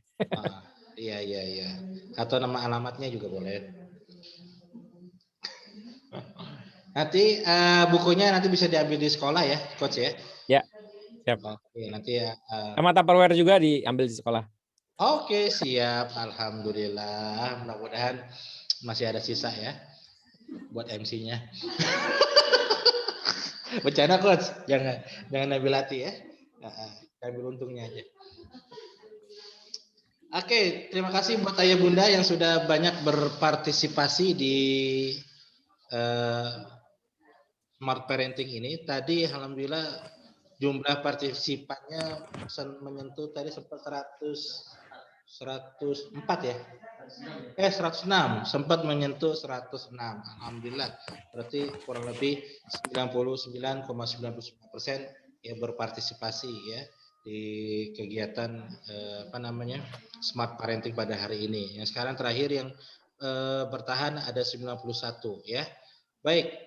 Iya. Atau nama alamatnya juga boleh. Nanti bukunya nanti bisa diambil di sekolah ya, Coach ya? Ya, siap. Oke, nanti ya. Sama Tupperware juga diambil di sekolah. Oke, siap. Alhamdulillah. Mudah-mudahan masih ada sisa ya buat MC-nya. Bercanda coach, jangan ambil hati ya. Ambil untungnya aja. Oke, terima kasih buat ayah bunda yang sudah banyak berpartisipasi di smart parenting ini. Tadi alhamdulillah jumlah partisipannya menyentuh tadi sempat 104 ya. 106, sempat menyentuh 106. Alhamdulillah. Berarti kurang lebih 99,99% ya berpartisipasi ya di kegiatan smart parenting pada hari ini. Yang sekarang terakhir yang bertahan ada 91 ya. Baik,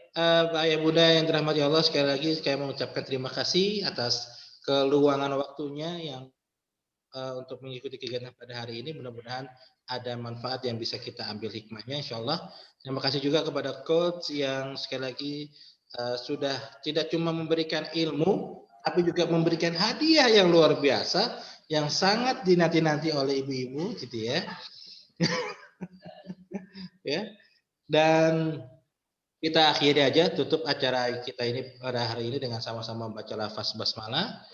Ayah Bunda yang dirahmati Allah, sekali lagi saya mengucapkan terima kasih atas keluangan waktunya yang untuk mengikuti kegiatan pada hari ini. Mudah-mudahan ada manfaat yang bisa kita ambil hikmahnya, insya Allah. Terima kasih juga kepada coach yang sekali lagi sudah tidak cuma memberikan ilmu, tapi juga memberikan hadiah yang luar biasa, yang sangat dinanti-nanti oleh ibu-ibu, gitu ya. Ya. Dan kita akhiri aja, tutup acara kita ini pada hari ini dengan sama-sama membaca lafaz basmalah.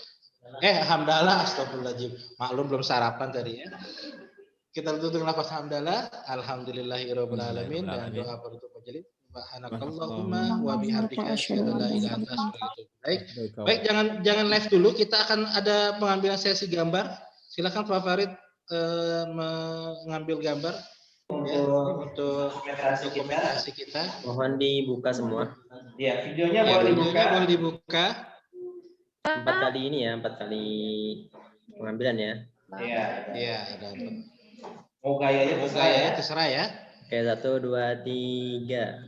Hamdalah, astagfirullahaladzim. Maklum belum sarapan tadi ya. Kita tutup dengan lafaz hamdalah, alhamdulillahirabbil alamin, dan doa penutup majelis. Subhanakallahumma wa bihamdika asyhadu an la ilaha illa anta astaghfiruka wa atubu ilaik. Baik, jangan live dulu. Kita akan ada pengambilan sesi gambar. Silakan Pak Farid mengambil gambar ya, untuk dokumentasi kita. Mohon dibuka semua. Ya, videonya boleh dibuka. 4 kali ini ya, 4 kali pengambilan ya. Iya, ada. Mau gayanya terserah ya. Oke, 1, 2, 3.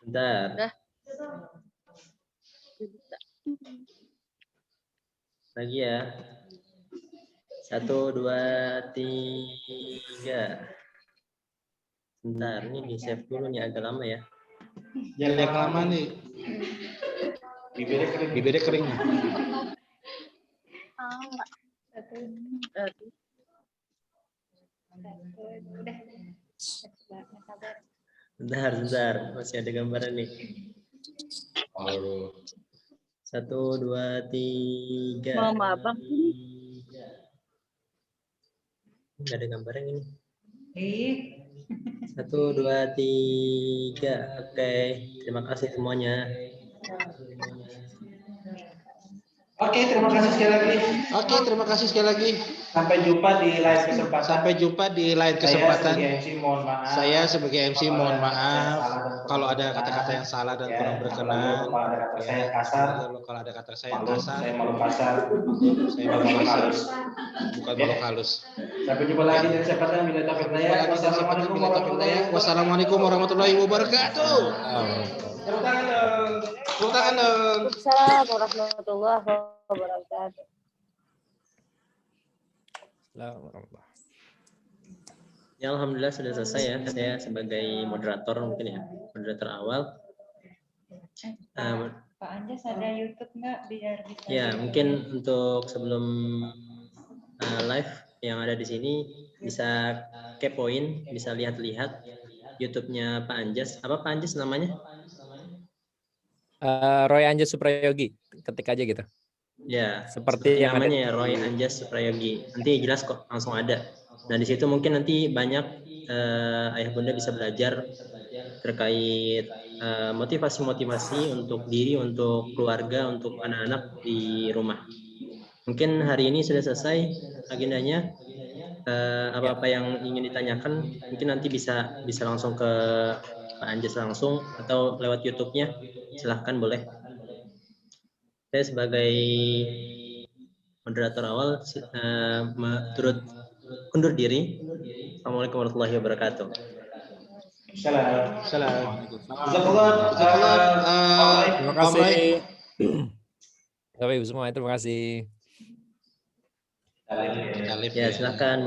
Bentar. Lagi ya. 1, 2, 3. Bentar, ini di save dulu nih, agak lama ya. Jangan lama nih. Bibirnya kering. Bentar, masih ada gambaran nih. 1, 2, 3. Mama abang Nggak ada gambaran ini. 1, 2, 3. Oke, terima kasih semuanya. Oke, terima kasih sekali lagi. Sampai jumpa di lain kesempatan. Saya sebagai MC mohon maaf kalau ada kata-kata yang salah dan kurang berkenan. Kalau ada kata saya yang kasar. Saya malu kasar. Bukan malu halus. Sampai jumpa lagi di kesempatan bila taufiq hidayah. Wassalamualaikum warahmatullahi wabarakatuh. Tepuk tangan dong. Assalamualaikum warahmatullahi wabarakatuh. Ya, alhamdulillah sudah selesai ya. Saya sebagai moderator mungkin ya, moderator awal. Pak Anjas ada YouTube nggak biar bisa? Ya, mungkin untuk sebelum live yang ada di sini bisa kepoin, bisa lihat-lihat YouTube-nya Pak Anjas. Apa Pak Anjas namanya? Roy Anjas Suprayogi, ketik aja gitu. Ya, seperti yang namanya ya, Roy Anjas Suprayogi. Nanti jelas kok, langsung ada. Nah, di situ mungkin nanti banyak ayah bunda bisa belajar terkait motivasi-motivasi untuk diri, untuk keluarga, untuk anak-anak di rumah. Mungkin hari ini sudah selesai agendanya. Apa-apa yang ingin ditanyakan, mungkin nanti bisa langsung ke Pak Anjas langsung atau lewat YouTube-nya. Silahkan, boleh. Saya sebagai moderator awal turut undur diri. Assalamualaikum warahmatullahi wabarakatuh. Salam. Terima kasih. Bapak Ibu semua, terima kasih. Ya, silakan.